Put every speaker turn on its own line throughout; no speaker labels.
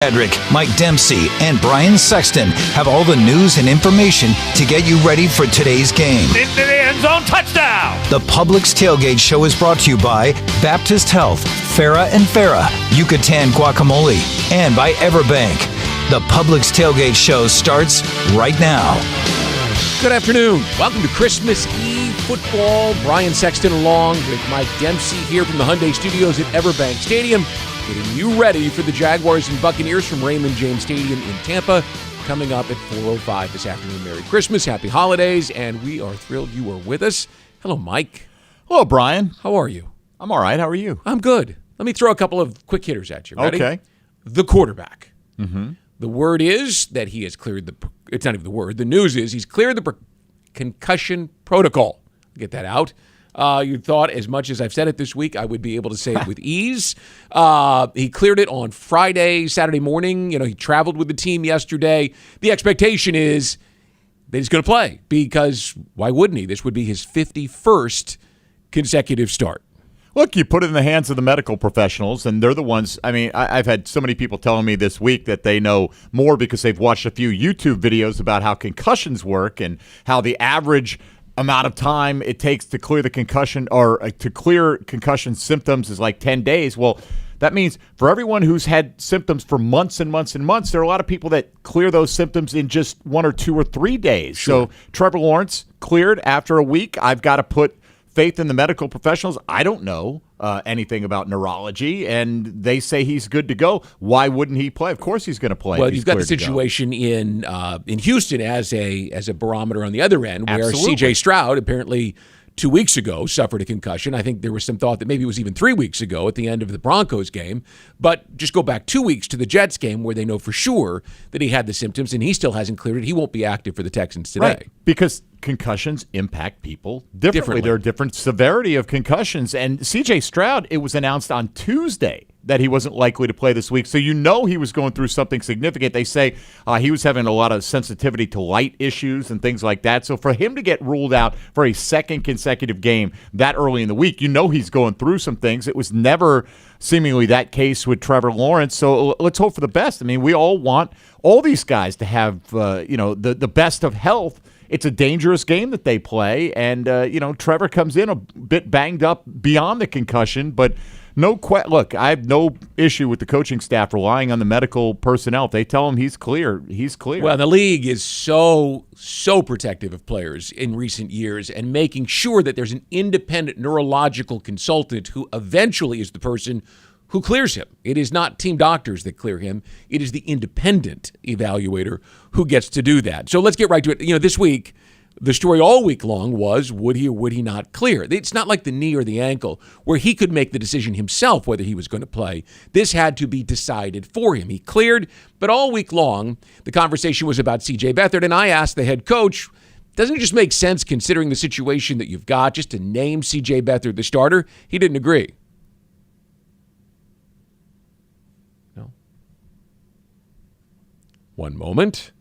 Shadrick, Mike Dempsey, and Brian Sexton have all the news and information to get you ready for today's game.
Into the end zone, touchdown!
The Publix Tailgate Show is brought to you by Baptist Health, Farah and Farah, Yucatan Guacamole, and by EverBank. The Publix Tailgate Show starts right now.
Good afternoon. Welcome to Christmas Eve football. Brian Sexton along with Mike Dempsey here from the Hyundai Studios at EverBank Stadium, getting you ready for the Jaguars and Buccaneers from Raymond James Stadium in Tampa, coming up at 4:05 this afternoon. Merry Christmas, happy holidays, and we are thrilled you are with us. Hello, Mike.
Hello, Brian.
How are you?
I'm all right. How are you?
I'm good. Let me throw a couple of quick hitters at you. Ready?
Okay.
The quarterback. Mm-hmm. The word is that he has cleared it's not even the word. The news is he's cleared the concussion protocol. Get that out. You thought, as much as I've said it this week, I would be able to say it with ease. He cleared it on Friday, Saturday morning. He traveled with the team yesterday. The expectation is that he's going to play because why wouldn't he? This would be his 51st consecutive start.
Look, you put it in the hands of the medical professionals, and they're the ones. I mean, I've had so many people telling me this week that they know more because they've watched a few YouTube videos about how concussions work and how the average amount of time it takes to clear the concussion or to clear concussion symptoms is like 10 days. Well, that means for everyone who's had symptoms for months and months and months, there are a lot of people that clear those symptoms in just 1 or 2 or 3 days. Sure. So Trevor Lawrence cleared after a week. I've got to put faith in the medical professionals. I don't know anything about neurology, and they say he's good to go. Why wouldn't he play? Of course he's going to play.
Well, you've got the situation in Houston as a barometer on the other end, where C.J. Stroud apparently 2 weeks ago suffered a concussion. I think there was some thought that maybe it was even 3 weeks ago at the end of the Broncos game. But just go back 2 weeks to the Jets game where they know for sure that he had the symptoms, and he still hasn't cleared it. He won't be active for the Texans today.
Right, because concussions impact people differently. There are different severity of concussions. And C.J. Stroud, it was announced on Tuesday that he wasn't likely to play this week. So he was going through something significant. They say he was having a lot of sensitivity to light issues and things like that. So for him to get ruled out for a second consecutive game that early in the week, he's going through some things. It was never seemingly that case with Trevor Lawrence. So let's hope for the best. I mean, we all want all these guys to have, the best of health. It's a dangerous game that they play, and Trevor comes in a bit banged up beyond the concussion, but look, I have no issue with the coaching staff relying on the medical personnel. If they tell him he's clear, he's clear.
Well, the league is so protective of players in recent years and making sure that there's an independent neurological consultant who eventually is the person who clears him. It is not team doctors that clear him. It is the independent evaluator who gets to do that. So let's get right to it. This week, the story all week long was, would he or would he not clear? It's not like the knee or the ankle where he could make the decision himself whether he was going to play. This had to be decided for him. He cleared, but all week long, the conversation was about C.J. Beathard, and I asked the head coach, doesn't it just make sense considering the situation that you've got just to name C.J. Beathard the starter? He didn't agree. One moment.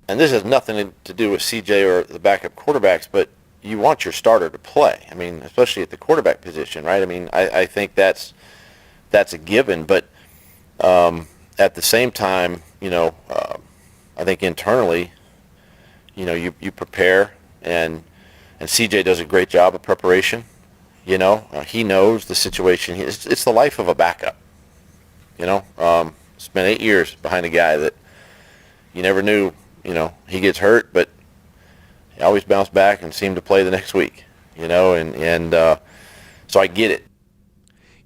And this has nothing to do with CJ or the backup quarterbacks, but you want your starter to play. I mean, especially at the quarterback position, right? I mean, I think that's a given. But at the same time, I think internally, you prepare, and CJ does a great job of preparation. He knows the situation. It's the life of a backup. Spent 8 years behind a guy that you never knew, he gets hurt, but he always bounced back and seemed to play the next week, and so I get it.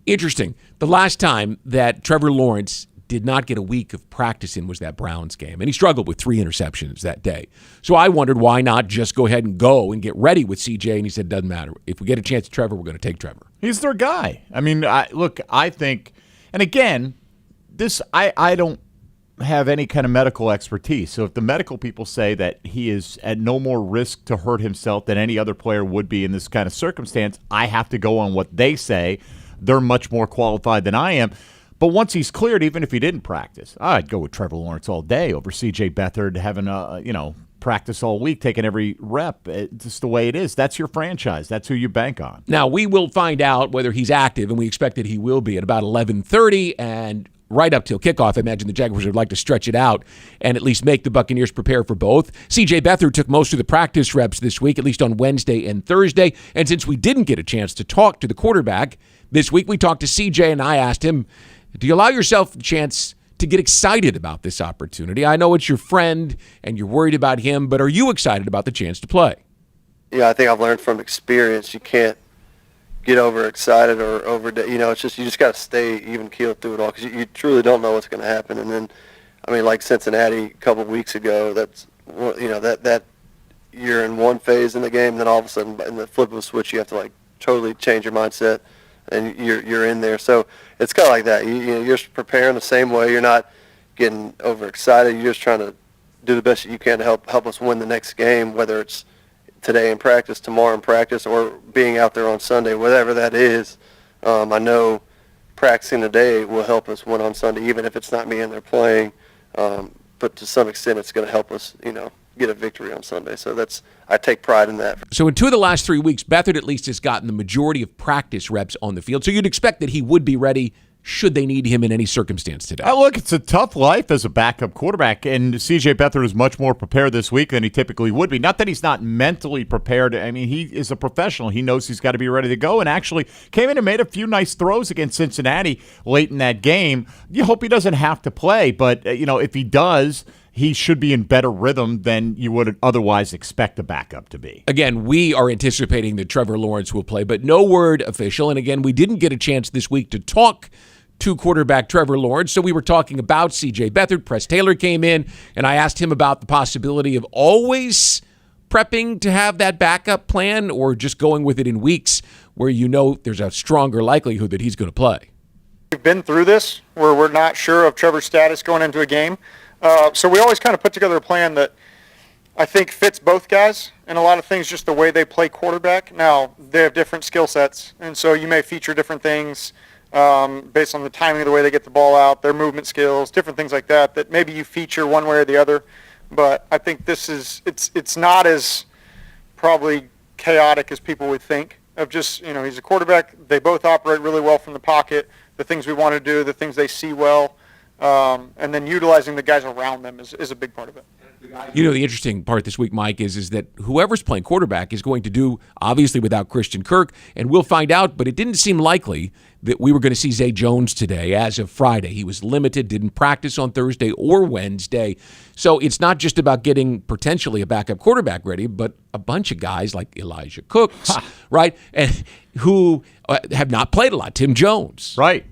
Interesting. The last time that Trevor Lawrence did not get a week of practice in was that Browns game, and he struggled with 3 interceptions that day. So I wondered why not just go ahead and go and get ready with CJ, and he said, doesn't matter. If we get a chance at Trevor, we're going to take Trevor.
He's their guy. I mean, I think, and again, I don't have any kind of medical expertise. So if the medical people say that he is at no more risk to hurt himself than any other player would be in this kind of circumstance, I have to go on what they say. They're much more qualified than I am. But once he's cleared, even if he didn't practice, I'd go with Trevor Lawrence all day over C.J. Beathard having practice all week, taking every rep. It's just the way it is. That's your franchise. That's who you bank on.
Now, we will find out whether he's active, and we expect that he will be at about 11:30, and right up till kickoff. I imagine the Jaguars would like to stretch it out and at least make the Buccaneers prepare for both. C.J. Beathard took most of the practice reps this week, at least on Wednesday and Thursday, and since we didn't get a chance to talk to the quarterback this week, we talked to C.J., and I asked him, do you allow yourself a chance to get excited about this opportunity? I know it's your friend and you're worried about him, but are you excited about the chance to play?
Yeah, I think I've learned from experience you can't get overexcited or it's just you just got to stay even keeled through it all because you truly don't know what's going to happen. And then, I mean, like Cincinnati a couple of weeks ago, that's that you're in one phase in the game, and then all of a sudden, in the flip of a switch, you have to like totally change your mindset, and you're in there. So it's kind of like that. You're just preparing the same way. You're not getting overexcited. You're just trying to do the best that you can to help us win the next game, whether it's today in practice, tomorrow in practice, or being out there on Sunday, whatever that is. I know practicing today will help us win on Sunday, even if it's not me in there playing. But to some extent, it's going to help us, get a victory on Sunday. So I take pride in that.
So in 2 of the last 3 weeks, Beathard at least has gotten the majority of practice reps on the field. So you'd expect that he would be ready should they need him in any circumstance today.
Look, it's a tough life as a backup quarterback, and C.J. Beathard is much more prepared this week than he typically would be. Not that he's not mentally prepared. I mean, he is a professional. He knows he's got to be ready to go, and actually came in and made a few nice throws against Cincinnati late in that game. You hope he doesn't have to play, but, if he does, he should be in better rhythm than you would otherwise expect a backup to be.
Again, we are anticipating that Trevor Lawrence will play, but no word official. And again, we didn't get a chance this week to talk to quarterback Trevor Lawrence, so we were talking about C.J. Beathard. Press Taylor came in, and I asked him about the possibility of always prepping to have that backup plan or just going with it in weeks where there's a stronger likelihood that he's going to play.
We've been through this where we're not sure of Trevor's status going into a game. So we always kind of put together a plan that I think fits both guys and a lot of things, just the way they play quarterback. Now, they have different skill sets, and so you may feature different things based on the timing of the way they get the ball out, their movement skills, different things like that maybe you feature one way or the other. But I think it's not as probably chaotic as people would think of just, he's a quarterback. They both operate really well from the pocket, the things we want to do, the things they see well. And then utilizing the guys around them is a big part of it.
The interesting part this week, Mike, is that whoever's playing quarterback is going to do, obviously, without Christian Kirk, and we'll find out, but it didn't seem likely that we were going to see Zay Jones today as of Friday. He was limited, didn't practice on Thursday or Wednesday. So it's not just about getting potentially a backup quarterback ready, but a bunch of guys like Elijah Cooks, right, and who have not played a lot. Tim Jones.
Right.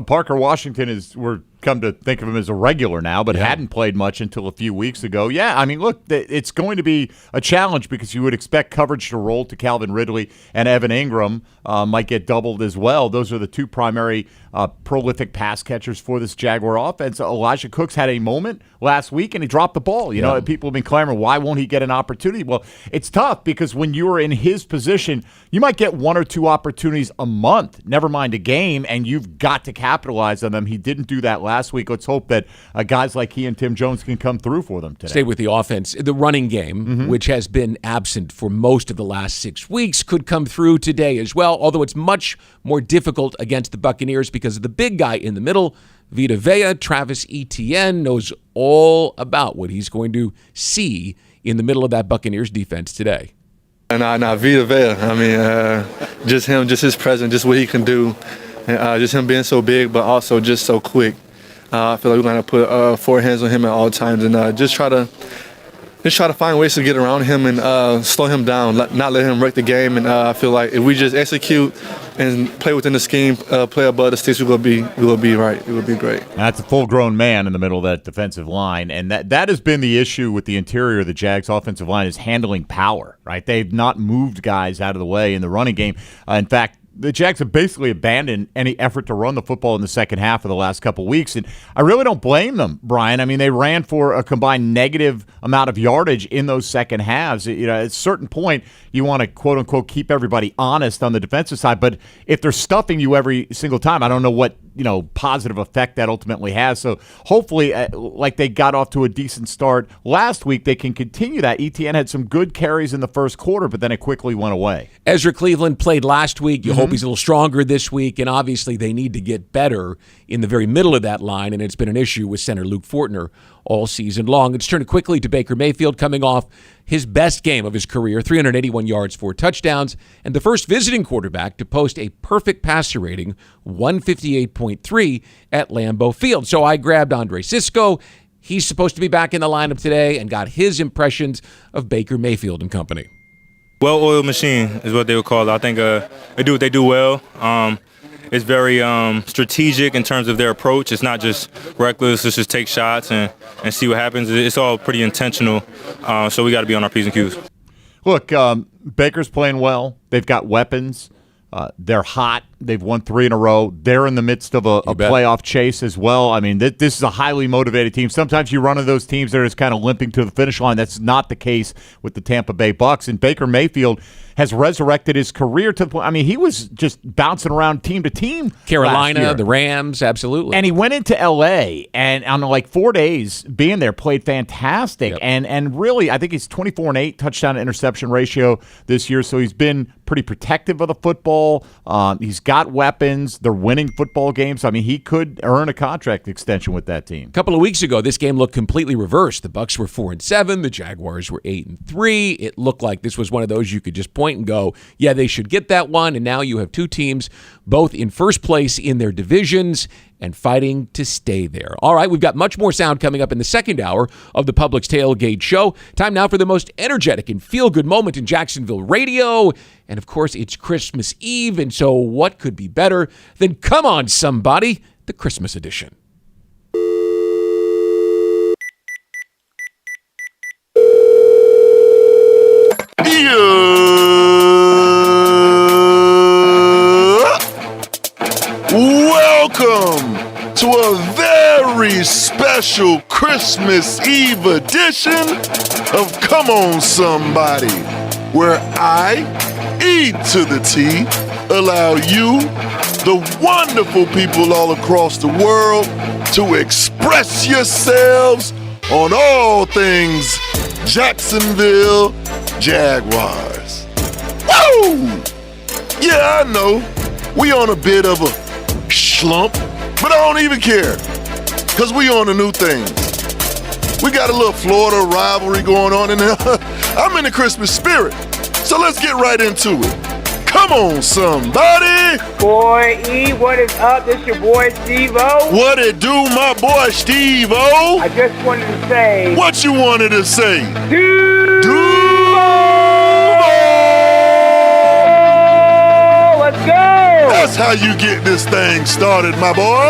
Parker Washington we're come to think of him as a regular now, but hadn't played much until a few weeks ago. Yeah, I mean, look, it's going to be a challenge because you would expect coverage to roll to Calvin Ridley, and Evan Ingram might get doubled as well. Those are the two primary prolific pass catchers for this Jaguar offense. Elijah Cooks had a moment last week, and he dropped the ball. People have been clamoring, why won't he get an opportunity? Well, it's tough because when you are in his position, you might get 1 or 2 opportunities a month, never mind a game, and you've got to capitalize on them. He didn't do that last week. Let's hope that guys like he and Tim Jones can come through for them today.
Stay with the offense. The running game, which has been absent for most of the last 6 weeks, could come through today as well, although it's much more difficult against the Buccaneers because of the big guy in the middle. Vita Vea, Travis Etienne, knows all about what he's going to see in the middle of that Buccaneers defense today.
Vita Vea. I mean, just him, just his presence, just what he can do. Just him being so big, but also just so quick. I feel like we're going to put 4 hands on him at all times and just try to find ways to get around him and slow him down, not let him wreck the game. And I feel like if we just execute and play within the scheme, play above the sticks, we will be right. It will be great.
That's a full-grown man in the middle of that defensive line, and that has been the issue with the interior of the Jags' offensive line is handling power. Right, they've not moved guys out of the way in the running game. In fact, the Jags have basically abandoned any effort to run the football in the second half of the last couple of weeks, and I really don't blame them, Brian. I mean, they ran for a combined negative amount of yardage in those second halves. At a certain point, you want to, quote-unquote, keep everybody honest on the defensive side, but if they're stuffing you every single time, I don't know what positive effect that ultimately has. So hopefully, like they got off to a decent start last week, they can continue that. ETN had some good carries in the first quarter, but then it quickly went away.
Ezra Cleveland played last week. You hope he's a little stronger this week, and obviously they need to get better in the very middle of that line, and it's been an issue with center Luke Fortner all season long. It's turned quickly to Baker Mayfield coming off his best game of his career, 381 yards, 4 touchdowns, and the first visiting quarterback to post a perfect passer rating, 158.3 at Lambeau Field. So I grabbed Andre Sisco. He's supposed to be back in the lineup today and got his impressions of Baker Mayfield and company.
Well-oiled machine is what they would call it. I think they do what they do well. It's very strategic in terms of their approach. It's not just reckless. It's just take shots and see what happens. It's all pretty intentional, so we got to be on our P's and Q's.
Look, Baker's playing well. They've got weapons. They're hot. They've won 3 in a row. They're in the midst of a playoff chase as well. I mean, this is a highly motivated team. Sometimes you run into those teams that are just kind of limping to the finish line. That's not the case with the Tampa Bay Bucs. And Baker Mayfield has resurrected his career to the point. I mean, he was just bouncing around team to team.
Carolina, the Rams, absolutely.
And he went into L.A. and on like 4 days being there, played fantastic. Yep. And really, I think he's 24-8 touchdown to interception ratio this year. So he's been pretty protective of the football. He's got weapons. They're winning football games. I mean, he could earn a contract extension with that team.
A couple of weeks ago, this game looked completely reversed. The Bucs were 4-7. The Jaguars were 8-3. It looked like this was one of those you could just point and go, yeah, they should get that one. And now you have two teams both in first place in their divisions and fighting to stay there. All right, we've got much more sound coming up in the second hour of the Publix Tailgate Show. Time now for the most energetic and feel-good moment in Jacksonville radio. And, of course, it's Christmas Eve, and so what could be better than Come On Somebody, the Christmas edition.
Welcome to a very special Christmas Eve edition of Come On Somebody, where I, E to the T, allow you, the wonderful people all across the world, to express yourselves on all things Jacksonville Jaguars. Woo! Yeah, I know, we on a bit of a slump, but I don't even care, because we on the new things. We got a little Florida rivalry going on, and I'm in the Christmas spirit, so let's get right into it. Come on, somebody!
Boy, E, what is up? This your boy, Steve-O.
What it do, my boy, Steve-O?
I just wanted to say...
What you wanted to say?
Let's go!
That's how you get this thing started, my boy.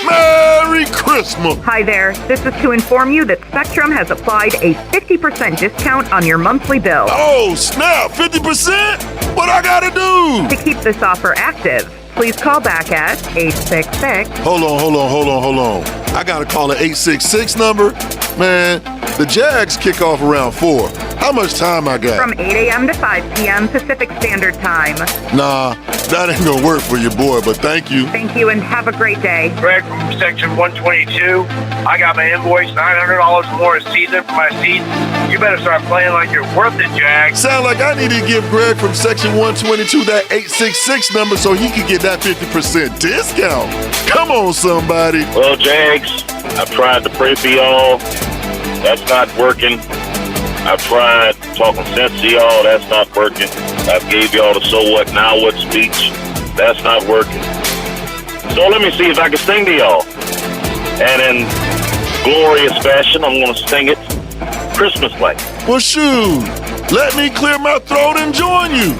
Merry Christmas.
Hi there. This is to inform you that Spectrum has applied a 50% discount on your monthly bill.
Oh, snap. 50%? What I gotta do?
To keep this offer active, please call back at 866.
Hold on. I gotta call an 866 number? Man, the Jags kick off around 4. How much time I got?
From 8 a.m. to 5 p.m. Pacific Standard Time.
Nah, that ain't gonna work for your boy, but thank you.
Thank you and have a great day.
Greg from section 122. I got my invoice, $900 more a season for my seats. You better start playing like you're worth it, Jag.
Sound like I need to give Greg from section 122 that 866 number so he can get that 50% discount. Come on, somebody.
Well, Jags, I've tried to pray for y'all. That's not working. I've tried talking sense to y'all. That's not working. I've gave y'all the so what, now what speech. That's not working. So let me see if I can sing to y'all. And in glorious fashion, I'm going to sing it Christmas-like.
Well, shoot. Let me clear my throat and join you.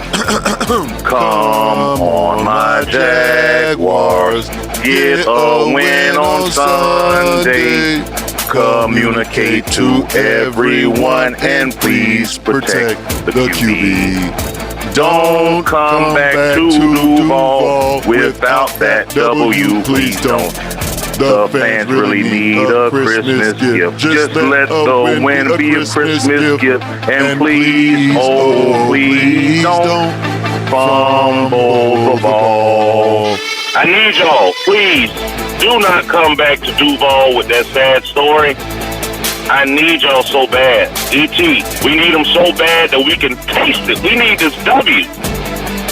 Come on, my Jaguars. Get a win on Sunday. Communicate to everyone and please protect the QB. Don't come back to Duval without that W, please don't. The fans really need a Christmas gift. Just let the win be a Christmas gift. And please, oh please don't fumble the ball. I need y'all, please, do not come back to Duval with that sad story. I need y'all so bad. E.T., we need them so bad that we can taste it. We need this W.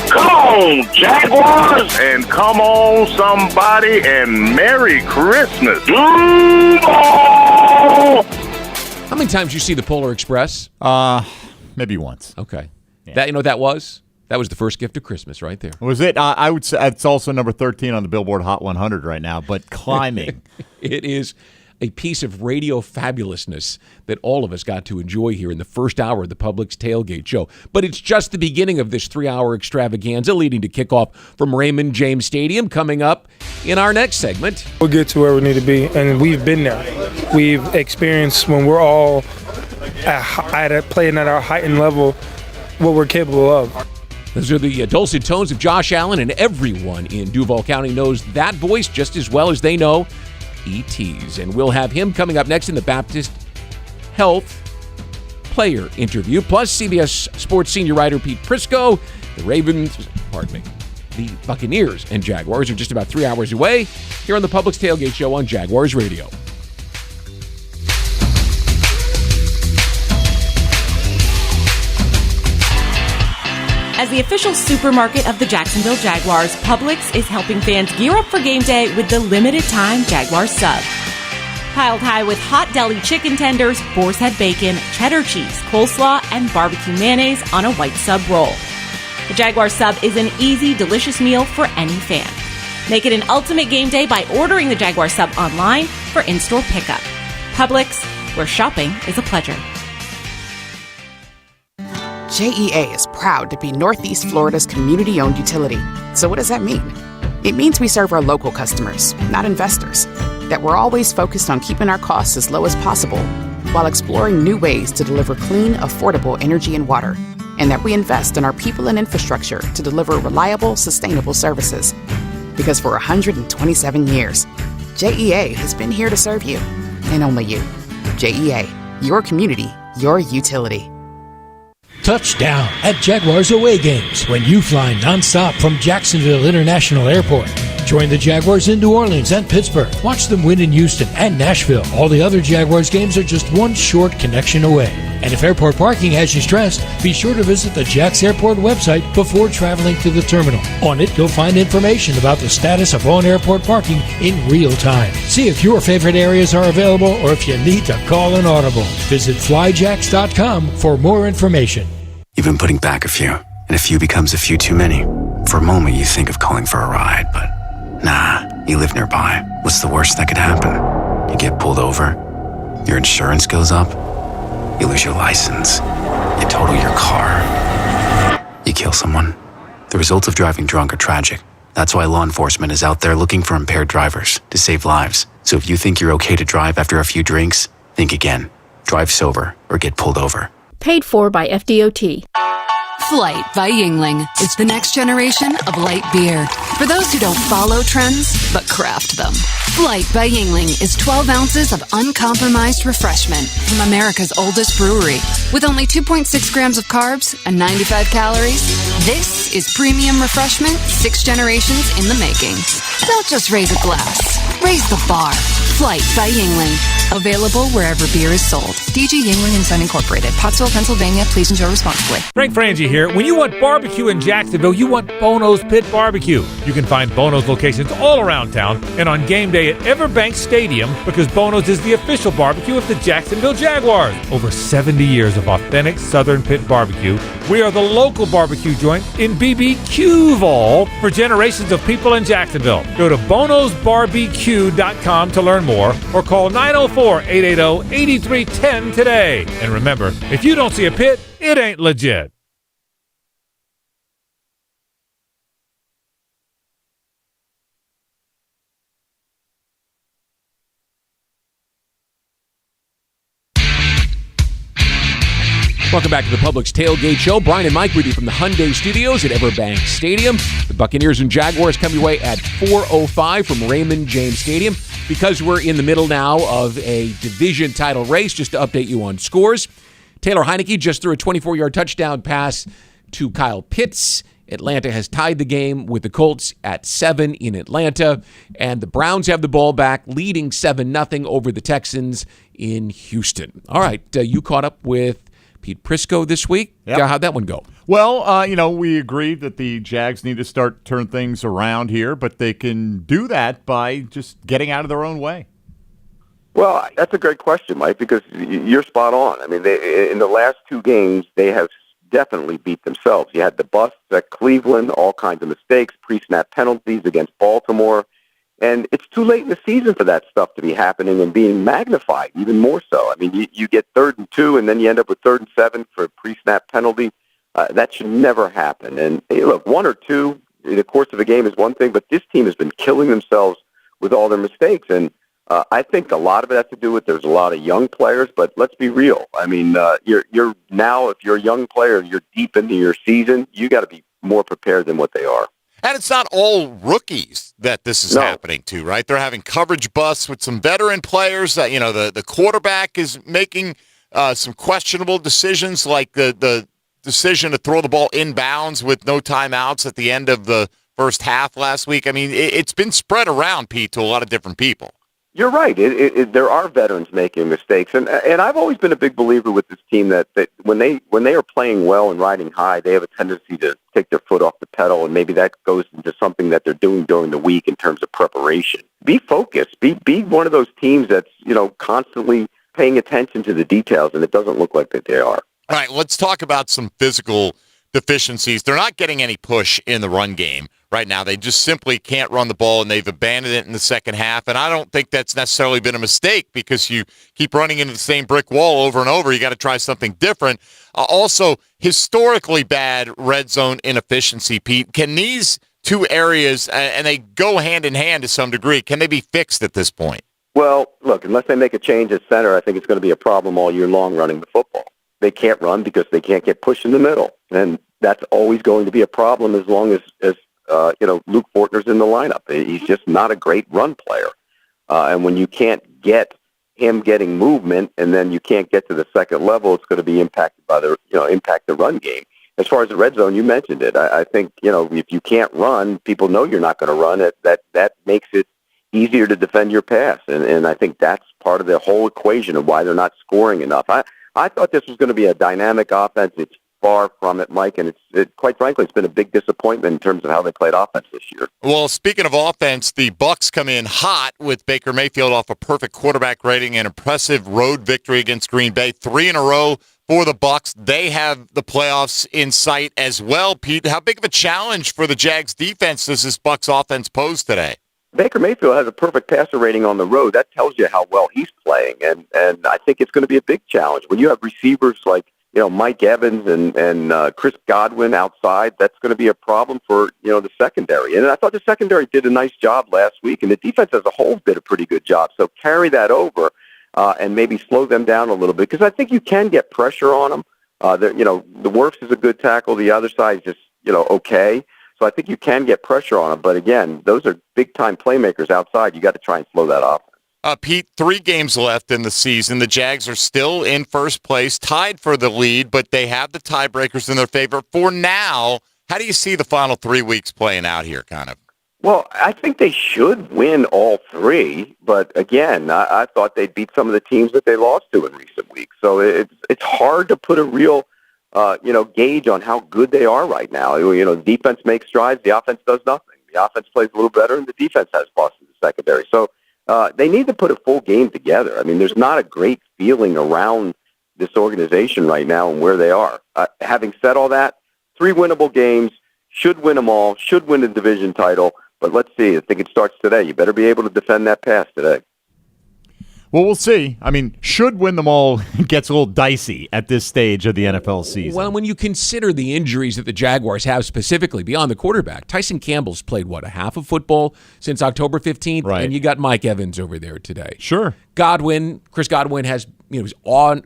Come on, Jaguars, and come on, somebody, and Merry Christmas. Duval!
How many times you see the Polar Express?
Maybe once.
Okay.
Yeah.
That, you know what that was? That was the first gift of Christmas right there.
Was it? I would say it's also number 13 on the Billboard Hot 100 right now, but climbing.
It is a piece of radio fabulousness that all of us got to enjoy here in the first hour of the Publix Tailgate Show. But it's just the beginning of this 3-hour extravaganza leading to kickoff from Raymond James Stadium coming up in our next segment.
We'll get to where we need to be, and we've been there. We've experienced when we're all playing at our heightened level what we're capable of.
Those are the dulcet tones of Josh Allen, and everyone in Duval County knows that voice just as well as they know ET's. And we'll have him coming up next in the Baptist Health player interview. Plus, CBS Sports senior writer Pete Prisco, the Buccaneers and Jaguars are just about 3 hours away here on the Publix Tailgate Show on Jaguars Radio.
As the official supermarket of the Jacksonville Jaguars, Publix is helping fans gear up for game day with the limited-time Jaguars sub. Piled high with hot deli chicken tenders, boar's head bacon, cheddar cheese, coleslaw, and barbecue mayonnaise on a white sub roll. The Jaguar sub is an easy, delicious meal for any fan. Make it an ultimate game day by ordering the Jaguar sub online for in-store pickup. Publix, where shopping is a pleasure.
JEA is proud to be Northeast Florida's community-owned utility. So what does that mean? It means we serve our local customers, not investors. That we're always focused on keeping our costs as low as possible while exploring new ways to deliver clean, affordable energy and water. And that we invest in our people and infrastructure to deliver reliable, sustainable services. Because for 127 years, JEA has been here to serve you, and only you. JEA, your community, your utility.
Touchdown at Jaguars away games when you fly nonstop from Jacksonville International Airport. Join the Jaguars in New Orleans and Pittsburgh. Watch them win in Houston and Nashville. All the other Jaguars games are just one short connection away. And if airport parking has you stressed, be sure to visit the Jax Airport website before traveling to the terminal. On it, you'll find information about the status of on-airport parking in real time. See if your favorite areas are available or if you need to call an audible. Visit flyjax.com for more information.
You've been putting back a few, and a few becomes a few too many. For a moment, you think of calling for a ride, but nah, you live nearby. What's the worst that could happen? You get pulled over, your insurance goes up, you lose your license, you total your car, you kill someone. The results of driving drunk are tragic. That's why law enforcement is out there looking for impaired drivers to save lives. So if you think you're okay to drive after a few drinks, think again. Drive sober or get pulled over.
Paid for by FDOT.
Flight by Yuengling is the next generation of light beer. For those who don't follow trends, but craft them. Flight by Yuengling is 12 ounces of uncompromised refreshment from America's oldest brewery. With only 2.6 grams of carbs and 95 calories, this is premium refreshment 6 generations in the making. Don't just raise a glass, raise the bar. Flight by Yuengling. Available wherever beer is sold. DG Yuengling and Son Incorporated. Pottsville, Pennsylvania. Please enjoy responsibly.
Frank Frangie here. When you want barbecue in Jacksonville, you want Bono's Pit Barbecue. You can find Bono's locations all around town and on game day at EverBank Stadium because Bono's is the official barbecue of the Jacksonville Jaguars. Over 70 years of authentic Southern Pit Barbecue. We are the local barbecue joint in BBQval for generations of people in Jacksonville. Go to bonosbarbq.com to learn more or call 904-880-8310 today. And remember, if you don't see a pit, it ain't legit.
Welcome back to the Publix Tailgate Show. Brian and Mike with you from the Hyundai Studios at EverBank Stadium. The Buccaneers and Jaguars come your way at 4:05 from Raymond James Stadium. Because we're in the middle now of a division title race, just to update you on scores, Taylor Heineke just threw a 24-yard touchdown pass to Kyle Pitts Atlanta has tied the game with the Colts at 7 in Atlanta, and the Browns have the ball back, leading 7-0 over the Texans in Houston. All right, you caught up with Pete Prisco this week.
Yep.
How'd that one go?
Well, we agreed that the Jags need to start turn things around here, but they can do that by just getting out of their own way.
Well, that's a great question, Mike, because you're spot on. I mean, in the last 2 games, they have definitely beat themselves. You had the busts at Cleveland, all kinds of mistakes, pre-snap penalties against Baltimore, and it's too late in the season for that stuff to be happening and being magnified even more so. I mean, you get 3rd and 2, and then you end up with 3rd and 7 for a pre-snap penalty. That should never happen. And hey, look, 1 or 2 in the course of a game is one thing, but this team has been killing themselves with all their mistakes, and I think a lot of it has to do with there's a lot of young players, but let's be real. I mean, you're now, if you're a young player, you're deep into your season, you got to be more prepared than what they are.
And it's not all rookies that this is happening to, right? They're having coverage busts with some veteran players. That the quarterback is making some questionable decisions, like the decision to throw the ball inbounds with no timeouts at the end of the first half last week. I mean, it's been spread around, Pete, to a lot of different people.
You're right. There are veterans making mistakes, and I've always been a big believer with this team that when they are playing well and riding high, they have a tendency to take their foot off the pedal, and maybe that goes into something that they're doing during the week in terms of preparation. Be focused. Be one of those teams that's constantly paying attention to the details, and it doesn't look like that they are.
All right, let's talk about some physical deficiencies. They're not getting any push in the run game right now. They just simply can't run the ball, and they've abandoned it in the second half. And I don't think that's necessarily been a mistake, because you keep running into the same brick wall over and over. You got to try something different. Also, historically bad red zone inefficiency, Pete. Can these 2 areas, and they go hand in hand to some degree, can they be fixed at this point?
Well, look, unless they make a change at center, I think it's going to be a problem all year long running the football. They can't run because they can't get pushed in the middle. And that's always going to be a problem as long as Luke Fortner's in the lineup. He's just not a great run player. And when you can't get him getting movement, and then you can't get to the second level, it's going to be impacted by impact the run game. As far as the red zone, you mentioned it. I think, if you can't run, people know you're not going to run it. That makes it easier to defend your pass. And I think that's part of the whole equation of why they're not scoring enough. I thought this was going to be a dynamic offense. It's far from it, Mike, and quite frankly, it's been a big disappointment in terms of how they played offense this year.
Well, speaking of offense, the Bucs come in hot with Baker Mayfield off a perfect quarterback rating, an impressive road victory against Green Bay, 3 in a row for the Bucs. They have the playoffs in sight as well. Pete, how big of a challenge for the Jags defense does this Bucs offense pose today?
Baker Mayfield has a perfect passer rating on the road. That tells you how well he's playing, and I think it's going to be a big challenge. When you have receivers like Mike Evans and Chris Godwin outside, that's going to be a problem for the secondary. And I thought the secondary did a nice job last week, and the defense as a whole did a pretty good job. So carry that over and maybe slow them down a little bit, because I think you can get pressure on them. The Wirfs is a good tackle. The other side is just okay. So I think you can get pressure on them. But again, those are big-time playmakers outside. You got to try and slow that off.
Pete, 3 games left in the season. The Jags are still in first place, tied for the lead, but they have the tiebreakers in their favor for now. How do you see the final 3 weeks playing out here, kind of?
Well, I think they should win all 3. But again, I thought they'd beat some of the teams that they lost to in recent weeks. So it's hard to put a real gauge on how good they are right now. The defense makes strides, the offense does nothing. The offense plays a little better, and the defense has lost to the secondary. So they need to put a full game together. I mean, there's not a great feeling around this organization right now and where they are. Having said all that, 3 winnable games, should win them all, should win the division title. But let's see. I think it starts today. You better be able to defend that pass today.
Well, we'll see. I mean, should win them all gets a little dicey at this stage of the NFL season.
Well, when you consider the injuries that the Jaguars have specifically beyond the quarterback, Tyson Campbell's played, a half of football since October 15th?
Right.
And you got Mike Evans over there today.
Sure.
Chris Godwin he was on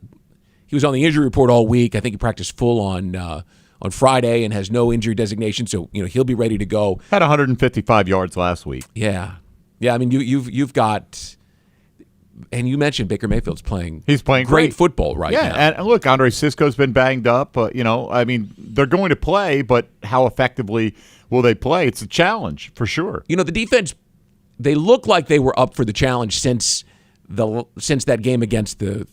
the injury report all week. I think he practiced full on Friday and has no injury designation, so he'll be ready to go.
Had 155 yards last week.
Yeah. I mean, you've got and you mentioned Baker Mayfield's playing.
He's playing
great football right now.
Yeah, and look, Andre Sisco's been banged up. They're going to play, but how effectively will they play? It's a challenge for sure.
The defense, they look like they were up for the challenge since that game against the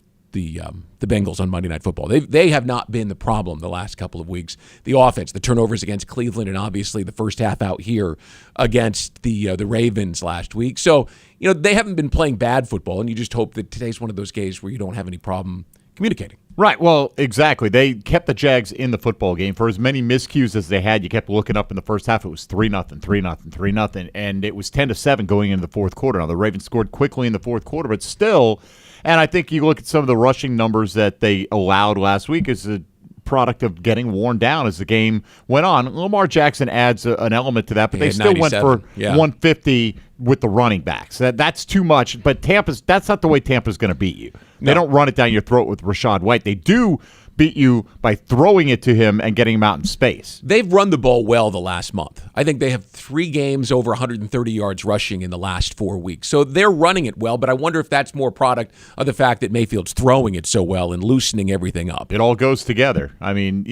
Bengals on Monday Night Football. They have not been the problem the last couple of weeks. The offense, the turnovers against Cleveland, and obviously the first half out here against the Ravens last week. So, they haven't been playing bad football, and you just hope that today's one of those games where you don't have any problem communicating.
Right. Well, exactly. They kept the Jags in the football game. For as many miscues as they had, you kept looking up in the first half. It was 3-0, 3-0, 3-0, and it was 10-7 going into the fourth quarter. Now, the Ravens scored quickly in the fourth quarter, but still. And I think you look at some of the rushing numbers that they allowed last week as a product of getting worn down as the game went on. Lamar Jackson adds an element to that, but they still went for 150 with the running backs. That's too much, but that's not the way Tampa's going to beat you. They don't run it down your throat with Rachaad White. They do beat you by throwing it to him and getting him out in space.
They've run the ball well the last month. I think they have 3 games over 130 yards rushing in the last 4 weeks. So they're running it well, but I wonder if that's more product of the fact that Mayfield's throwing it so well and loosening everything up.
It all goes together. I mean,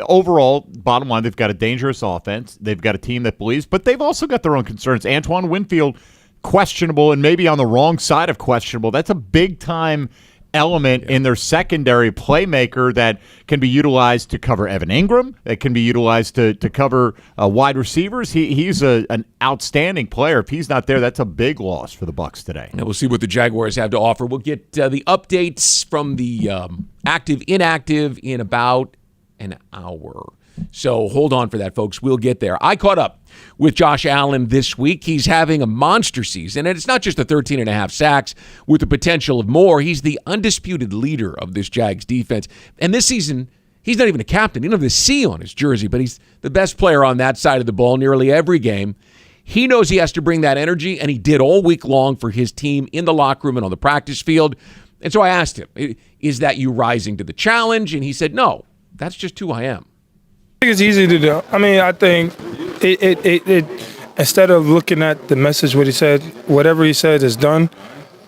overall, bottom line, they've got a dangerous offense. They've got a team that believes, but they've also got their own concerns. Antoine Winfield, questionable, and maybe on the wrong side of questionable. That's a big-time element in their secondary playmaker that can be utilized to cover Evan Ingram, that can be utilized to cover wide receivers. He's an outstanding player. If he's not there, that's a big loss for the Bucs today.
And we'll see what the Jaguars have to offer. We'll get the updates from the active-inactive in about an hour. So hold on for that, folks. We'll get there. I caught up with Josh Allen this week. He's having a monster season, and it's not just the 13.5 sacks with the potential of more. He's the undisputed leader of this Jags defense. And this season, he's not even a captain. He doesn't have the C on his jersey, but he's the best player on that side of the ball nearly every game. He knows he has to bring that energy, and he did all week long for his team in the locker room and on the practice field. And so I asked him, is that you rising to the challenge? And he said, no, that's just who I am.
I think it's easy to do. I mean, I think it instead of looking at the message, what he said, whatever he said is done.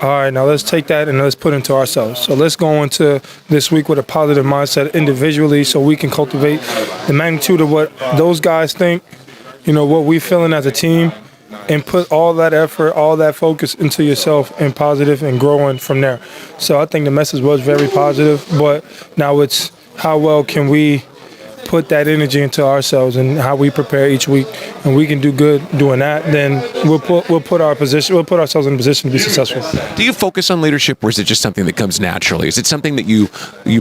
All right, now let's take that and let's put it into ourselves. So let's go into this week with a positive mindset individually so we can cultivate the magnitude of what those guys think, what we're feeling as a team, and put all that effort, all that focus into yourself and positive and growing from there. So I think the message was very positive, but now it's how well can we put that energy into ourselves and how we prepare each week, and we can do good doing that, then we'll put ourselves in a position to be successful.
Do you focus on leadership, or is it just something that comes naturally? Is it something that you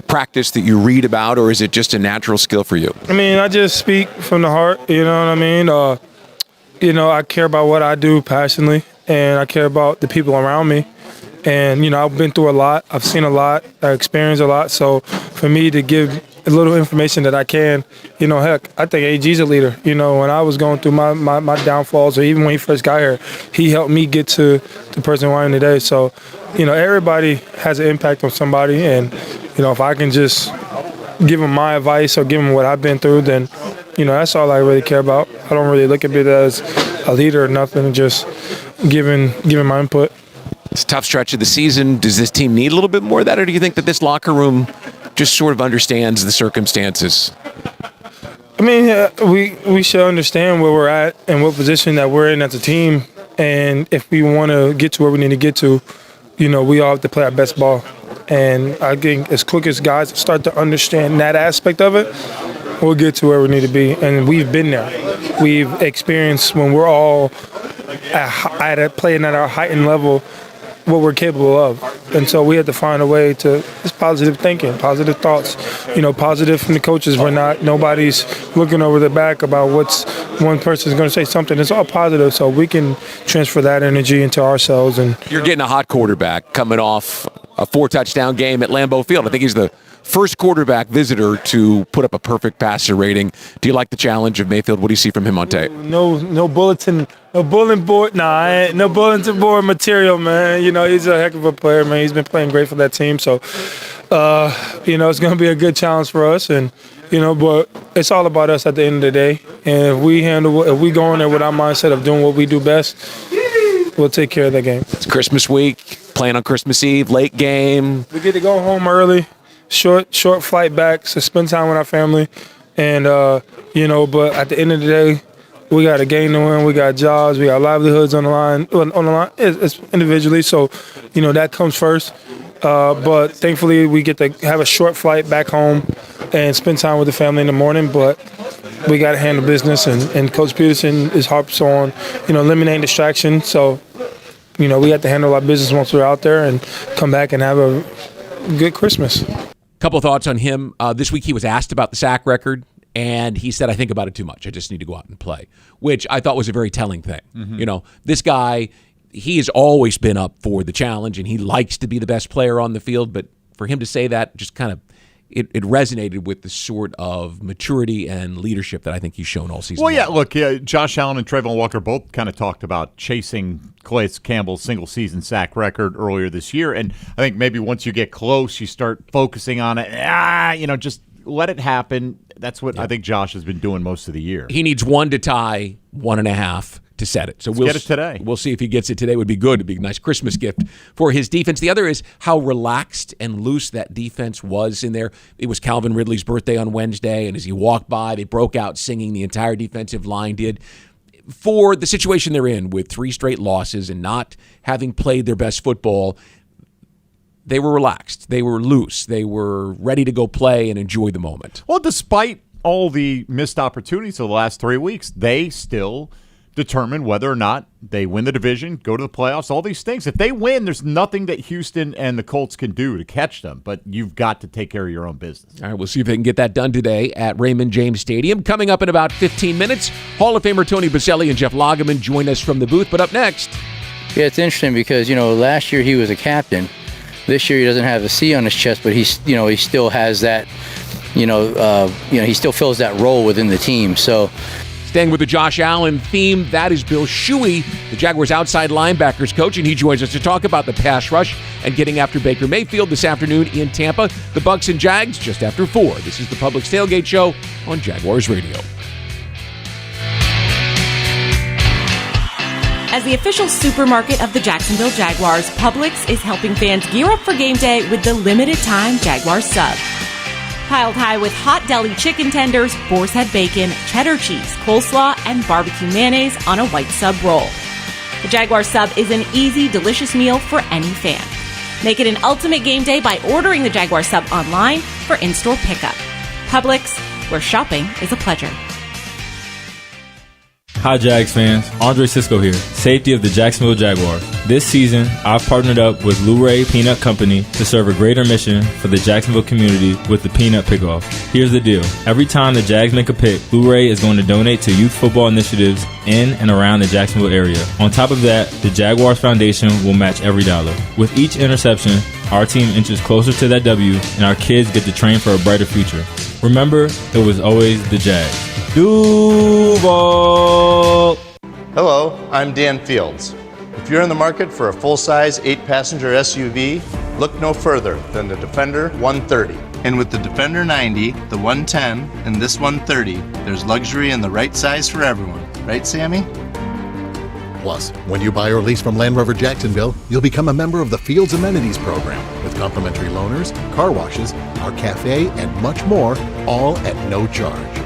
practice, that you read about, or is it just a natural skill for you?
I mean, I just speak from the heart, you know what I mean? I care about what I do passionately, and I care about the people around me. And, I've been through a lot. I've seen a lot. I experienced a lot. So for me to give a little information that I can, heck, I think AG's a leader. When I was going through my downfalls, or even when he first got here, he helped me get to the person who I am today. So, everybody has an impact on somebody. And, if I can just give them my advice or give them what I've been through, then, that's all I really care about. I don't really look at it as a leader or nothing, just giving my input.
It's a tough stretch of the season. Does this team need a little bit more of that, or do you think that this locker room just sort of understands the circumstances?
I mean, we should understand where we're at and what position that we're in as a team. And if we want to get to where we need to get to, we all have to play our best ball. And I think as quick as guys start to understand that aspect of it, we'll get to where we need to be. And we've been there. We've experienced when we're all playing at our heightened level what we're capable of. And so we had to find a way to just positive thinking, positive thoughts, positive from the coaches. Nobody's looking over their back about what's one person's going to say something. It's all positive, so we can transfer that energy into ourselves. And
you're getting a hot quarterback coming off a 4-touchdown game at Lambeau Field. I think he's the first quarterback visitor to put up a perfect passer rating. Do you like the challenge of Mayfield? What do you see from him on tape?
No bulletin board. No bulletin board material, man. He's a heck of a player, man. He's been playing great for that team. So, it's going to be a good challenge for us. And, but it's all about us at the end of the day. And if we go in there with our mindset of doing what we do best, we'll take care of that game.
It's Christmas week. playing on Christmas Eve, late game.
We get to go home early, short flight back, so spend time with our family. And, but at the end of the day, we got a game to win. We got jobs. We got livelihoods on the line. It's individually, so, that comes first. But thankfully, we get to have a short flight back home and spend time with the family in the morning. But we got to handle business, and Coach Peterson is harps on, eliminating distraction. So, we have to handle our business once we're out there and come back and have a good Christmas.
Couple of thoughts on him. This week he was asked about the sack record, and he said, I think about it too much. I just need to go out and play, which I thought was a very telling thing. Mm-hmm. This guy, he has always been up for the challenge, and he likes to be the best player on the field, but for him to say that just kind of, it resonated with the sort of maturity and leadership that I think he's shown all season.
Well, yeah, look, Josh Allen and Trayvon Walker both kind of talked about chasing Calais Campbell's single-season sack record earlier this year, and I think maybe once you get close, you start focusing on it. Just let it happen. That's what I think Josh has been doing most of the year.
He needs 1 to tie, 1.5 to set it. So we'll
get it today.
We'll see if he gets it today. It would be good. It'd be a nice Christmas gift for his defense. The other is how relaxed and loose that defense was in there. It was Calvin Ridley's birthday on Wednesday, and as he walked by, they broke out singing. The entire defensive line did. For the situation they're in with 3 straight losses and not having played their best football, they were relaxed. They were loose. They were ready to go play and enjoy the moment.
Well, despite all the missed opportunities of the last 3 weeks, they still determine whether or not they win the division, go to the playoffs, all these things. If they win, there's nothing that Houston and the Colts can do to catch them, but you've got to take care of your own business.
All right, we'll see if they can get that done today at Raymond James Stadium. Coming up in about 15 minutes, Hall of Famer Tony Baselli and Jeff Lageman join us from the booth, but up next.
Yeah, it's interesting because, last year he was a captain. This year he doesn't have a C on his chest, but he still has that, he still fills that role within the team. So,
staying with the Josh Allen theme, that is Bill Shuey, the Jaguars' outside linebackers coach, and he joins us to talk about the pass rush and getting after Baker Mayfield this afternoon in Tampa. The Bucs and Jags just after 4. This is the Publix Tailgate Show on Jaguars Radio.
As the official supermarket of the Jacksonville Jaguars, Publix is helping fans gear up for game day with the limited-time Jaguars sub. Piled high with hot deli chicken tenders, boar's head bacon, cheddar cheese, coleslaw, and barbecue mayonnaise on a white sub roll. The Jaguar sub is an easy, delicious meal for any fan. Make it an ultimate game day by ordering the Jaguar sub online for in-store pickup. Publix, where shopping is a pleasure.
Hi Jags fans, Andre Sisco here, safety of the Jacksonville Jaguars. This season, I've partnered up with Lou Ray Peanut Company to serve a greater mission for the Jacksonville community with the Peanut Pickoff. Here's the deal. Every time the Jags make a pick, Lou Ray is going to donate to youth football initiatives in and around the Jacksonville area. On top of that, the Jaguars Foundation will match every dollar. With each interception, our team inches closer to that W, and our kids get to train for a brighter future. Remember, it was always the Jags. Duval!
Hello, I'm Dan Fields. If you're in the market for a full-size 8-passenger SUV, look no further than the Defender 130. And with the Defender 90, the 110, and this 130, there's luxury in the right size for everyone. Right, Sammy?
Plus, when you buy or lease from Land Rover Jacksonville, you'll become a member of the Fields Amenities Program with complimentary loaners, car washes, our cafe, and much more, all at no charge.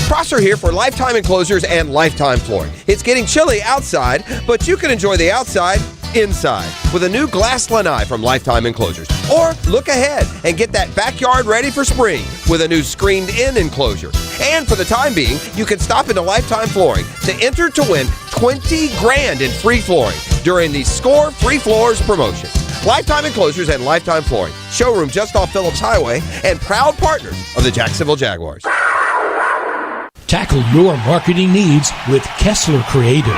Prosser here for Lifetime Enclosures and Lifetime Flooring. It's getting chilly outside, but you can enjoy the outside inside with a new glass lanai from Lifetime Enclosures. Or look ahead and get that backyard ready for spring with a new screened-in enclosure. And for the time being, you can stop into Lifetime Flooring to enter to win $20,000 in free flooring during the Score Free Floors promotion. Lifetime Enclosures and Lifetime Flooring. Showroom just off Phillips Highway and proud partners of the Jacksonville Jaguars.
Tackle your marketing needs with Kessler Creative.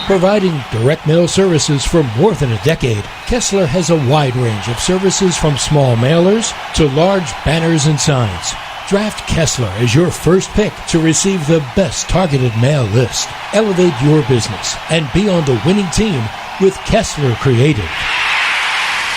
Providing direct mail services for more than a decade, Kessler has a wide range of services from small mailers to large banners and signs. Draft Kessler as your first pick to receive the best targeted mail list. Elevate your business and be on the winning team with Kessler Creative.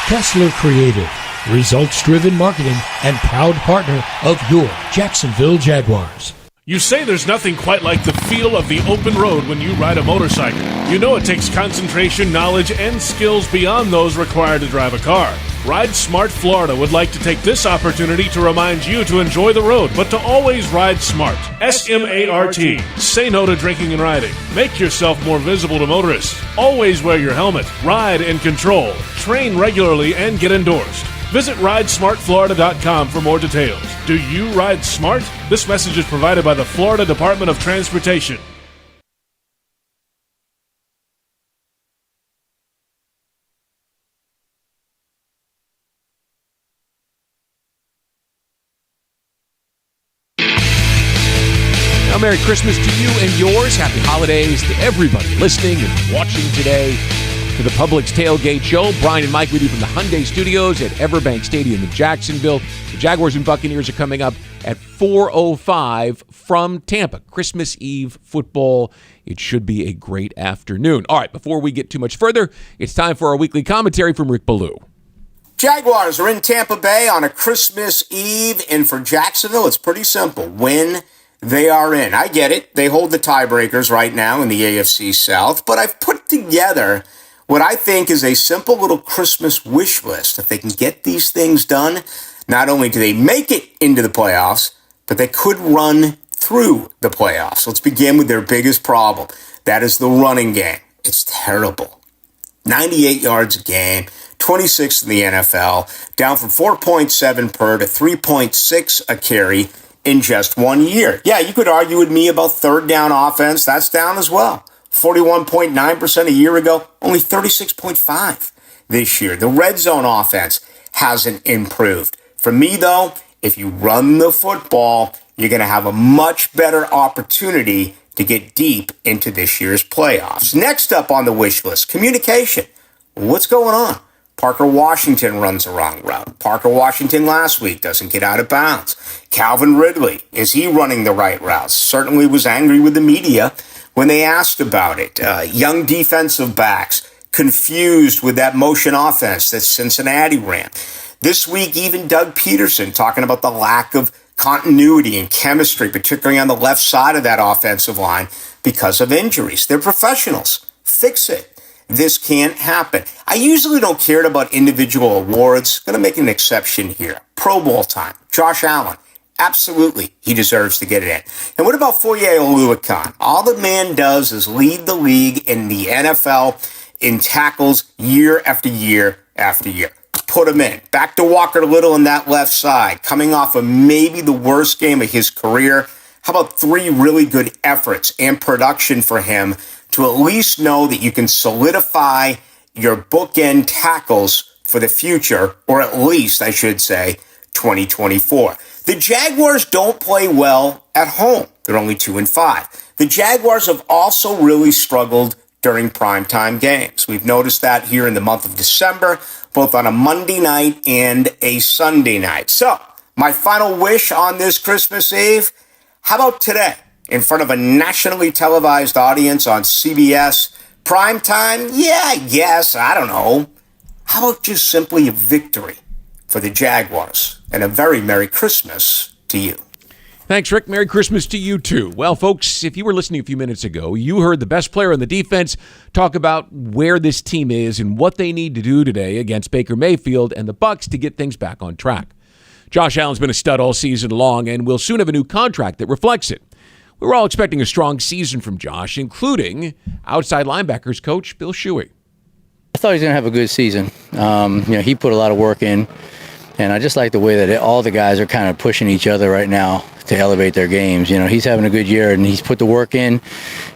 Kessler Creative, results-driven marketing and proud partner of your Jacksonville Jaguars.
You say there's nothing quite like the feel of the open road when you ride a motorcycle. You know it takes concentration, knowledge, and skills beyond those required to drive a car. Ride Smart Florida would like to take this opportunity to remind you to enjoy the road, but to always ride smart. S-M-A-R-T. Say no to drinking and riding. Make yourself more visible to motorists. Always wear your helmet. Ride in control. Train regularly and get endorsed. Visit RideSmartFlorida.com for more details. Do you ride smart? This message is provided by the Florida Department of Transportation.
Now, Merry Christmas to you and yours. Happy holidays to everybody listening and watching today to the Publix Tailgate Show. Brian and Mike with you from the Hyundai Studios at EverBank Stadium in Jacksonville. The Jaguars and Buccaneers are coming up at 4:05 from Tampa. Christmas Eve football. It should be a great afternoon. All right, before we get too much further, it's time for our weekly commentary from Rick Ballou.
Jaguars are in Tampa Bay on a Christmas Eve, and for Jacksonville, it's pretty simple. Win, they are in. I get it. They hold the tiebreakers right now in the AFC South, but I've put together what I think is a simple little Christmas wish list. If they can get these things done, not only do they make it into the playoffs, but they could run through the playoffs. Let's begin with their biggest problem. That is the running game. It's terrible. 98 yards a game, 26th in the NFL, down from 4.7 per to 3.6 a carry in just 1 year. Yeah, you could argue with me about third down offense. That's down as well. 41.9% a year ago, only 36.5 this year. The red zone offense hasn't improved. For me, though, if you run the football, you're going to have a much better opportunity to get deep into this year's playoffs. Next up on the wish list, communication. What's going on? Parker Washington runs the wrong route. Parker Washington last week doesn't get out of bounds. Calvin Ridley, is he running the right routes? Certainly was angry with the media when they asked about it. Young defensive backs confused with that motion offense that Cincinnati ran. This week, even Doug Peterson talking about the lack of continuity and chemistry, particularly on the left side of that offensive line because of injuries. They're professionals. Fix it. This can't happen. I usually don't care about individual awards. Going to make an exception here. Pro Bowl time. Josh Allen. Absolutely, he deserves to get it in. And what about Foye Oluokun? All the man does is lead the league in the NFL in tackles year after year after year. Put him in. Back to Walker Little on that left side, coming off of maybe the worst game of his career. How about 3 really good efforts and production for him to at least know that you can solidify your bookend tackles for the future, or at least, I should say, 2024. The Jaguars don't play well at home. They're only 2-5. The Jaguars have also really struggled during primetime games. We've noticed that here in the month of December, both on a Monday night and a Sunday night. So, my final wish on this Christmas Eve, how about today, in front of a nationally televised audience on CBS, primetime? Yeah, I guess, I don't know. How about just simply a victory for the Jaguars? And a very Merry Christmas to you.
Thanks, Rick. Merry Christmas to you, too. Well, folks, if you were listening a few minutes ago, you heard the best player on the defense talk about where this team is and what they need to do today against Baker Mayfield and the Bucs to get things back on track. Josh Allen's been a stud all season long and will soon have a new contract that reflects it. We were all expecting a strong season from Josh, including outside linebackers coach Bill Shuey.
I thought he was going to have a good season. He put a lot of work in, and I just like the way that all the guys are kind of pushing each other right now to elevate their games. He's having a good year, and he's put the work in.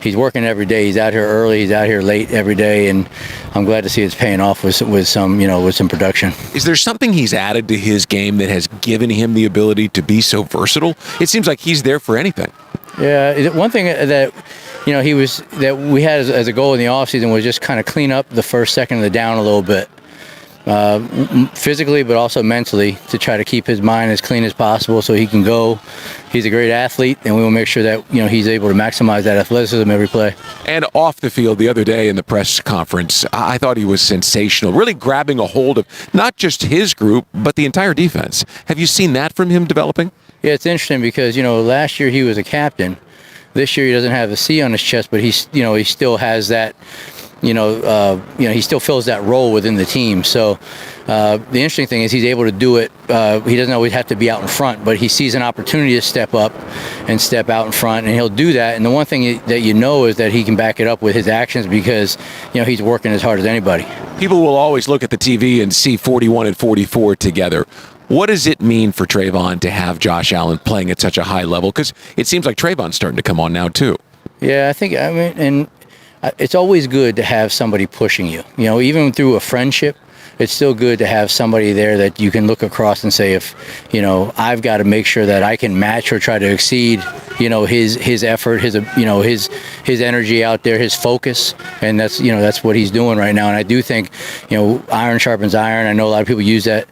He's working every day. He's out here early. He's out here late every day, and I'm glad to see it's paying off with some production.
Is there something he's added to his game that has given him the ability to be so versatile? It seems like he's there for anything.
Yeah, one thing that we had as a goal in the offseason was just kind of clean up the first second of the down a little bit. Physically, but also mentally, to try to keep his mind as clean as possible so he can go. He's a great athlete, and we will make sure that he's able to maximize that athleticism every play.
And off the field the other day in the press conference, I thought he was sensational, really grabbing a hold of not just his group, but the entire defense. Have you seen that from him developing?
Yeah, it's interesting because, last year he was a captain. This year he doesn't have a C on his chest, but he still has that, he still fills that role within the team. So the interesting thing is he's able to do it. He doesn't always have to be out in front, but he sees an opportunity to step up and step out in front, and he'll do that. And the one thing that is that he can back it up with his actions because, he's working as hard as anybody.
People will always look at the TV and see 41 and 44 together. What does it mean for Trayvon to have Josh Allen playing at such a high level? Because it seems like Trayvon's starting to come on now, too.
Yeah, and it's always good to have somebody pushing you. Even through a friendship, it's still good to have somebody there that you can look across and say, if, I've got to make sure that I can match or try to exceed, his effort, his energy out there, his focus. And that's what he's doing right now. And I do think, iron sharpens iron. I know a lot of people use that,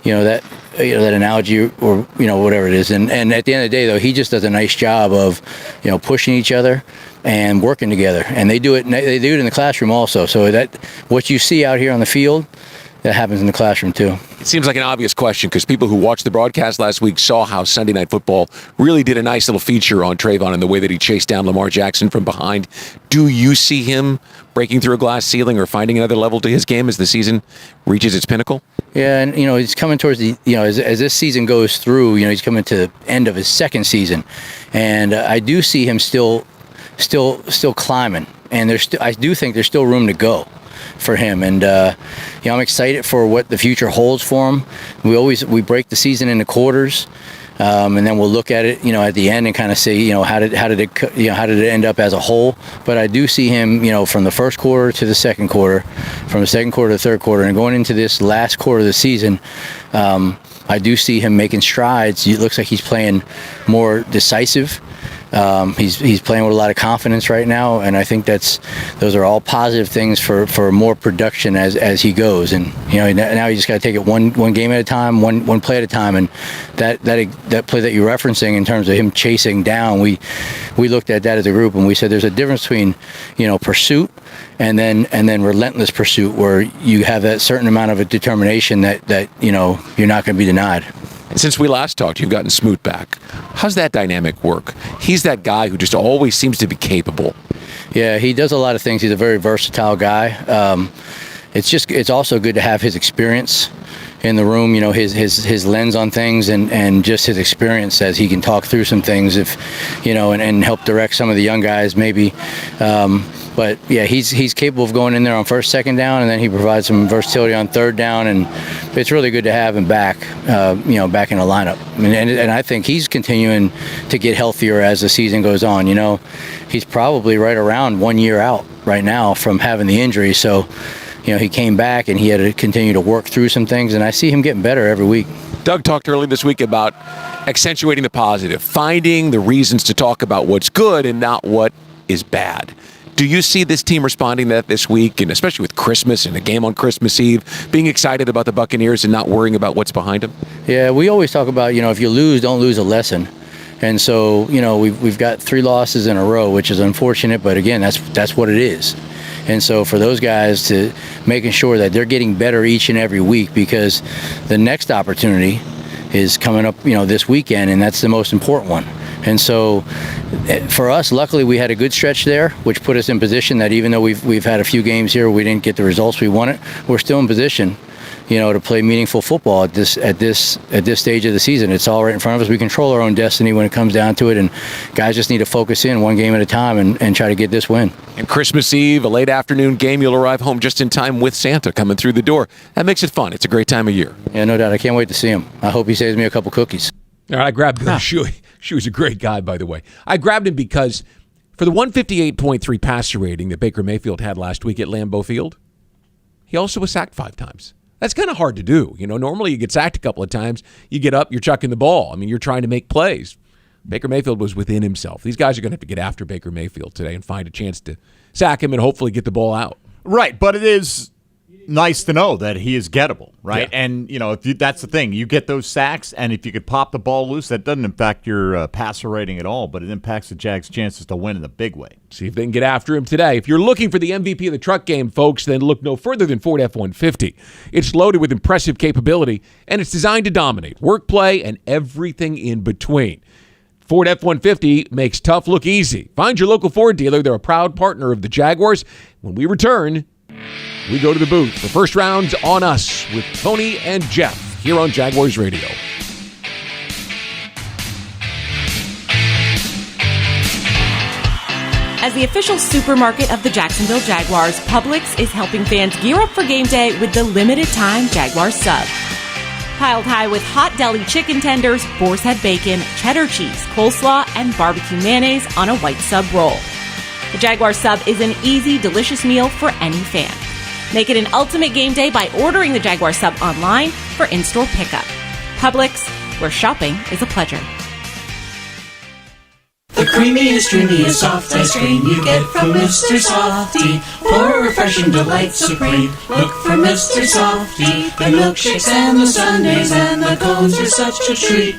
that analogy or, whatever it is. And at the end of the day, though, he just does a nice job of, pushing each other and working together. And they do it in the classroom also. So that what you see out here on the field, that happens in the classroom too.
It seems like an obvious question because people who watched the broadcast last week saw how Sunday Night Football really did a nice little feature on Trayvon and the way that he chased down Lamar Jackson from behind. Do you see him breaking through a glass ceiling or finding another level to his game as the season reaches its pinnacle?
Yeah, and he's coming towards the as this season goes through, he's coming to the end of his second season, and I do see him still climbing, and I do think there's still room to go for him, and I'm excited for what the future holds for him. We break the season into quarters, and then we'll look at it, at the end and kind of say, how did it end up as a whole? But I do see him, from the first quarter to the second quarter, from the second quarter to the third quarter, and going into this last quarter of the season. I do see him making strides. It looks like he's playing more decisive. He's playing with a lot of confidence right now, and I think those are all positive things for more production as he goes. And now you just got to take it one game at a time, one play at a time. And that play that you're referencing in terms of him chasing down, we looked at that as a group and we said there's a difference between pursuit and then relentless pursuit, where you have that certain amount of a determination that you're not going to be denied.
And since we last talked, you've gotten Smoot back. How's that dynamic work? He's that guy who just always seems to be capable.
Yeah, he does a lot of things. He's a very versatile guy. It's also good to have his experience in the room, his lens on things and just his experience as he can talk through some things and help direct some of the young guys maybe. But yeah, he's capable of going in there on first, second down, and then he provides some versatility on third down, and it's really good to have him back, back in the lineup. And I think he's continuing to get healthier as the season goes on. He's probably right around 1 year out right now from having the injury. So, he came back and he had to continue to work through some things, and I see him getting better every week.
Doug talked earlier this week about accentuating the positive, finding the reasons to talk about what's good and not what is bad. Do you see this team responding to that this week, and especially with Christmas and a game on Christmas Eve, being excited about the Buccaneers and not worrying about what's behind them?
Yeah, we always talk about, if you lose, don't lose a lesson. And so, we've got 3 losses in a row, which is unfortunate, but again, that's what it is. And so for those guys to making sure that they're getting better each and every week, because the next opportunity is coming up, this weekend, and that's the most important one. And so for us, luckily, we had a good stretch there, which put us in position that even though we've had a few games here, we didn't get the results we wanted, we're still in position, to play meaningful football at this stage of the season. It's all right in front of us. We control our own destiny when it comes down to it, and guys just need to focus in one game at a time and try to get this win.
And Christmas Eve, a late afternoon game, you'll arrive home just in time with Santa coming through the door. That makes it fun. It's a great time of year.
Yeah, no doubt. I can't wait to see him. I hope he saves me a couple cookies.
All right, I grabbed him. She was a great guy, by the way. I grabbed him because for the 158.3 passer rating that Baker Mayfield had last week at Lambeau Field, he also was sacked 5 times. That's kind of hard to do. Normally you get sacked a couple of times. You get up, you're chucking the ball. You're trying to make plays. Baker Mayfield was within himself. These guys are going to have to get after Baker Mayfield today and find a chance to sack him and hopefully get the ball out.
Right, but it is nice to know that he is gettable, right?
Yeah.
And, that's the thing. You get those sacks, and if you could pop the ball loose, that doesn't impact your passer rating at all, but it impacts the Jags' chances to win in a big way.
See if they can get after him today. If you're looking for the MVP of the truck game, folks, then look no further than Ford F-150. It's loaded with impressive capability, and it's designed to dominate work, play, and everything in between. Ford F-150 makes tough look easy. Find your local Ford dealer. They're a proud partner of the Jaguars. When we return, we go to the booth for First Rounds on Us with Tony and Jeff here on Jaguars Radio.
As the official supermarket of the Jacksonville Jaguars, Publix is helping fans gear up for game day with the limited-time Jaguars sub. Piled high with hot deli chicken tenders, boar's head bacon, cheddar cheese, coleslaw, and barbecue mayonnaise on a white sub roll. The Jaguars sub is an easy, delicious meal for any fan. Make it an ultimate game day by ordering the Jaguars sub online for in-store pickup. Publix, where shopping is a pleasure.
The creamiest, dreamiest soft ice cream you get from Mr. Softy. For a refreshing delight supreme, look for Mr. Softy. The milkshakes and the sundaes and the cones are such a treat.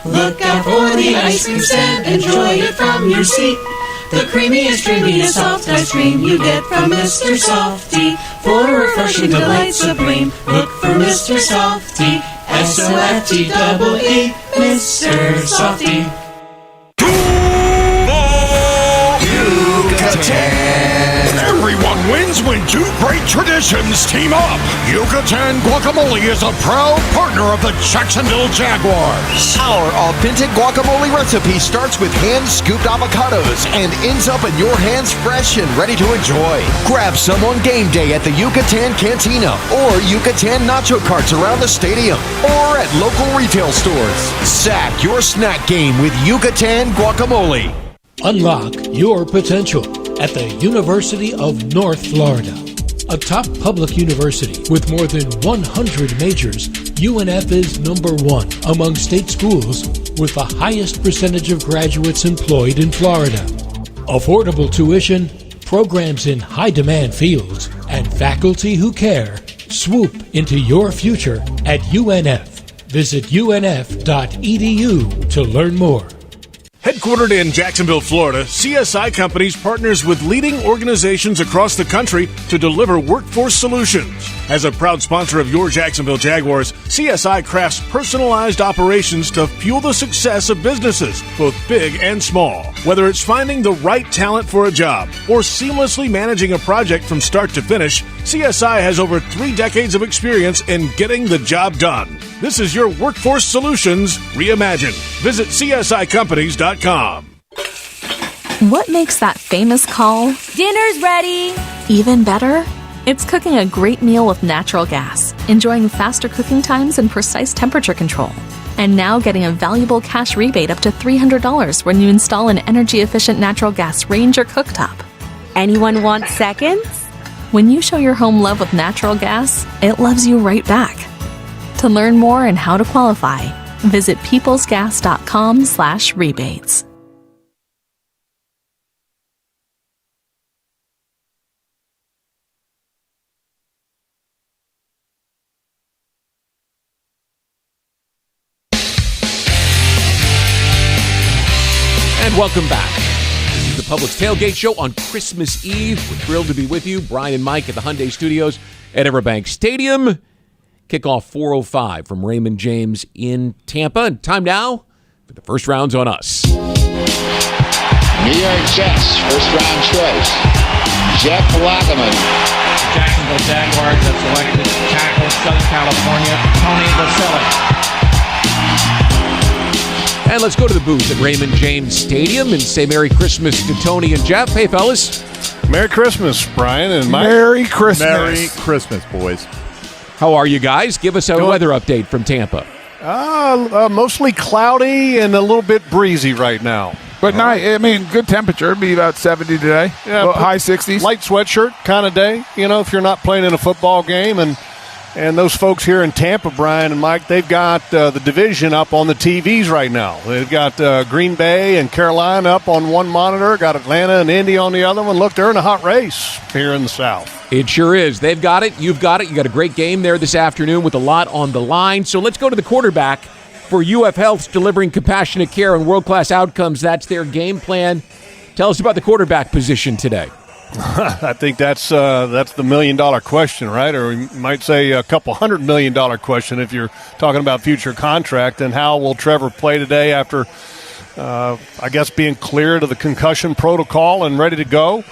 Look out for the ice cream stand, enjoy it from your seat. The creamiest, dreamiest soft ice cream you get from Mr. Softy. For a refreshing delight supreme, look for Mr. Softy. S-O-F-T-E-E, Mr. Softy.
Everyone wins when two great traditions team up. Yucatan Guacamole is a proud partner of the Jacksonville Jaguars.
Our authentic guacamole recipe starts with hand-scooped avocados and ends up in your hands fresh and ready to enjoy. Grab some on game day at the Yucatan Cantina or Yucatan Nacho Carts around the stadium or at local retail stores. Sack your snack game with Yucatan Guacamole.
Unlock your potential at the University of North Florida. A top public university with more than 100 majors, UNF is number one among state schools with the highest percentage of graduates employed in Florida. Affordable tuition, programs in high-demand fields, and faculty who care. Swoop into your future at UNF. Visit unf.edu to learn more.
Headquartered in Jacksonville, Florida, CSI Companies partners with leading organizations across the country to deliver workforce solutions. As a proud sponsor of your Jacksonville Jaguars, CSI crafts personalized operations to fuel the success of businesses, both big and small. Whether it's finding the right talent for a job or seamlessly managing a project from start to finish, CSI has over 3 decades of experience in getting the job done. This is your workforce solutions reimagined. Visit CSICompanies.com.
What makes that famous call?
Dinner's ready!
Even better? It's cooking a great meal with natural gas, enjoying faster cooking times and precise temperature control. And now getting a valuable cash rebate up to $300 when you install an energy-efficient natural gas range or cooktop.
Anyone want seconds?
When you show your home love with natural gas, it loves you right back. To learn more and how to qualify, visit peoplesgas.com/rebates.
And welcome back. This is the Publix Tailgate Show on Christmas Eve. We're thrilled to be with you. Brian and Mike at the Hyundai Studios at EverBank Stadium. Kickoff 4:05 from Raymond James in Tampa. And time now for the First Rounds on Us.
New York Jets, first round choice. Jeff Wackerman.
Jacksonville Jaguars have selected tackle Southern California, Tony Vasilek.
And let's go to the booth at Raymond James Stadium and say Merry Christmas to Tony and Jeff. Hey, fellas.
Merry Christmas, Brian and Mike.
Merry Christmas. Merry Christmas, boys.
How are you guys? Give us a weather update from Tampa.
Mostly cloudy and a little bit breezy right now.
But good temperature. It'd be about 70 today.
Yeah,
high 60s.
Light sweatshirt kind of day, if you're not playing in a football game. And those folks here in Tampa, Brian and Mike, they've got the division up on the TVs right now. They've got Green Bay and Carolina up on one monitor, got Atlanta and Indy on the other one. Look, they're in a hot race here in the South.
It sure is. They've got it. You've got it. You got a great game there this afternoon with a lot on the line. So let's go to the quarterback for UF Health's delivering compassionate care and world-class outcomes. That's their game plan. Tell us about the quarterback position today.
I think that's the million-dollar question, right? Or you might say a couple $100 million question if you're talking about future contract. And how will Trevor play today after, I guess, being cleared of the concussion protocol and ready to go?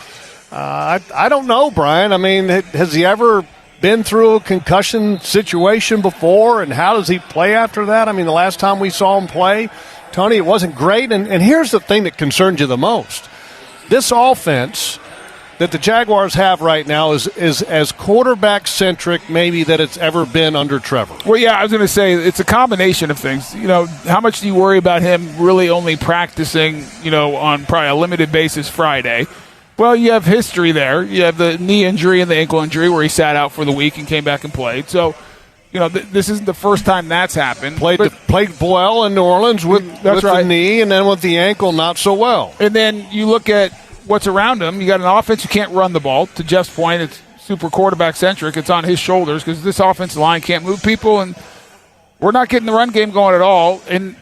I don't know, Brian. I mean, has he ever been through a concussion situation before, and how does he play after that? I mean, the last time we saw him play, Tony, it wasn't great. And here's the thing that concerns you the most. This offense that the Jaguars have right now is as quarterback-centric maybe that it's ever been under Trevor.
Well, yeah, I was going to say it's a combination of things. You know, how much do you worry about him really only practicing, on probably a limited basis Friday? Well, you have history there. You have the knee injury and the ankle injury where he sat out for the week and came back and played. So, this isn't the first time that's happened.
Played well in New Orleans with the knee, and then with the ankle not so well.
And then you look at what's around him. You got an offense who can't run the ball. To Jeff's point, it's super quarterback-centric. It's on his shoulders because this offensive line can't move people, and we're not getting the run game going at all. And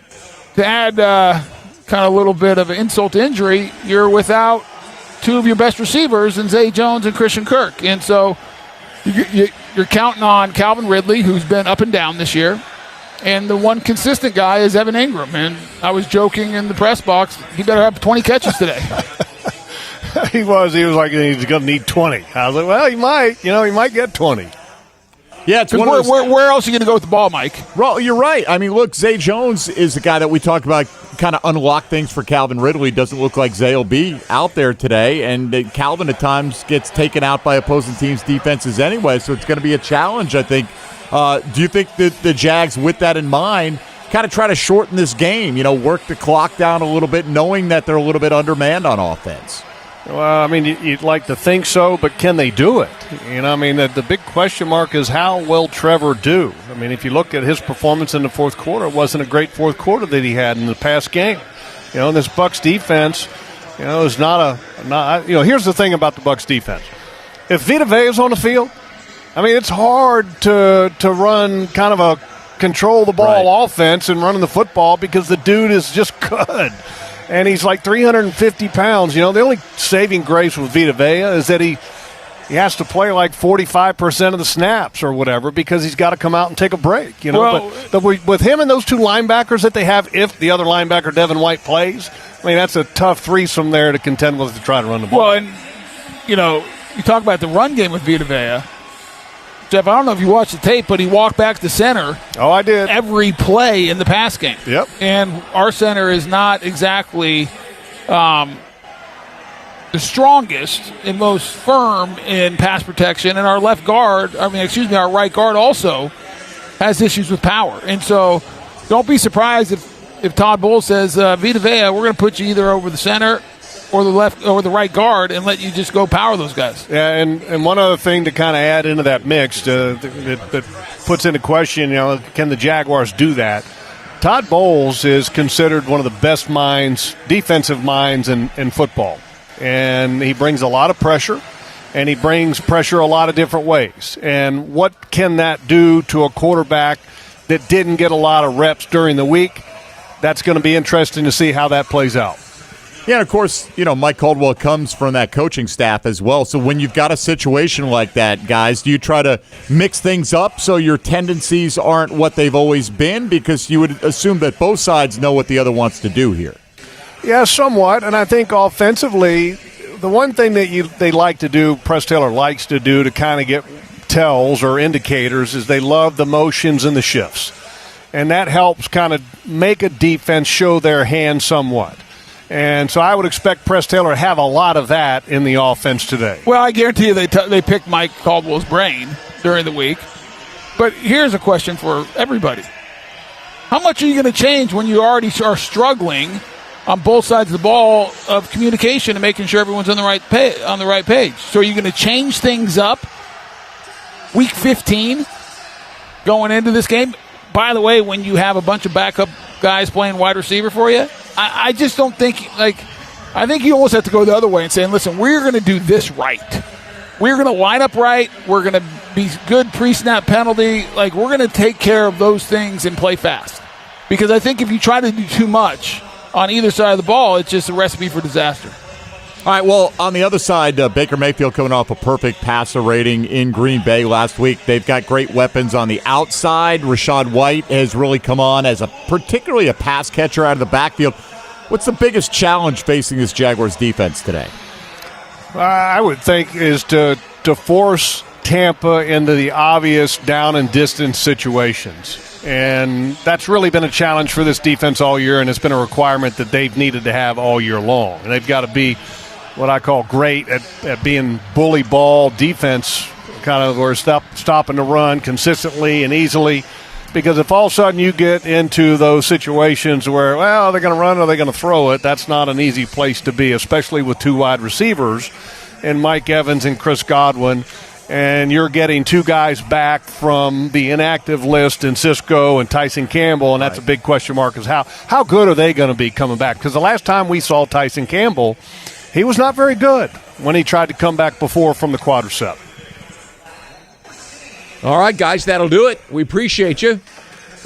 to add kind of a little bit of an insult to injury, you're without two of your best receivers in Zay Jones and Christian Kirk. And so you're counting on Calvin Ridley, who's been up and down this year, and the one consistent guy is Evan Ingram. And I was joking in the press box, he better have 20 catches today.
He was like, he's going to need 20. I was like, well, he might get 20.
Yeah, it's where else are you going to go with the ball, Mike?
Well, you're right. I mean, look, Zay Jones is the guy that we talked about kind of unlock things for Calvin Ridley. Doesn't look like Zay will be out there today, and Calvin at times gets taken out by opposing teams' defenses anyway, so it's going to be a challenge, I think. Do you think that the Jags, with that in mind, kind of try to shorten this game, work the clock down a little bit, knowing that they're a little bit undermanned on offense?
Well, I mean, you'd like to think so, but can they do it? The big question mark is how will Trevor do? I mean, if you look at his performance in the fourth quarter, it wasn't a great fourth quarter that he had in the past game. And this Bucs defense, is not. Here's the thing about the Bucs defense. If Vita Vea is on the field, I mean, it's hard to run kind of a control the ball offense and running the football because the dude is just good. And he's like 350 pounds. The only saving grace with Vita Vea is that he has to play like 45% of the snaps or whatever because he's got to come out and take a break. But with him and those two linebackers that they have, if the other linebacker, Devin White, plays, I mean, that's a tough threesome there to contend with to try to run the ball.
Well, and, you talk about the run game with Vita Vea. Jeff, I don't know if you watched the tape, but he walked back to center.
Oh, I did.
Every play in the pass game.
Yep.
And our center is not exactly the strongest and most firm in pass protection. And our right guard also has issues with power. And so don't be surprised if Todd Bowles says, Vita Vea, we're going to put you either over the center or the left or the right guard and let you just go power those guys.
Yeah, and one other thing to kind of add into that mix that puts into question, can the Jaguars do that? Todd Bowles is considered one of the best defensive minds in football. And he brings a lot of pressure, and he brings pressure a lot of different ways. And what can that do to a quarterback that didn't get a lot of reps during the week? That's going to be interesting to see how that plays out.
Yeah, and of course, Mike Caldwell comes from that coaching staff as well. So when you've got a situation like that, guys, do you try to mix things up so your tendencies aren't what they've always been? Because you would assume that both sides know what the other wants to do here.
Yeah, somewhat. And I think offensively, the one thing that they like to do, Press Taylor likes to do to kind of get tells or indicators, is they love the motions and the shifts. And that helps kind of make a defense show their hand somewhat. And so I would expect Press Taylor to have a lot of that in the offense today.
Well, I guarantee you they picked Mike Caldwell's brain during the week. But here's a question for everybody. How much are you going to change when you already are struggling on both sides of the ball of communication and making sure everyone's on the right page? So are you going to change things up week 15 going into this game? By the way, when you have a bunch of backup guys playing wide receiver for you, I just don't think, I think you almost have to go the other way and say, listen, we're going to do this right. we're going to line up right. We're going to be good pre-snap penalty. Like, we're going to take care of those things and play fast. Because I think if you try to do too much on either side of the ball, it's just a recipe for disaster.
All right, well, on the other side, Baker Mayfield coming off a perfect passer rating in Green Bay last week. They've got great weapons on the outside. Rachaad White has really come on as particularly a pass catcher out of the backfield. What's the biggest challenge facing this Jaguars defense today?
I would think is to force Tampa into the obvious down and distance situations. And that's really been a challenge for this defense all year, and it's been a requirement that they've needed to have all year long. And they've got to be what I call great at being bully ball defense, kind of, or stopping the run consistently and easily. Because if all of a sudden you get into those situations where, well, are they going to run or are they going to throw it, that's not an easy place to be, especially with two wide receivers and Mike Evans and Chris Godwin. And you're getting two guys back from the inactive list in Cisco and Tyson Campbell, and that's a big question mark is how good are they going to be coming back? Because the last time we saw Tyson Campbell, he was not very good when he tried to come back before from the quadricep.
All right, guys, that'll do it. We appreciate you.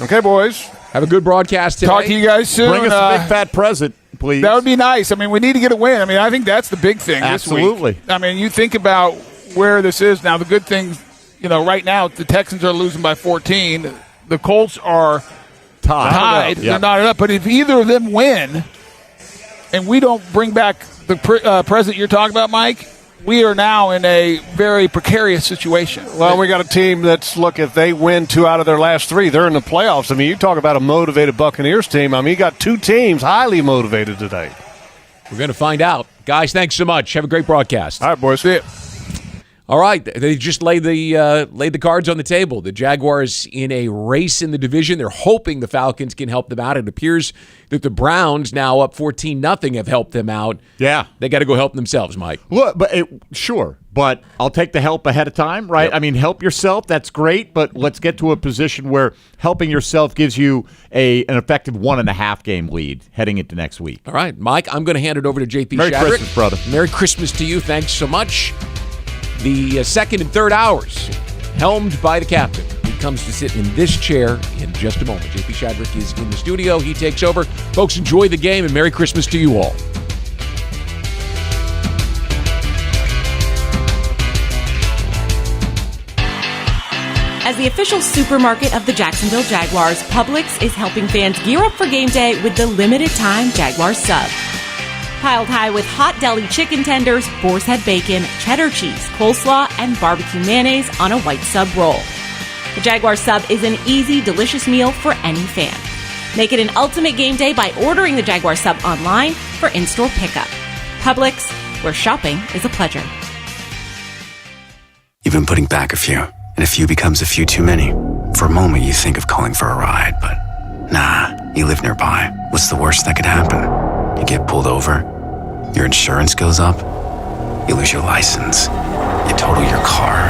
Okay, boys.
Have a good broadcast today.
Talk to you guys soon.
Bring us a big fat present, please.
That would be nice. I mean, we need to get a win. I mean, I think that's the big thing
Absolutely.
this week. I mean, you think about where this is now. The good thing, right now, the Texans are losing by 14. The Colts are tied. They're knotted up. But if either of them win and we don't bring back the present you're talking about, Mike, we are now in a very precarious situation.
Well, we got a team that's, look, if they win 2 out of their last 3, they're in the playoffs. I mean, you talk about a motivated Buccaneers team. I mean, you got 2 teams highly motivated today.
We're going to find out. Guys, thanks so much. Have a great broadcast.
All right, boys. See you.
All right, they just laid the cards on the table. The Jaguars in a race in the division. They're hoping the Falcons can help them out. It appears that the Browns, now up 14-0, have helped them out.
Yeah.
They got to go help themselves, Mike.
Look, sure, but I'll take the help ahead of time, right? Yep. I mean, help yourself, that's great, but let's get to a position where helping yourself gives you an effective 1.5 game lead heading into next week.
All right, Mike, I'm going to hand it over to JP
Merry
Shadrick.
Christmas, brother.
Merry Christmas to you. Thanks so much. The second and third hours, helmed by the captain, who comes to sit in this chair in just a moment. JP Shadrick is in the studio. He takes over. Folks, enjoy the game, and Merry Christmas to you all.
As the official supermarket of the Jacksonville Jaguars, Publix is helping fans gear up for game day with the limited-time Jaguars sub. Piled high with hot deli chicken tenders, boar's head bacon, cheddar cheese, coleslaw, and barbecue mayonnaise on a white sub roll. The Jaguar sub is an easy, delicious meal for any fan. Make it an ultimate game day by ordering the Jaguar sub online for in-store pickup. Publix, where shopping is a pleasure.
You've been putting back a few, and a few becomes a few too many. For a moment, you think of calling for a ride, but nah, you live nearby. What's the worst that could happen? You get pulled over, your insurance goes up, you lose your license, you total your car,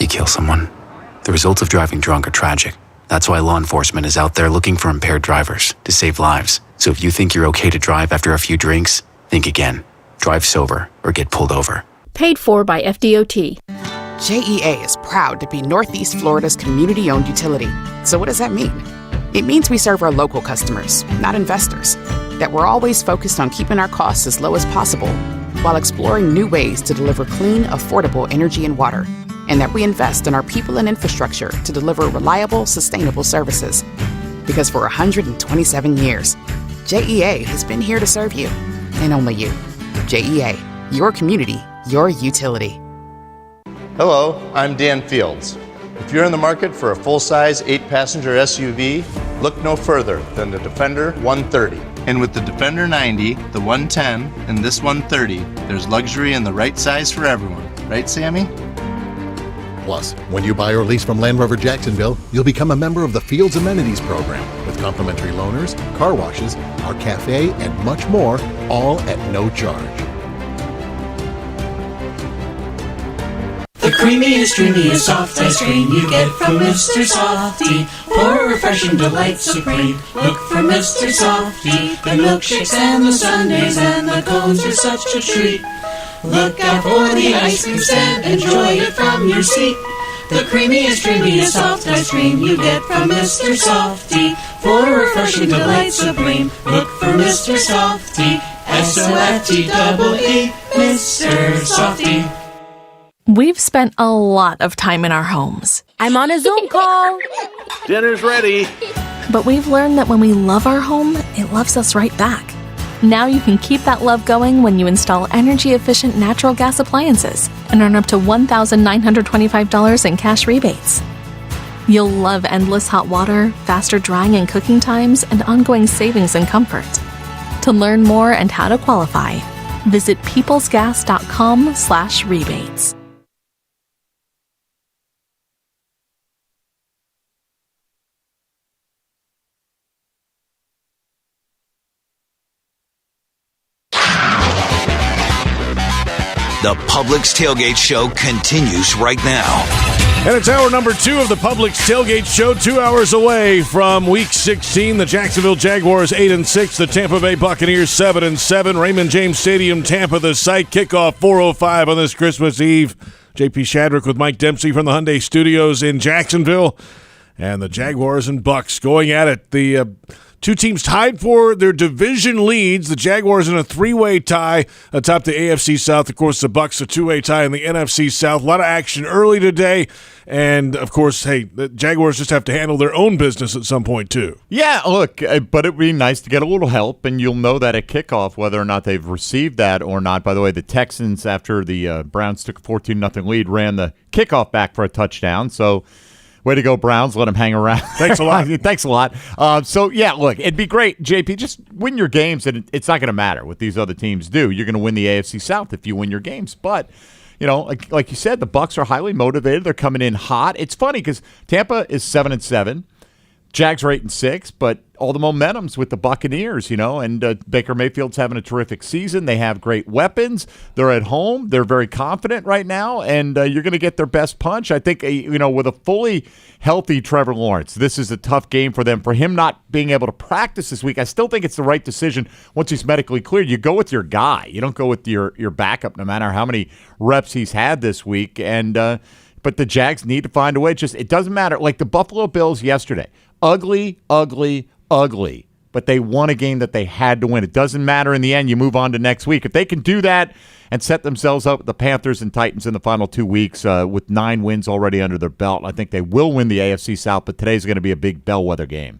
you kill someone. The results of driving drunk are tragic. That's why law enforcement is out there looking for impaired drivers to save lives. So if you think you're okay to drive after a few drinks, think again. Drive sober or get pulled over.
Paid for by FDOT.
JEA is proud to be Northeast Florida's community-owned utility. So what does that mean? It means we serve our local customers, not investors. That we're always focused on keeping our costs as low as possible while exploring new ways to deliver clean, affordable energy and water. And that we invest in our people and infrastructure to deliver reliable, sustainable services. Because for 127 years, JEA has been here to serve you, and only you. JEA, your community, your utility.
Hello, I'm Dan Fields. If you're in the market for a full-size 8-passenger SUV, look no further than the Defender 130. And with the Defender 90, the 110, and this 130, there's luxury in the right size for everyone. Right, Sammy?
Plus, when you buy or lease from Land Rover Jacksonville, you'll become a member of the Fields Amenities program with complimentary loaners, car washes, our cafe, and much more, all at no charge.
The creamiest, dreamiest, soft ice cream you get from Mr. Softy. For a refreshing delight supreme, look for Mr. Softy. The milkshakes and the sundaes and the cones are such a treat. Look out for the ice cream stand, enjoy it from your seat. The creamiest, dreamiest soft ice cream you get from Mr. Softy. For refreshing delight supreme, look for Mr. Softy. S-O-F-T-E-E, Mr. Softy.
We've spent a lot of time in our homes.
I'm on a Zoom call.
Dinner's ready.
But we've learned that when we love our home, it loves us right back. Now you can keep that love going when you install energy-efficient natural gas appliances and earn up to $1,925 in cash rebates. You'll love endless hot water, faster drying and cooking times, and ongoing savings and comfort. To learn more and how to qualify, visit peoplesgas.com/rebates.
The Publix Tailgate Show continues right now.
And it's hour number 2 of the Publix Tailgate Show, 2 hours away from Week 16. The Jacksonville Jaguars 8-6, the Tampa Bay Buccaneers 7-7. Raymond James Stadium, Tampa, the site. Kickoff 4:05 on this Christmas Eve. JP Shadrick with Mike Dempsey from the Hyundai Studios in Jacksonville. And the Jaguars and Bucs going at it. The two teams tied for their division leads. The Jaguars in a 3-way tie atop the AFC South. Of course, the Bucs a 2-way tie in the NFC South. A lot of action early today. And, of course, hey, the Jaguars just have to handle their own business at some point, too.
Yeah, look, but it would be nice to get a little help, and you'll know that at kickoff whether or not they've received that or not. By the way, the Texans, after the Browns took a 14-0 lead, ran the kickoff back for a touchdown. So, way to go, Browns. Let them hang around.
Thanks a lot.
Thanks a lot. So, yeah, look, it'd be great, JP. Just win your games, and it's not going to matter what these other teams do. You're going to win the AFC South if you win your games. But, you know, like you said, the Bucs are highly motivated. They're coming in hot. It's funny because Tampa is 7-7. Jags are 8-6, but all the momentum's with the Buccaneers, you know, and Baker Mayfield's having a terrific season. They have great weapons. They're at home. They're very confident right now, and you're going to get their best punch. I think, you know, with a fully healthy Trevor Lawrence, this is a tough game for them. For him not being able to practice this week, I still think it's the right decision once he's medically cleared. You go with your guy. You don't go with your backup no matter how many reps he's had this week, and but the Jags need to find a way. It doesn't matter. Like the Buffalo Bills yesterday. Ugly, ugly, ugly. But they won a game that they had to win. It doesn't matter in the end. You move on to next week. If they can do that and set themselves up with the Panthers and Titans in the final 2 weeks with 9 wins already under their belt, I think they will win the AFC South, but today's going to be a big bellwether game.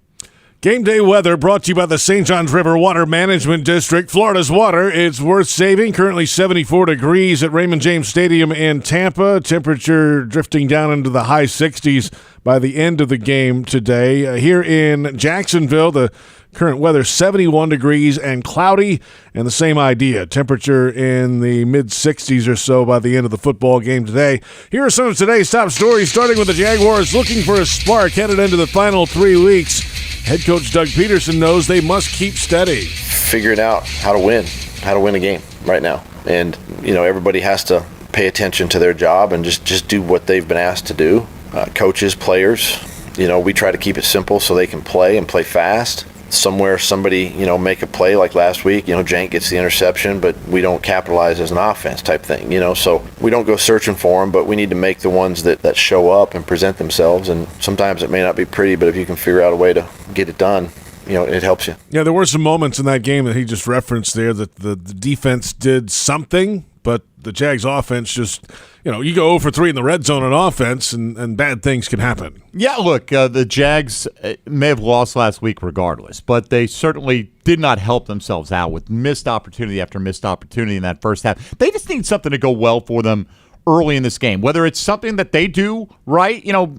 Game day weather brought to you by the St. Johns River Water Management District. Florida's water is worth saving. Currently 74 degrees at Raymond James Stadium in Tampa. Temperature drifting down into the high 60s by the end of the game today. Here in Jacksonville, the current weather 71 degrees and cloudy, and the same idea. Temperature in the mid-60s or so by the end of the football game today. Here are some of today's top stories, starting with the Jaguars looking for a spark headed into the final 3 weeks. Head coach Doug Peterson knows they must keep steady.
Figuring out how to win a game right now. And, you know, everybody has to pay attention to their job and just do what they've been asked to do. Coaches, players, you know, we try to keep it simple so they can play and play fast. Somewhere somebody, you know, make a play like last week, you know, Jank gets the interception, but we don't capitalize as an offense type thing, you know, so we don't go searching for them, but we need to make the ones that show up and present themselves, and sometimes it may not be pretty, but if you can figure out a way to get it done, you know, it helps you.
Yeah, there were some moments in that game that he just referenced there that the defense did something, but the Jags offense just, you know, you go 0 for 3 in the red zone on offense, and bad things can happen.
Yeah, look, the Jags may have lost last week regardless, but they certainly did not help themselves out with missed opportunity after missed opportunity in that first half. They just need something to go well for them early in this game, whether it's something that they do right, you know,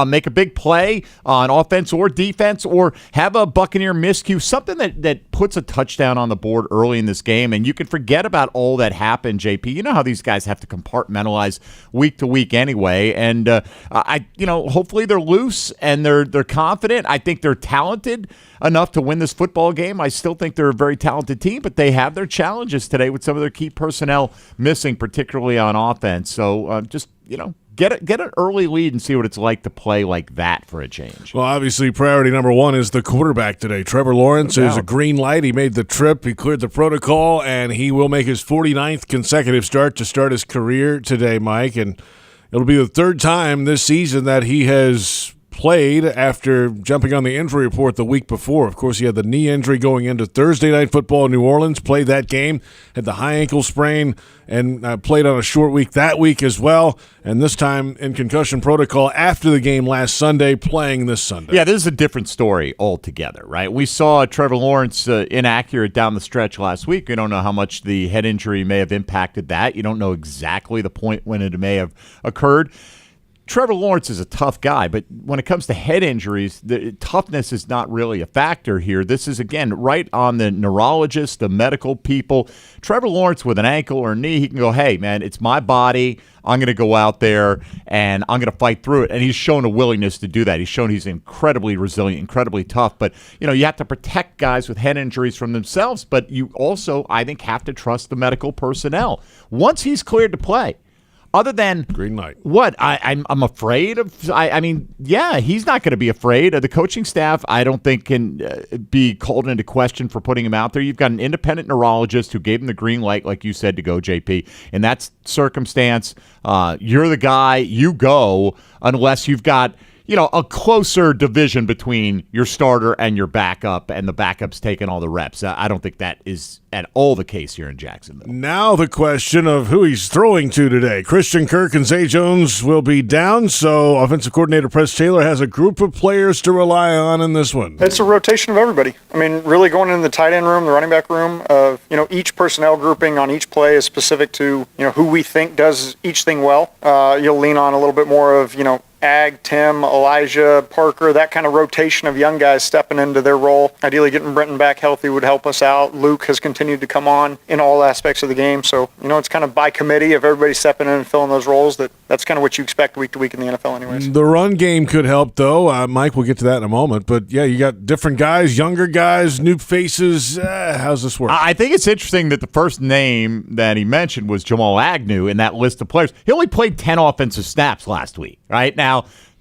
make a big play on offense or defense, or have a Buccaneer miscue, something that puts a touchdown on the board early in this game, and you can forget about all that happened, JP. You know how these guys have to compartmentalize week to week anyway, and hopefully they're loose and they're confident. I think they're talented enough to win this football game. I still think they're a very talented team, but they have their challenges today with some of their key personnel missing, particularly on offense. So just, get an early lead and see what it's like to play like that for a change.
Well, obviously, priority number one is the quarterback today. Trevor Lawrence is a green light. He made the trip. He cleared the protocol, and he will make his 49th consecutive start to start his career today, Mike. And it'll be the third time this season that he has played after jumping on the injury report the week before. Of course, he had the knee injury going into Thursday Night Football in New Orleans, played that game, had the high ankle sprain, and played on a short week that week as well, and this time in concussion protocol after the game last Sunday, playing this Sunday.
Yeah, this is a different story altogether, right? We saw Trevor Lawrence inaccurate down the stretch last week. We don't know how much the head injury may have impacted that. You don't know exactly the point when it may have occurred. Trevor Lawrence is a tough guy, but when it comes to head injuries, the toughness is not really a factor here. This is, again, right on the neurologists, the medical people. Trevor Lawrence with an ankle or a knee, he can go, hey, man, it's my body. I'm going to go out there, and I'm going to fight through it. And he's shown a willingness to do that. He's shown he's incredibly resilient, incredibly tough. But, you have to protect guys with head injuries from themselves, but you also, I think, have to trust the medical personnel. Once he's cleared to play, other than
green light,
what I'm afraid of. I mean, yeah, he's not going to be afraid. The coaching staff, I don't think, can be called into question for putting him out there. You've got an independent neurologist who gave him the green light, like you said, to go, JP. In that circumstance, you're the guy. You go unless you've got a closer division between your starter and your backup, and the backup's taking all the reps. I don't think that is at all the case here in Jacksonville.
Now the question of who he's throwing to today. Christian Kirk and Zay Jones will be down, so offensive coordinator Press Taylor has a group of players to rely on in this one.
It's a rotation of everybody. I mean, really going in the tight end room, the running back room, of each personnel grouping on each play is specific to who we think does each thing well. You'll lean on a little bit more of Ag, Tim, Elijah, Parker, that kind of rotation of young guys stepping into their role. Ideally getting Brenton back healthy would help us out. Luke has continued to come on in all aspects of the game. So, it's kind of by committee of everybody stepping in and filling those roles. That's kind of what you expect week to week in the NFL anyways.
The run game could help, though. Mike, we'll get to that in a moment. But, yeah, you got different guys, younger guys, new faces. How's this work?
I think it's interesting that the first name that he mentioned was Jamal Agnew in that list of players. He only played 10 offensive snaps last week, right? Now,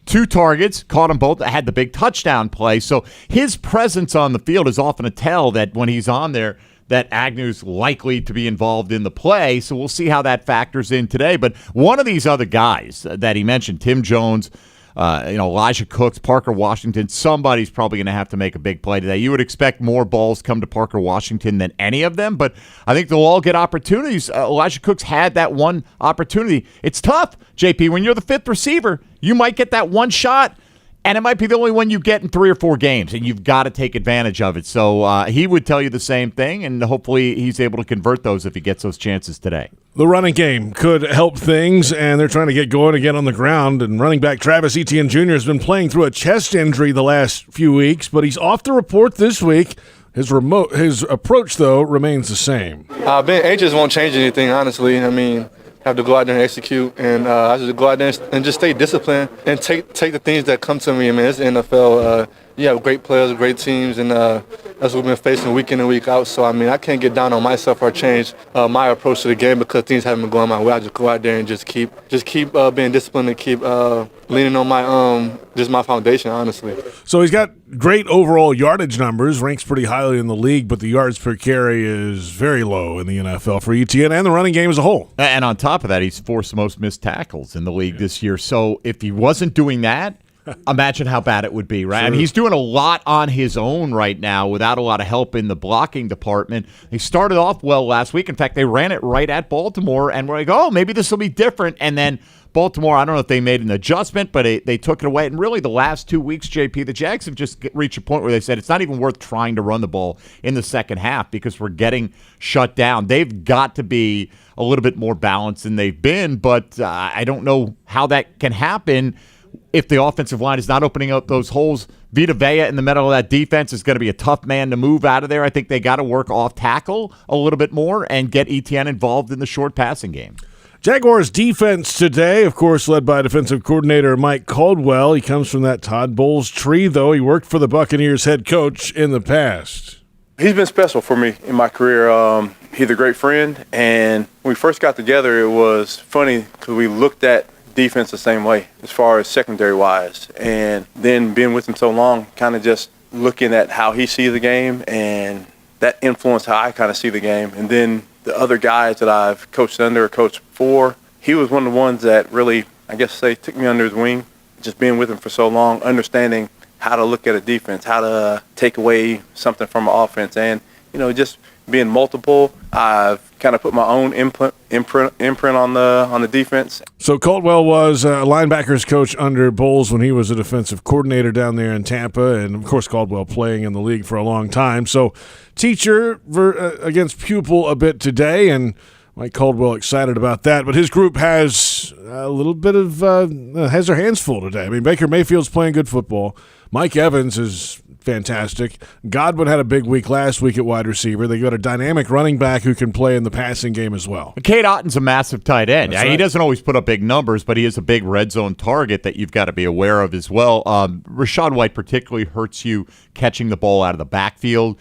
2 targets, caught them both, had the big touchdown play. So his presence on the field is often a tell that when he's on there, that Agnew's likely to be involved in the play. So we'll see how that factors in today. But one of these other guys that he mentioned, Tim Jones, Elijah Cooks, Parker Washington, somebody's probably going to have to make a big play today. You would expect more balls come to Parker Washington than any of them, but I think they'll all get opportunities. Elijah Cooks had that one opportunity. It's tough, JP. When you're the 5th receiver, you might get that one shot, and it might be the only one you get in 3 or 4 games, and you've got to take advantage of it. So he would tell you the same thing, and hopefully he's able to convert those if he gets those chances today.
The running game could help things, and they're trying to get going again on the ground. And running back Travis Etienne Jr. has been playing through a chest injury the last few weeks, but he's off the report this week. His approach, though, remains the same.
Being anxious won't change anything, honestly. I mean, have to go out there and execute, and I just go out there and just stay disciplined and take the things that come to me. I mean, it's the NFL. You have great players, great teams, and that's what we've been facing week in and week out. So, I mean, I can't get down on myself or change my approach to the game because things haven't been going my way. I just go out there and just keep being disciplined and keep leaning on my just my foundation, honestly.
So he's got great overall yardage numbers, ranks pretty highly in the league, but the yards per carry is very low in the NFL for Etienne and the running game as a whole.
And on top of that, he's forced the most missed tackles in the league this year. So if he wasn't doing that, imagine how bad it would be, right? Sure. I mean, he's doing a lot on his own right now without a lot of help in the blocking department. He started off well last week. In fact, they ran it right at Baltimore, and we're like, oh, maybe this will be different. And then Baltimore, I don't know if they made an adjustment, but they took it away. And really the last 2 weeks, JP, the Jags have just reached a point where they said it's not even worth trying to run the ball in the second half because we're getting shut down. They've got to be a little bit more balanced than they've been, but I don't know how that can happen if the offensive line is not opening up those holes. Vita Vea in the middle of that defense is going to be a tough man to move out of there. I think they got to work off tackle a little bit more and get Etienne involved in the short passing game.
Jaguars defense today, of course, led by defensive coordinator Mike Caldwell. He comes from that Todd Bowles tree, though. He worked for the Buccaneers head coach in the past.
He's been special for me in my career. He's a great friend, and when we first got together, it was funny because we looked at defense the same way as far as secondary-wise. And then being with him so long, kind of just looking at how he sees the game, and that influenced how I kind of see the game. And then the other guys that I've coached under or coached for, he was one of the ones that really, I guess, took me under his wing, just being with him for so long, understanding how to look at a defense, how to take away something from an offense. And, just being multiple, I've kind of put my own imprint on the defense.
So Caldwell was a linebackers coach under Bowles when he was a defensive coordinator down there in Tampa, and of course Caldwell playing in the league for a long time. So teacher against pupil a bit today, and Mike Caldwell excited about that. But his group has a little bit of has their hands full today. I mean, Baker Mayfield's playing good football. Mike Evans is fantastic. Godwin had a big week last week at wide receiver. They got a dynamic running back who can play in the passing game as well.
Cade Otton's a massive tight end.
That's right.
He doesn't always put up big numbers, but he is a big red zone target that you've got to be aware of as well. Rachaad White particularly hurts you catching the ball out of the backfield.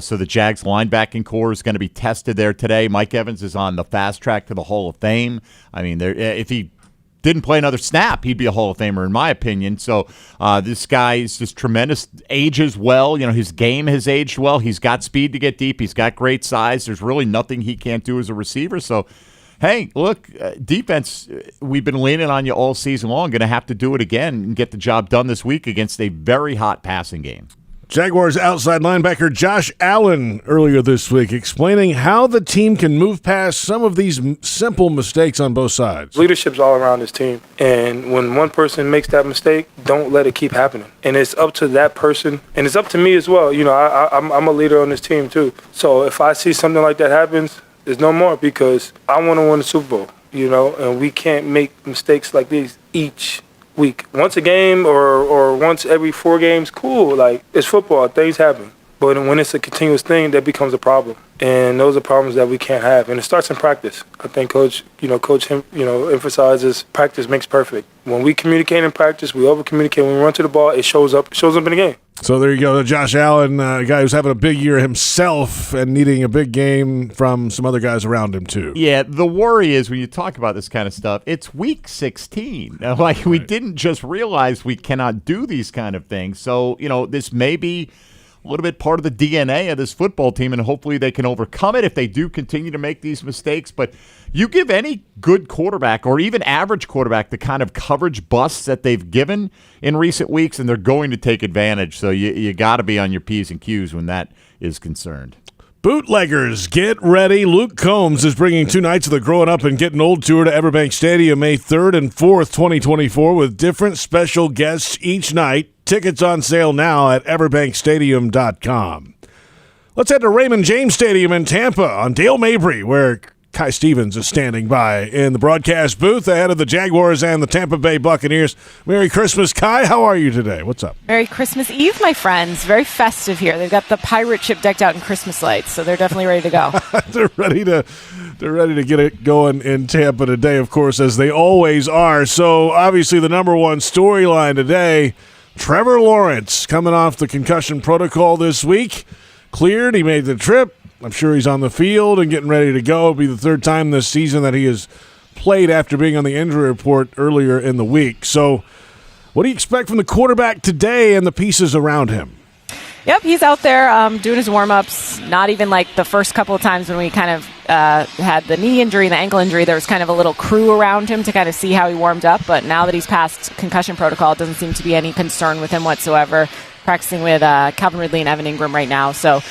So the Jags linebacking core is going to be tested there today. Mike Evans is on the fast track to the Hall of Fame. I mean, if he didn't play another snap, he'd be a Hall of Famer in my opinion. So this guy is just tremendous. Ages well. His game has aged well. He's got speed to get deep. He's got great size. There's really nothing he can't do as a receiver. So, hey, look, defense, we've been leaning on you all season long. Going to have to do it again and get the job done this week against a very hot passing game.
Jaguars outside linebacker Josh Allen earlier this week explaining how the team can move past some of these simple mistakes on both sides.
Leadership's all around this team, and when one person makes that mistake, don't let it keep happening. And it's up to that person, and it's up to me as well. I'm a leader on this team too. So if I see something like that happens, there's no more, because I want to win the Super Bowl, and we can't make mistakes like these each week. Once a game or once every 4 games, cool. Like, it's football, things happen. But when it's a continuous thing, that becomes a problem. And those are problems that we can't have. And it starts in practice. I think Coach emphasizes practice makes perfect. When we communicate in practice, we over-communicate. When we run to the ball, it shows up in the game.
So there you go. Josh Allen, a guy who's having a big year himself and needing a big game from some other guys around him too.
Yeah, the worry is when you talk about this kind of stuff, it's week 16. Like, we didn't just realize we cannot do these kind of things. So, this may be a little bit part of the DNA of this football team, and hopefully they can overcome it if they do continue to make these mistakes. But you give any good quarterback or even average quarterback the kind of coverage busts that they've given in recent weeks, and they're going to take advantage. So you got to be on your P's and Q's when that is concerned.
Bootleggers, get ready. Luke Combs is bringing 2 nights of the Growing Up and Getting Old tour to EverBank Stadium May 3rd and 4th, 2024, with different special guests each night. Tickets on sale now at everbankstadium.com. Let's head to Raymond James Stadium in Tampa on Dale Mabry, where Kai Stevens is standing by in the broadcast booth ahead of the Jaguars and the Tampa Bay Buccaneers. Merry Christmas, Kai. How are you today? What's up?
Merry Christmas Eve, my friends. Very festive here. They've got the pirate ship decked out in Christmas lights, so they're definitely ready to go.
They're ready to get it going in Tampa today, of course, as they always are. So obviously the number one storyline today, Trevor Lawrence coming off the concussion protocol this week. Cleared. He made the trip. I'm sure he's on the field and getting ready to go. It'll be the 3rd time this season that he has played after being on the injury report earlier in the week. So what do you expect from the quarterback today and the pieces around him?
Yep, he's out there doing his warm-ups. Not even like the first couple of times when we kind of had the knee injury and the ankle injury, there was kind of a little crew around him to kind of see how he warmed up. But now that he's passed concussion protocol, it doesn't seem to be any concern with him whatsoever. Practicing with Calvin Ridley and Evan Ingram right now. So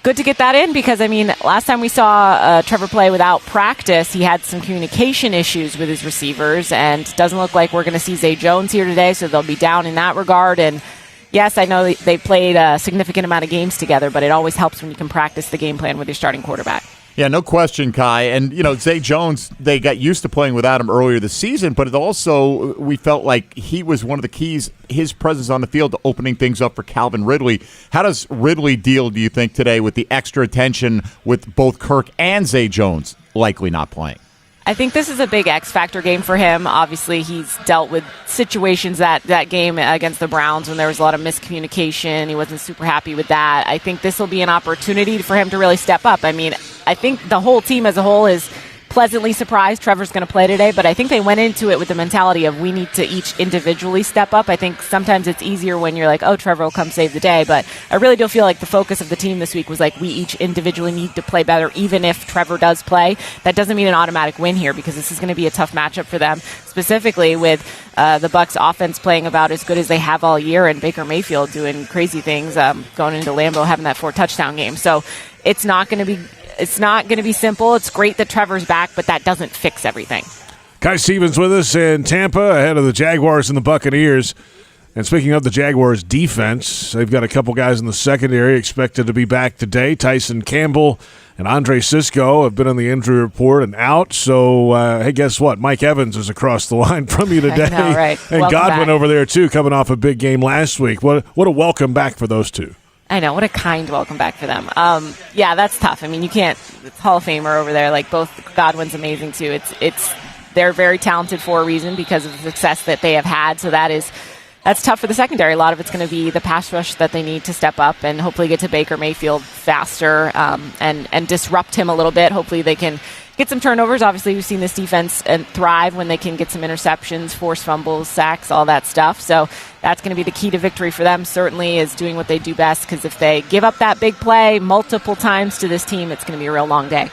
good to get that in, because, last time we saw Trevor play without practice, he had some communication issues with his receivers, and doesn't look like we're going to see Zay Jones here today, so they'll be down in that regard. And yes, I know they played a significant amount of games together, but it always helps when you can practice the game plan with your starting quarterback.
Yeah, no question, Kai. And, Zay Jones, they got used to playing without him earlier this season, but it also, we felt like he was one of the keys, his presence on the field, to opening things up for Calvin Ridley. How does Ridley deal, do you think, today with the extra attention with both Kirk and Zay Jones likely not playing?
I think this is a big X-factor game for him. Obviously, he's dealt with situations that game against the Browns when there was a lot of miscommunication. He wasn't super happy with that. I think this will be an opportunity for him to really step up. I think the whole team as a whole is pleasantly surprised Trevor's going to play today, but I think they went into it with the mentality of we need to each individually step up. I think sometimes it's easier when you're like, oh, Trevor will come save the day, but I really do feel like the focus of the team this week was like we each individually need to play better, even if Trevor does play. That doesn't mean an automatic win here because this is going to be a tough matchup for them, specifically with the Bucs offense playing about as good as they have all year and Baker Mayfield doing crazy things, going into Lambeau having that 4-touchdown game. So it's not going to be simple. It's great that Trevor's back, but that doesn't fix everything.
Kai Stevens with us in Tampa ahead of the Jaguars and the Buccaneers. And speaking of the Jaguars defense, they've got a couple guys in the secondary expected to be back today. Tyson Campbell and Andre Sisco have been on the injury report and out. So, hey, guess what? Mike Evans is across the line from you today.
I know, right?
And
Welcome
Godwin
back.
over there, too, coming off a big game last week. What a welcome back for those two.
I know, what a kind welcome back for them. Yeah, that's tough. I mean, you can't. It's Hall of Famer over there. Like both Godwin's amazing too. They're very talented for a reason because of the success that they have had. So that's tough for the secondary. A lot of it's going to be the pass rush that they need to step up and hopefully get to Baker Mayfield faster and disrupt him a little bit. Hopefully they can get some turnovers. Obviously, we've seen this defense thrive when they can get some interceptions, force fumbles, sacks, all that stuff. So that's going to be the key to victory for them, certainly, is doing what they do best, because if they give up that big play multiple times to this team, it's going to be a real long day.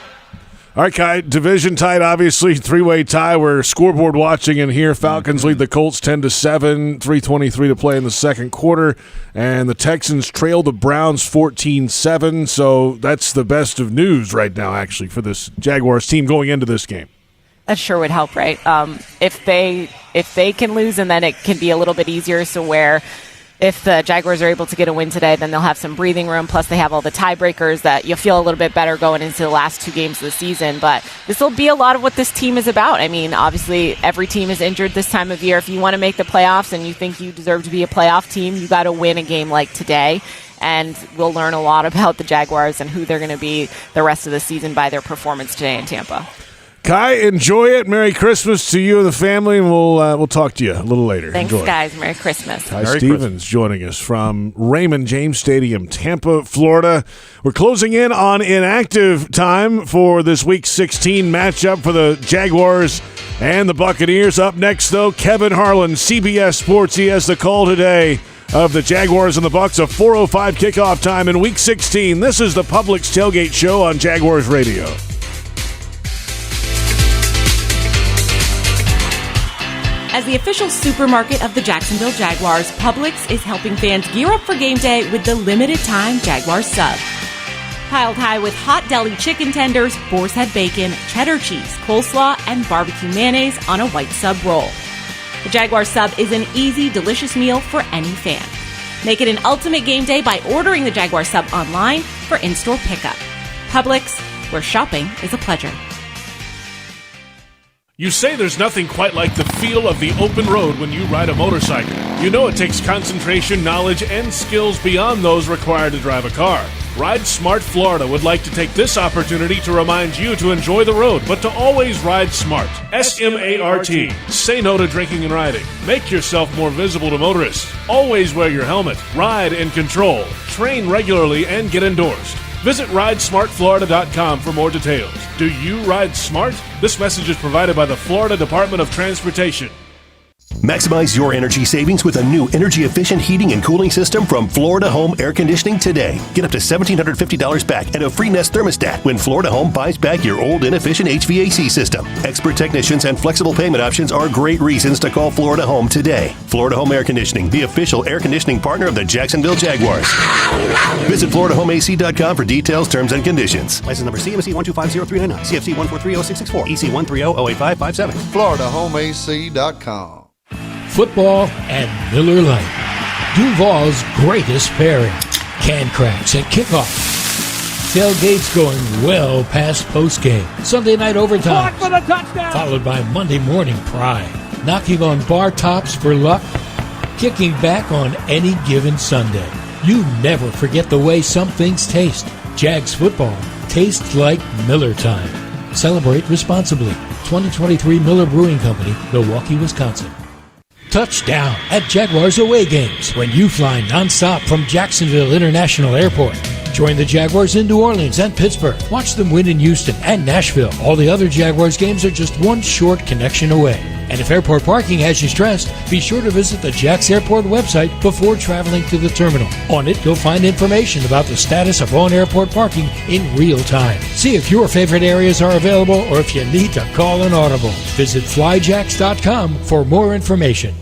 All right, Kai, division tied, obviously, three-way tie. We're scoreboard watching in here. Falcons lead the Colts 10-7, 3:23 to play in the second quarter. And the Texans trail the Browns 14-7. So that's the best of news right now, actually, for this Jaguars team going into this game.
That sure would help, right? If they can lose, and then it can be a little bit easier, so where if the Jaguars are able to get a win today, then they'll have some breathing room. Plus, they have all the tiebreakers that you'll feel a little bit better going into the last two games of the season. But this will be a lot of what this team is about. I mean, obviously, every team is injured this time of year. If you want to make the playoffs and you think you deserve to be a playoff team, you got to win a game like today. And we'll learn a lot about the Jaguars and who they're going to be the rest of the season by their performance today in Tampa.
Kai, enjoy it. Merry Christmas to you and the family, and we'll talk to you a little later.
Thanks,
enjoy.
guys. Merry Christmas.
Kai Stevens joining us from Raymond James Stadium, Tampa, Florida. We're closing in on inactive time for this Week 16 matchup for the Jaguars and the Buccaneers. Up next, though, Kevin Harlan, CBS Sports. He has the call today of the Jaguars and the Bucs, a 4:05 kickoff time in Week 16. This is the Publix Tailgate Show on Jaguars Radio.
As the official supermarket of the Jacksonville Jaguars, Publix is helping fans gear up for game day with the limited-time Jaguars sub. Piled high with hot deli chicken tenders, boar's head bacon, cheddar cheese, coleslaw, and barbecue mayonnaise on a white sub roll. The Jaguars sub is an easy, delicious meal for any fan. Make it an ultimate game day by ordering the Jaguars sub online for in-store pickup. Publix, where shopping is a pleasure.
You say there's nothing quite like the feel of the open road when you ride a motorcycle. You know it takes concentration, knowledge, and skills beyond those required to drive a car. Ride Smart Florida would like to take this opportunity to remind you to enjoy the road, but to always ride smart. S-M-A-R-T. Say no to drinking and riding. Make yourself more visible to motorists. Always wear your helmet. Ride in control. Train regularly and get endorsed. Visit RideSmartFlorida.com for more details. Do you ride smart? This message is provided by the Florida Department of Transportation.
Maximize your energy savings with a new energy-efficient heating and cooling system from Florida Home Air Conditioning today. Get up to $1,750 back and a free Nest thermostat when Florida Home buys back your old inefficient HVAC system. Expert technicians and flexible payment options are great reasons to call Florida Home today. Florida Home Air Conditioning, the official air conditioning partner of the Jacksonville Jaguars. Visit FloridaHomeAC.com for details, terms, and conditions.
License number CMC 1250399, CFC 1430664, EC 130-08557.
FloridaHomeAC.com.
Football and Miller Lite. Duval's greatest pairing. Can cracks at kickoff. Tailgates going well past postgame. Sunday night overtime.
For the touchdown.
Followed by Monday morning pride. Knocking on bar tops for luck. Kicking back on any given Sunday. You never forget the way some things taste. Jags football tastes like Miller time. Celebrate responsibly. 2023 Miller Brewing Company, Milwaukee, Wisconsin. Touchdown at Jaguars away games when you fly nonstop from Jacksonville International Airport. Join the Jaguars in New Orleans and Pittsburgh. Watch them win in Houston and Nashville. All the other Jaguars games are just one short connection away. And if airport parking has you stressed, be sure to visit the Jax Airport website before traveling to the terminal. On it, you'll find information about the status of on-airport parking in real time. See if your favorite areas are available or if you need to call an audible. Visit flyjax.com for more information.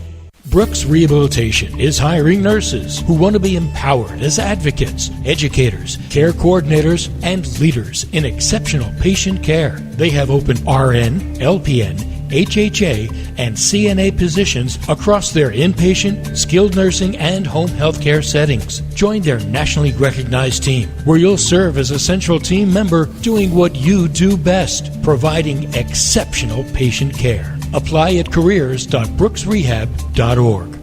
Brooks Rehabilitation is hiring nurses who want to be empowered as advocates, educators, care coordinators, and leaders in exceptional patient care. They have open RN, LPN, HHA, and CNA positions across their inpatient, skilled nursing, and home health care settings. Join their nationally recognized team, where you'll serve as a central team member doing what you do best, providing exceptional patient care. Apply at careers.brooksrehab.org.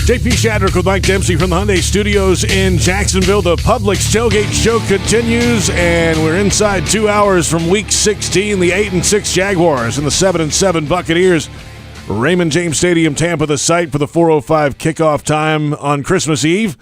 JP Shadrick with Mike Dempsey from the Hyundai Studios in Jacksonville. The Publix Tailgate show continues, and we're inside 2 hours from Week 16. The 8-6 Jaguars and the 7-7 Buccaneers. Raymond James Stadium, Tampa, the site for the 4:05 kickoff time on Christmas Eve.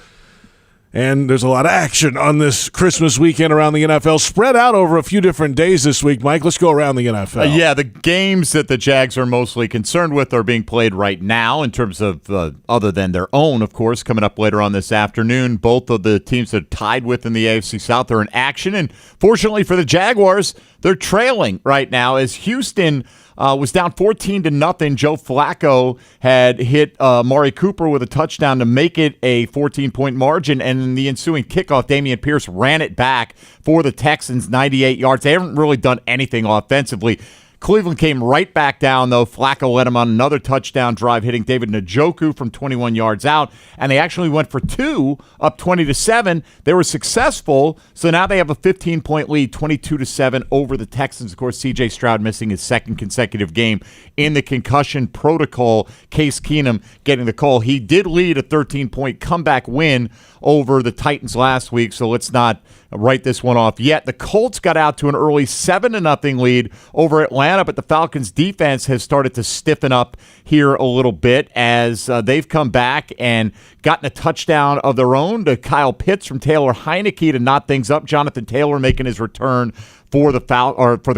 And there's a lot of action on this Christmas weekend around the NFL, spread out over a few different days this week. Mike, let's go around the NFL.
Yeah, the games that the Jags are mostly concerned with are being played right now in terms of, other than their own, of course, coming up later on this afternoon. Both of the teams that are tied with in the AFC South are in action. And fortunately for the Jaguars, they're trailing right now as Houston was down 14-0. Joe Flacco had hit Amari Cooper with a touchdown to make it a 14-point margin, and in the ensuing kickoff, Dameon Pierce ran it back for the Texans, 98 yards. They haven't really done anything offensively. Cleveland came right back down, though. Flacco led him on another touchdown drive, hitting David Njoku from 21 yards out, and they actually went for two, up 20-7. They were successful, so now they have a 15-point lead, 22-7 over the Texans. Of course, C.J. Stroud missing his second consecutive game in the concussion protocol. Case Keenum getting the call. He did lead a 13-point comeback win over the Titans last week, so let's not write this one off yet. The Colts got out to an early 7-0 lead over Atlanta, but the Falcons' defense has started to stiffen up here a little bit as they've come back and gotten a touchdown of their own to Kyle Pitts from Taylor Heineke to knot things up. Jonathan Taylor making his return for the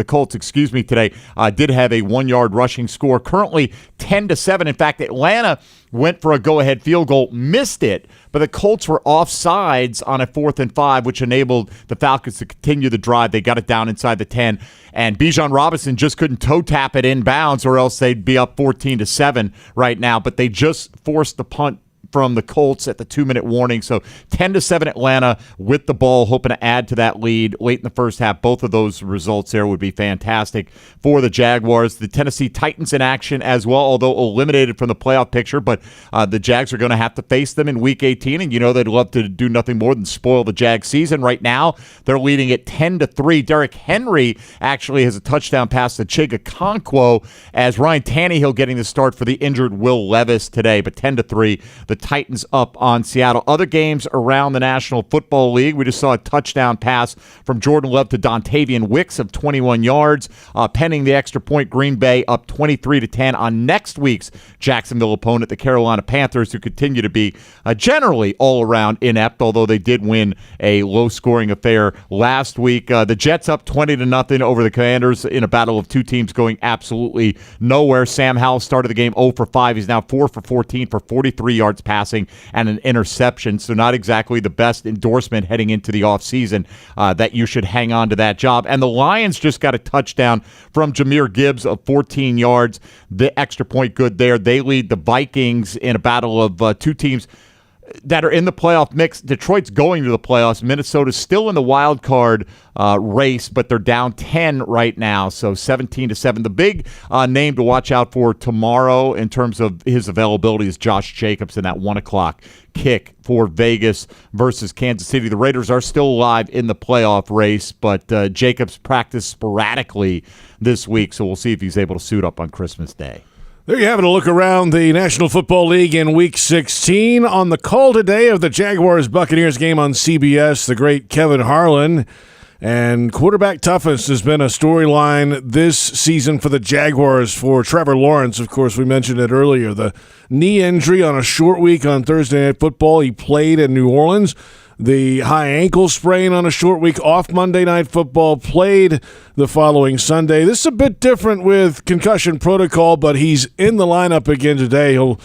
Colts, today, did have a 1-yard rushing score. Currently 10-7. In fact, Atlanta went for a go-ahead field goal, missed it, but the Colts were offsides on a 4th and 5, which enabled the Falcons to continue the drive. They got it down inside the 10, and Bijan Robinson just couldn't toe tap it inbounds, or else they'd be up 14-7 right now. But they just forced the punt from the Colts at the 2-minute warning. So 10-7 Atlanta with the ball, hoping to add to that lead late in the first half. Both of those results there would be fantastic for the Jaguars. The Tennessee Titans in action as well, although eliminated from the playoff picture, but the Jags are going to have to face them in Week 18, and you know they'd love to do nothing more than spoil the Jags season. Right now, they're leading at 10-3. Derrick Henry actually has a touchdown pass to Chig Okonkwo as Ryan Tannehill getting the start for the injured Will Levis today, but 10-3. The Titans up on Seattle. Other games around the National Football League, we just saw a touchdown pass from Jordan Love to Dontavian Wicks of 21 yards. Pending the extra point, Green Bay up 23-10 on next week's Jacksonville opponent, the Carolina Panthers, who continue to be generally all-around inept, although they did win a low-scoring affair last week. The Jets up 20-0 over the Commanders in a battle of two teams going absolutely nowhere. Sam Howell started the game 0 for 5. He's now 4 for 14 for 43 yards passing and an interception, so not exactly the best endorsement heading into the offseason that you should hang on to that job. And the Lions just got a touchdown from Jahmyr Gibbs of 14 yards. The extra point good there. They lead the Vikings in a battle of two teams that are in the playoff mix. Detroit's going to the playoffs. Minnesota's still in the wild card race, but they're down 10 right now, so 17-7. The big name to watch out for tomorrow in terms of his availability is Josh Jacobs in that 1 o'clock kick for Vegas versus Kansas City. The Raiders are still alive in the playoff race, but Jacobs practiced sporadically this week, so we'll see if he's able to suit up on Christmas Day.
There you have it, a look around the National Football League in Week 16. On the call today of the Jaguars-Buccaneers game on CBS, the great Kevin Harlan And quarterback toughness has been a storyline this season for the Jaguars for Trevor Lawrence. Of course, we mentioned it earlier. The knee injury on a short week on Thursday Night Football. He played in New Orleans. The high ankle sprain on a short week off Monday Night Football, played the following Sunday. This is a bit different with concussion protocol, but he's in the lineup again today. He'll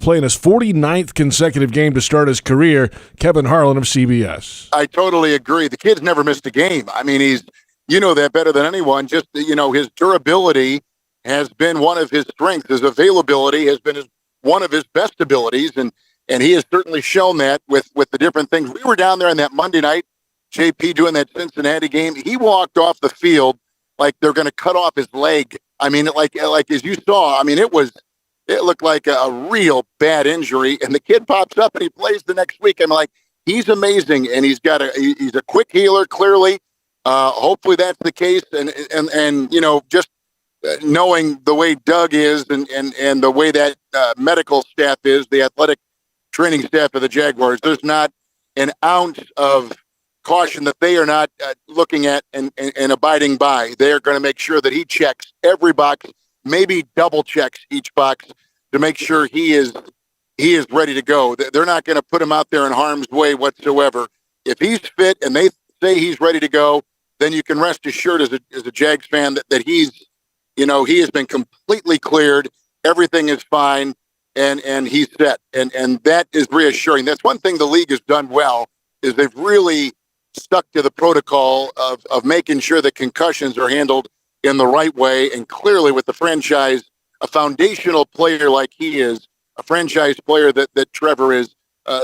play in his 49th consecutive game to start his career. Kevin Harlan of CBS.
I totally agree. The kid's never missed a game. I mean, you know that better than anyone. Just, his durability has been one of his strengths. His availability has been one of his best abilities, and he has certainly shown that with the different things. We were down there on that Monday night, JP doing that Cincinnati game. He walked off the field like they're going to cut off his leg. I mean, like as you saw, I mean, it looked like a real bad injury, and the kid pops up and he plays the next week. I'm like, he's amazing, and he's a quick healer, clearly. Hopefully that's the case, and just knowing the way Doug is and the way that medical staff is, the athletic training staff of the Jaguars, there's not an ounce of caution that they are not looking at and abiding by. They're going to make sure that he checks every box, maybe double checks each box to make sure he is ready to go. They're not going to put him out there in harm's way whatsoever. If he's fit and they say he's ready to go, then you can rest assured as a Jags fan that he's, he has been completely cleared. Everything is fine, and he's set. And that is reassuring. That's one thing the league has done well, is they've really stuck to the protocol of making sure that concussions are handled in the right way. And clearly with the franchise, a foundational player like he is, a franchise player that Trevor is,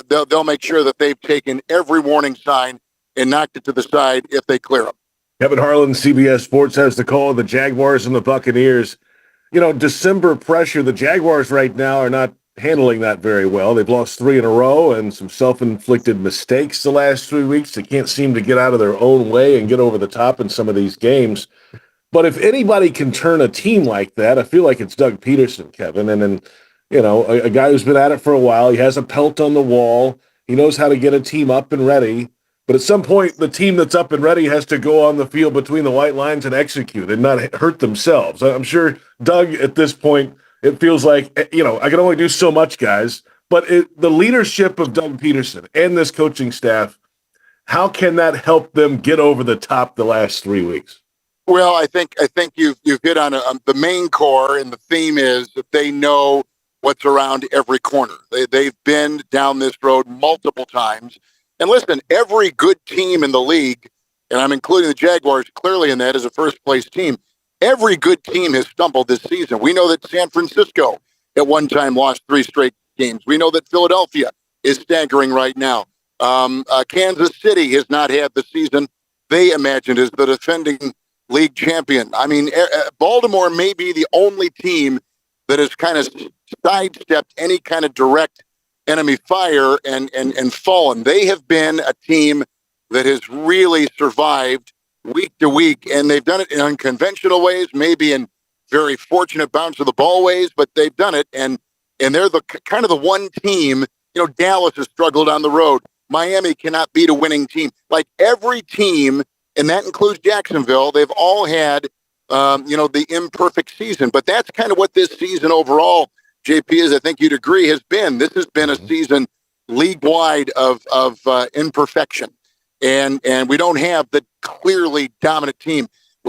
they'll make sure that they've taken every warning sign and knocked it to the side if they clear him.
Kevin Harlan, CBS Sports, has the call of the Jaguars and the Buccaneers. December pressure, the Jaguars right now are not handling that very well. They've lost 3 in a row and some self-inflicted mistakes the last 3 weeks. They can't seem to get out of their own way and get over the top in some of these games. But if anybody can turn a team like that, I feel like it's Doug Peterson, Kevin. And then, a guy who's been at it for a while. He has a pelt on the wall. He knows how to get a team up and ready. But at some point, the team that's up and ready has to go on the field between the white lines and execute and not hurt themselves. I'm sure Doug, at this point, it feels like, I can only do so much, guys. But the leadership of Doug Peterson and this coaching staff, how can that help them get over the top the last 3 weeks?
Well, I think you've hit on the main core, and the theme is that they know what's around every corner. They've been down this road multiple times. And listen, every good team in the league, and I'm including the Jaguars clearly in that as a first-place team, every good team has stumbled this season. We know that San Francisco at one time lost 3 straight games. We know that Philadelphia is staggering right now. Kansas City has not had the season they imagined as the defending league champion. I mean, Baltimore may be the only team that has kind of sidestepped any kind of direct enemy fire and fallen. They have been a team that has really survived week to week, and they've done it in unconventional ways, maybe in very fortunate bounce of the ball ways, but they've done it, and they're the kind of the one team. Dallas has struggled on the road. Miami cannot beat a winning team. Like every team, and that includes Jacksonville, they've all had the imperfect season, but that's kind of what this season overall, JP, is, I think you'd agree, has been. This has been a season league-wide of imperfection. And we don't have the clearly dominant team.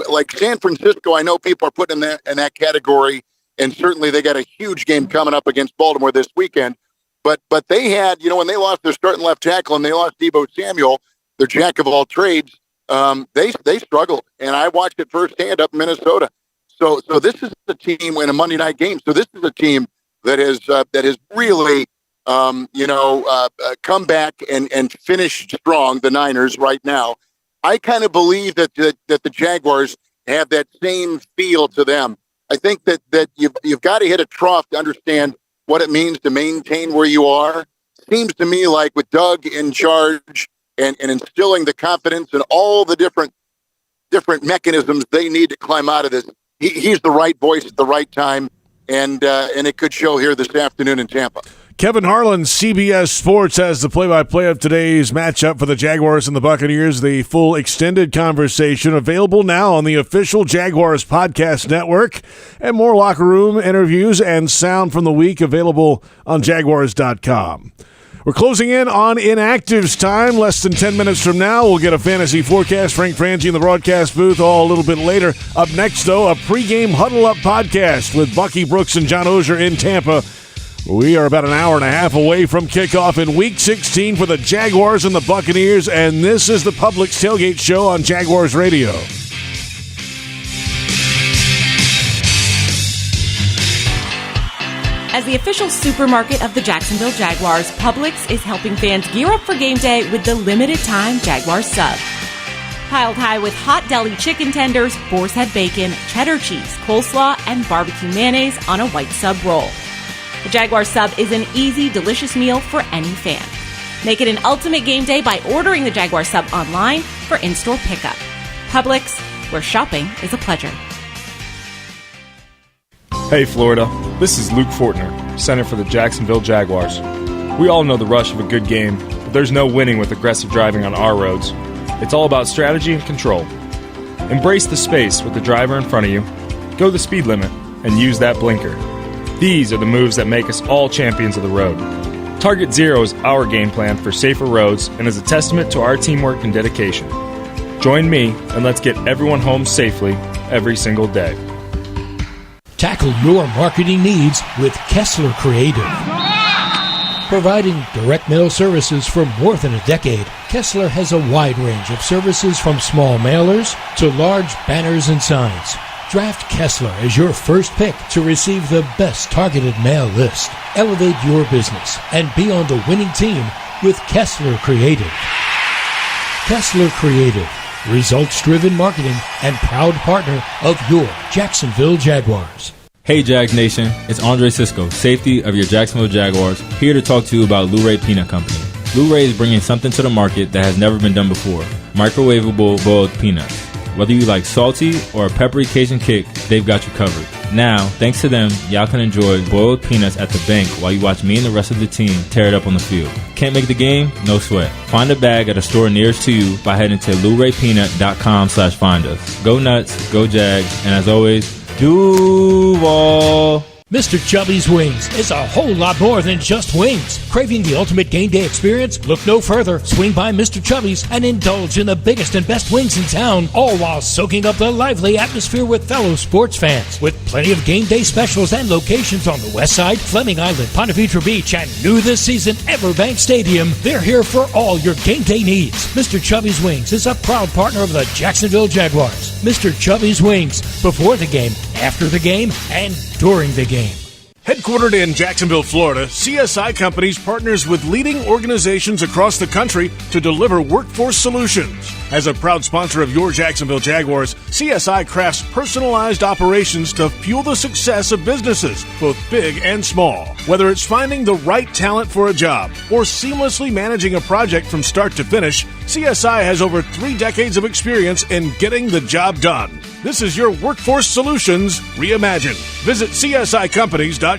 Like San Francisco, I know people are putting in that category, and certainly they got a huge game coming up against Baltimore this weekend. But they had, when they lost their starting left tackle and they lost Deebo Samuel, their jack of all trades, they struggled. And I watched it firsthand up in Minnesota. So this is a team in a Monday night game. So this is a team that has really come back and finished strong, the Niners right now. I kind of believe that the Jaguars have that same feel to them. I think that you've got to hit a trough to understand what it means to maintain where you are. Seems to me like with Doug in charge and instilling the confidence and all the different mechanisms they need to climb out of this, he's the right voice at the right time. And it could show here this afternoon in Tampa.
Kevin Harlan, CBS Sports, has the play-by-play of today's matchup for the Jaguars and the Buccaneers. The full extended conversation available now on the official Jaguars podcast network, and more locker room interviews and sound from the week available on Jaguars.com. We're closing in on inactives time. Less than 10 minutes from now, we'll get a fantasy forecast. Frank Frangie in the broadcast booth all a little bit later. Up next, though, a pregame huddle-up podcast with Bucky Brooks and John Oehser in Tampa. We are about an hour and a half away from kickoff in Week 16 for the Jaguars and the Buccaneers, and this is the Publix Tailgate Show on Jaguars Radio.
As the official supermarket of the Jacksonville Jaguars, Publix is helping fans gear up for game day with the limited-time Jaguars sub. Piled high with hot deli chicken tenders, boar's head bacon, cheddar cheese, coleslaw, and barbecue mayonnaise on a white sub roll. The Jaguar sub is an easy, delicious meal for any fan. Make it an ultimate game day by ordering the Jaguar sub online for in-store pickup. Publix, where shopping is a pleasure.
Hey Florida, this is Luke Fortner, center for the Jacksonville Jaguars. We all know the rush of a good game, but there's no winning with aggressive driving on our roads. It's all about strategy and control. Embrace the space with the driver in front of you, go the speed limit, and use that blinker. These are the moves that make us all champions of the road. Target Zero is our game plan for safer roads and is a testament to our teamwork and dedication. Join me and let's get everyone home safely every single day.
Tackle your marketing needs with Kessler Creative. Providing direct mail services for more than a decade, Kessler has a wide range of services from small mailers to large banners and signs. Draft Kessler as your first pick to receive the best targeted mail list. Elevate your business and be on the winning team with Kessler Creative. Kessler Creative, results-driven marketing and proud partner of your Jacksonville Jaguars.
Hey Jags Nation, it's Andre Sisco, safety of your Jacksonville Jaguars, here to talk to you about Lou-Ray Peanut Company. Lou-Ray is bringing something to the market that has never been done before, microwavable boiled peanuts. Whether you like salty or a peppery Cajun kick, they've got you covered. Now, thanks to them, y'all can enjoy boiled peanuts at the bank while you watch me and the rest of the team tear it up on the field. Can't make the game? No sweat. Find a bag at a store nearest to you by heading to LouRayPeanut.com/find us. Go nuts, go Jags, and as always, Duval.
Mr. Chubby's Wings is a whole lot more than just wings. Craving the ultimate game day experience? Look no further. Swing by Mr. Chubby's and indulge in the biggest and best wings in town, all while soaking up the lively atmosphere with fellow sports fans. With plenty of game day specials and locations on the West Side, Fleming Island, Ponte Vedra Beach, and new this season, EverBank Stadium, they're here for all your game day needs. Mr. Chubby's Wings is a proud partner of the Jacksonville Jaguars. Mr. Chubby's Wings, before the game, after the game, and during the game.
Headquartered in Jacksonville, Florida, CSI Companies partners with leading organizations across the country to deliver workforce solutions. As a proud sponsor of your Jacksonville Jaguars, CSI crafts personalized operations to fuel the success of businesses, both big and small. Whether it's finding the right talent for a job or seamlessly managing a project from start to finish, CSI has over 3 decades of experience in getting the job done. This is your workforce solutions reimagined. Visit CSICompanies.com.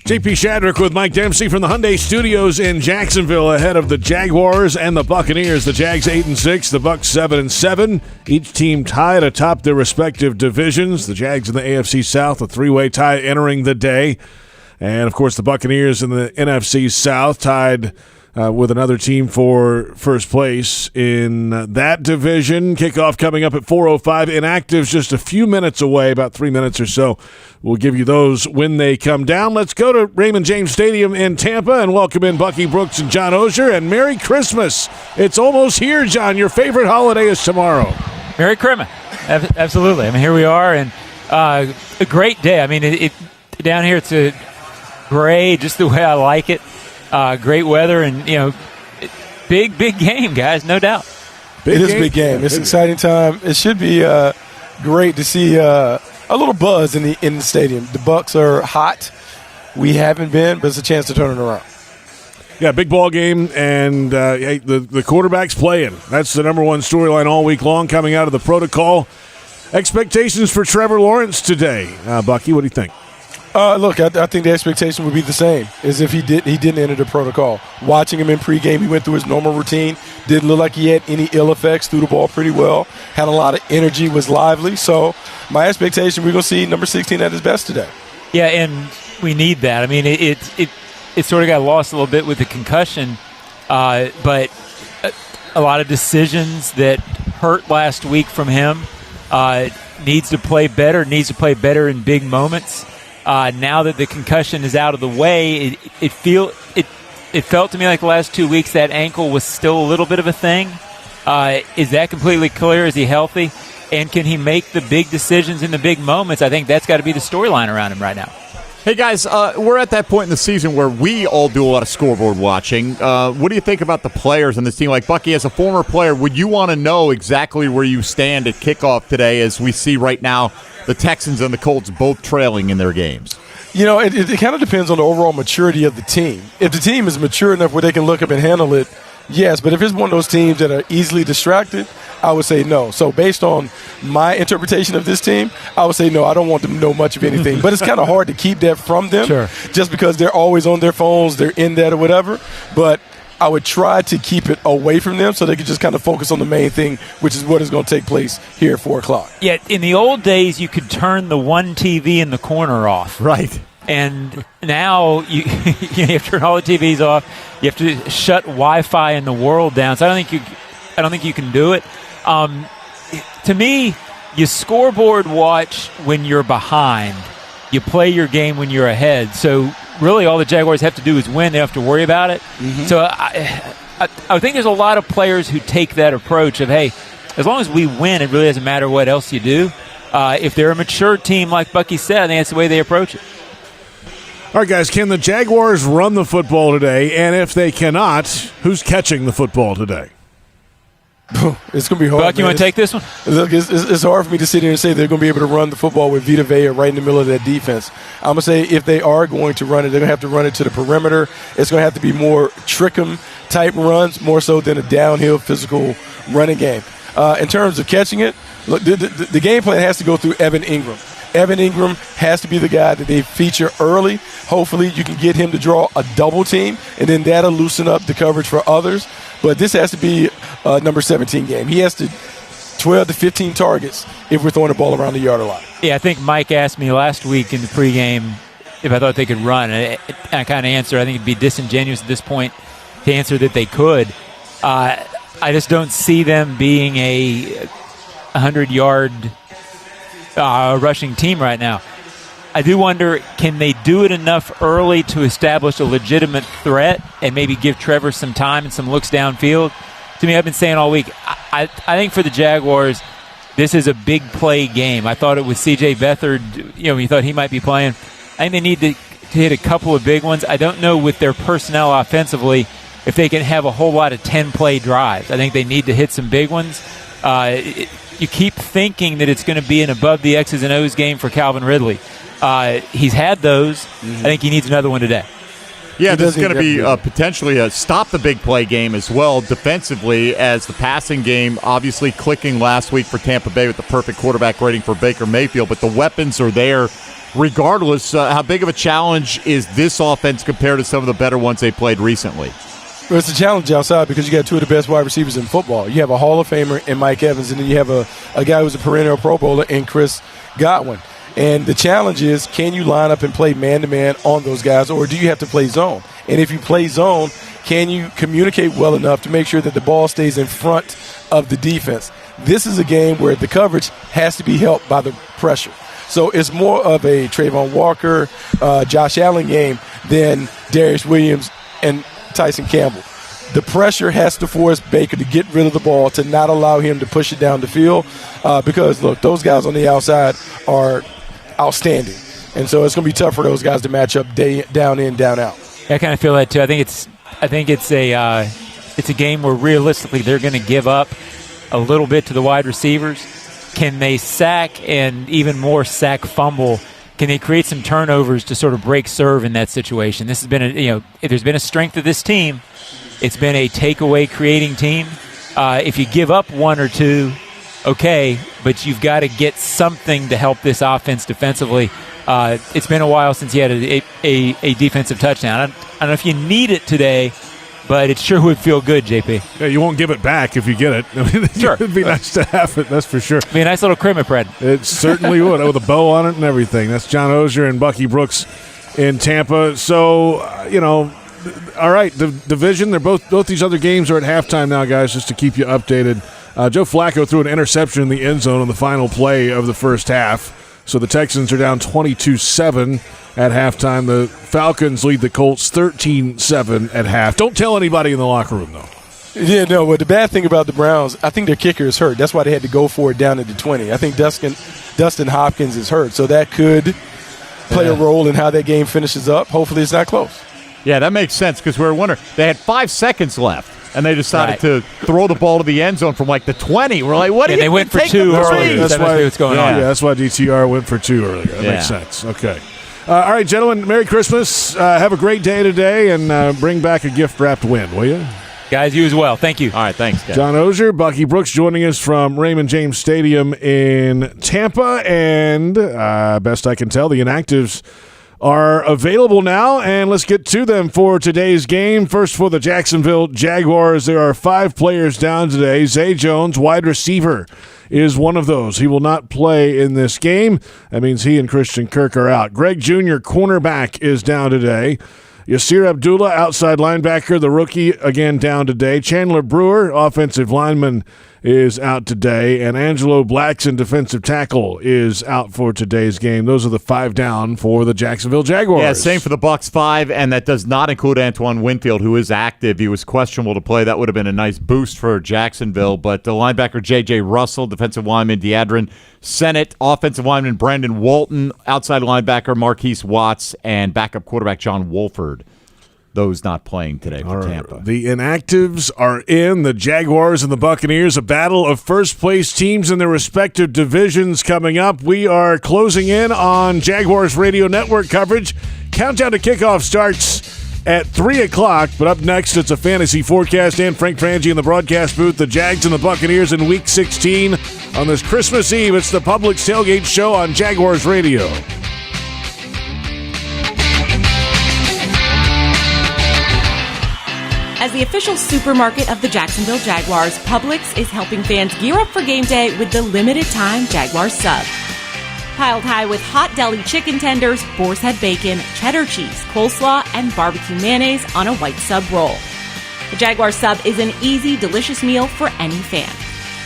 JP Shadrick with Mike Dempsey from the Hyundai Studios in Jacksonville ahead of the Jaguars and the Buccaneers. The Jags 8-6, the Bucs 7-7. Each team tied atop their respective divisions. The Jags in the AFC South, a 3-way tie entering the day. And, of course, the Buccaneers in the NFC South tied with another team for first place in that division. Kickoff coming up at 4:05. Inactives just a few minutes away, about 3 minutes or so. We'll give you those when they come down. Let's go to Raymond James Stadium in Tampa and welcome in Bucky Brooks and John Oehser. And Merry Christmas. It's almost here, John. Your favorite holiday is tomorrow.
Merry Christmas. Absolutely. I mean, here we are, and a great day. I mean, it down here, it's a gray, just the way I like it. Great weather, and big game, guys, no doubt.
It is a big game. It's an exciting time. It should be great to see a little buzz in the stadium. The Bucs are hot. We haven't been, but it's a chance to turn it around.
Yeah, big ball game, and hey, the quarterback's playing. That's the number one storyline all week long coming out of the protocol. Expectations for Trevor Lawrence today. Bucky, what do you think?
Look, I think the expectation would be the same as if he didn't enter the protocol. Watching him in pregame, he went through his normal routine. Didn't look like he had any ill effects. Threw the ball pretty well. Had a lot of energy. Was lively. So my expectation, we're going to see number 16 at his best today.
Yeah, and we need that. I mean, it sort of got lost a little bit with the concussion, but a lot of decisions that hurt last week from him. Needs to play better. Needs to play better in big moments. Now that the concussion is out of the way, it felt to me like the last 2 weeks that ankle was still a little bit of a thing. Is that completely clear? Is he healthy? And can he make the big decisions in the big moments? I think that's got to be the storyline around him right now.
Hey, guys, we're at that point in the season where we all do a lot of scoreboard watching. What do you think about the players on this team? Like, Bucky, as a former player, would you want to know exactly where you stand at kickoff today as we see right now the Texans and the Colts both trailing in their games?
You know, it kind of depends on the overall maturity of the team. If the team is mature enough where they can look up and handle it, yes. But if it's one of those teams that are easily distracted, I would say no. So based on my interpretation of this team, I would say no, I don't want them to know much of anything. But it's kind of hard to keep that from them just because they're always on their phones, they're in that or whatever. But I would try to keep it away from them so they could just kind of focus on the main thing, which is what is going to take place here at 4 o'clock.
Yeah, in the old days, you could turn the one TV in the corner off.
Right.
And now you have to turn all the TVs off. You have to shut Wi-Fi in the world down. So I don't think you can do it. To me, you scoreboard watch when you're behind. You play your game when you're ahead. So really all the Jaguars have to do is win. They don't have to worry about it. Mm-hmm. So I think there's a lot of players who take that approach of, hey, as long as we win, it really doesn't matter what else you do. If they're a mature team, like Bucky said, I think that's the way they approach it.
All right, guys, can the Jaguars run the football today? And if they cannot, who's catching the football today?
It's going to be hard.
Buck, you want to take this one?
Look, it's hard for me to sit here and say they're going to be able to run the football with Vita Vea right in the middle of that defense. I'm going to say if they are going to run it, they're going to have to run it to the perimeter. It's going to have to be more trick-em-type runs, more so than a downhill physical running game. In terms of catching it, look, the game plan has to go through Evan Ingram. Evan Ingram has to be the guy that they feature early. Hopefully you can get him to draw a double team, and then that'll loosen up the coverage for others. But this has to be a number 17 game. He has to 12 to 15 targets if we're throwing the ball around the yard a lot.
Yeah, I think Mike asked me last week in the pregame if I thought they could run. And I kind of answered, I think it'd be disingenuous at this point to answer that they could. I just don't see them being a 100-yard rushing team right now. I do wonder, can they do it enough early to establish a legitimate threat and maybe give Trevor some time and some looks downfield? To me, I've been saying all week, I think for the Jaguars, this is a big play game. I thought it was C.J. Beathard, we thought he might be playing. I think they need to hit a couple of big ones. I don't know with their personnel offensively if they can have a whole lot of 10-play drives. I think they need to hit some big ones. You keep thinking that it's going to be an above the X's and O's game for Calvin Ridley. He's had those. Mm-hmm. I think he needs another one today.
Yeah, this is going to be potentially a stop the big play game as well defensively, as the passing game obviously clicking last week for Tampa Bay with the perfect quarterback rating for Baker Mayfield, but the weapons are there regardless. How big of a challenge is this offense compared to some of the better ones they played recently?
Well, it's a challenge outside because you got two of the best wide receivers in football. You have a Hall of Famer in Mike Evans, and then you have a guy who's a perennial Pro Bowler in Chris Godwin. And the challenge is, can you line up and play man-to-man on those guys, or do you have to play zone? And if you play zone, can you communicate well enough to make sure that the ball stays in front of the defense? This is a game where the coverage has to be helped by the pressure. So it's more of a Trayvon Walker, Josh Allen game than Darius Williams and Tyson Campbell. The pressure has to force Baker to get rid of the ball, to not allow him to push it down the field, because, look, those guys on the outside are outstanding. And so it's going to be tough for those guys to match up down in, down out.
Yeah, I kind of feel that too. I think it's a game where realistically they're going to give up a little bit to the wide receivers. Can they sack and even more sack fumble can they create some turnovers to sort of break serve in that situation? This has been if there's been a strength of this team, it's been a takeaway creating team. If you give up one or two, okay, but you've got to get something to help this offense defensively. It's been a while since you had a defensive touchdown. I don't know if you need it today, but it sure would feel good, JP.
Yeah, you won't give it back if you get it. I mean,
sure.
It'd be nice to have it, that's for sure.
Be a nice little Christmas bread.
It certainly would, with a bow on it and everything. That's John Ozier and Bucky Brooks in Tampa. So, all right, the division, they're both these other games are at halftime now, guys, just to keep you updated. Joe Flacco threw an interception in the end zone on the final play of the first half. So the Texans are down 22-7 at halftime. The Falcons lead the Colts 13-7 at half. Don't tell anybody in the locker room, though.
Yeah, no, but the bad thing about the Browns, I think their kicker is hurt. That's why they had to go for it down at the 20. I think Dustin Hopkins is hurt, so that could play a role in how that game finishes up. Hopefully it's not close.
Yeah, that makes sense because we were wondering. They had 5 seconds left, and they decided to throw the ball to the end zone from like the 20. We're like, what?
And they went for 2 earlier. That's why what's going on.
Yeah, that's why DTR went for 2 earlier. That makes sense. Okay. All right, gentlemen, Merry Christmas. Have a great day today, and bring back a gift-wrapped win, will you?
Guys, you as well. Thank you.
All right, thanks, guys.
John Ozier, Bucky Brooks joining us from Raymond James Stadium in Tampa, and best I can tell, the inactives are available now, and let's get to them for today's game. First, for the Jacksonville Jaguars, there are 5 players down today. Zay Jones, wide receiver, is one of those. He will not play in this game. That means he and Christian Kirk are out. Greg Jr., cornerback, is down today. Yasir Abdullah, outside linebacker, the rookie, again down today. Chandler Brewer, offensive lineman, is out today. And Angelo Blackson, defensive tackle, is out for today's game. Those are the 5 down for the Jacksonville Jaguars.
Yeah, same for the Bucs 5, and that does not include Antoine Winfield, who is active. He was questionable to play. That would have been a nice boost for Jacksonville. But the linebacker J.J. Russell, defensive lineman Deadrin Sennett, offensive lineman Brandon Walton, outside linebacker Marquise Watts, and backup quarterback John Wolford. Those not playing today for Tampa.
The inactives are in. The Jaguars and the Buccaneers, a battle of first-place teams in their respective divisions coming up. We are closing in on Jaguars Radio Network coverage. Countdown to kickoff starts at 3 o'clock, but up next, it's a fantasy forecast and Frank Frangie in the broadcast booth. The Jags and the Buccaneers in Week 16. On this Christmas Eve, it's the Publix Tailgate Show on Jaguars Radio.
As the official supermarket of the Jacksonville Jaguars, Publix is helping fans gear up for game day with the limited-time Jaguars sub. Piled high with hot deli chicken tenders, boar's head bacon, cheddar cheese, coleslaw, and barbecue mayonnaise on a white sub roll. The Jaguars sub is an easy, delicious meal for any fan.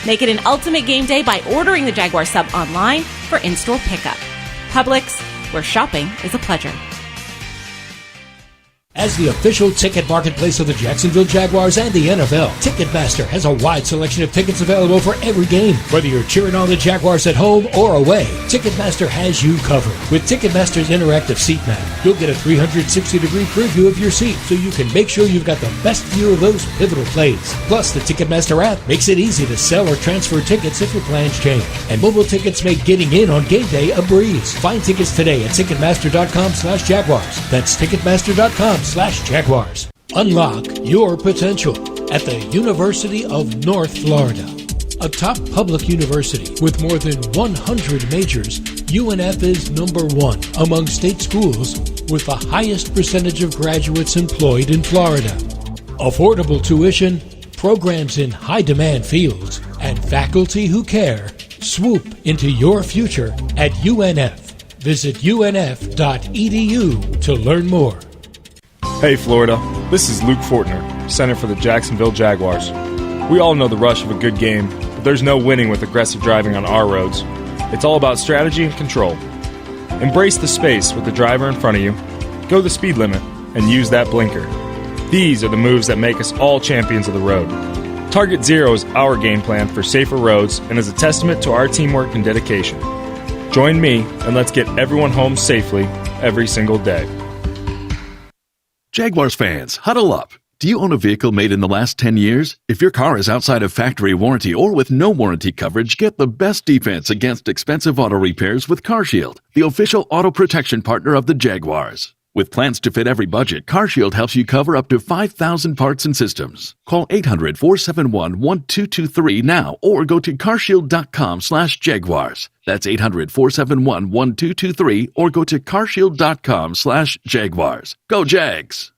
Make it an ultimate game day by ordering the Jaguars sub online for in-store pickup. Publix, where shopping is a pleasure.
As the official ticket marketplace of the Jacksonville Jaguars and the NFL, Ticketmaster has a wide selection of tickets available for every game. Whether you're cheering on the Jaguars at home or away, Ticketmaster has you covered. With Ticketmaster's interactive seat map, you'll get a 360-degree preview of your seat so you can make sure you've got the best view of those pivotal plays. Plus, the Ticketmaster app makes it easy to sell or transfer tickets if your plans change. And mobile tickets make getting in on game day a breeze. Find tickets today at Ticketmaster.com/Jaguars. That's Ticketmaster.com/Jaguars. Unlock your potential at the University of North Florida. A top public university with more than 100 majors, UNF is number 1 among state schools with the highest percentage of graduates employed in Florida. Affordable tuition, programs in high-demand fields, and faculty who care. Swoop into your future at UNF. Visit unf.edu to learn more.
Hey Florida, this is Luke Fortner, center for the Jacksonville Jaguars. We all know the rush of a good game, but there's no winning with aggressive driving on our roads. It's all about strategy and control. Embrace the space with the driver in front of you, go the speed limit, and use that blinker. These are the moves that make us all champions of the road. Target Zero is our game plan for safer roads and is a testament to our teamwork and dedication. Join me and let's get everyone home safely every single day.
Jaguars fans, huddle up. Do you own a vehicle made in the last 10 years? If your car is outside of factory warranty or with no warranty coverage, get the best defense against expensive auto repairs with CarShield, the official auto protection partner of the Jaguars. With plans to fit every budget, CarShield helps you cover up to 5,000 parts and systems. Call 800-471-1223 now or go to carshield.com/Jaguars. That's 800-471-1223 or go to carshield.com/Jaguars. Go Jags!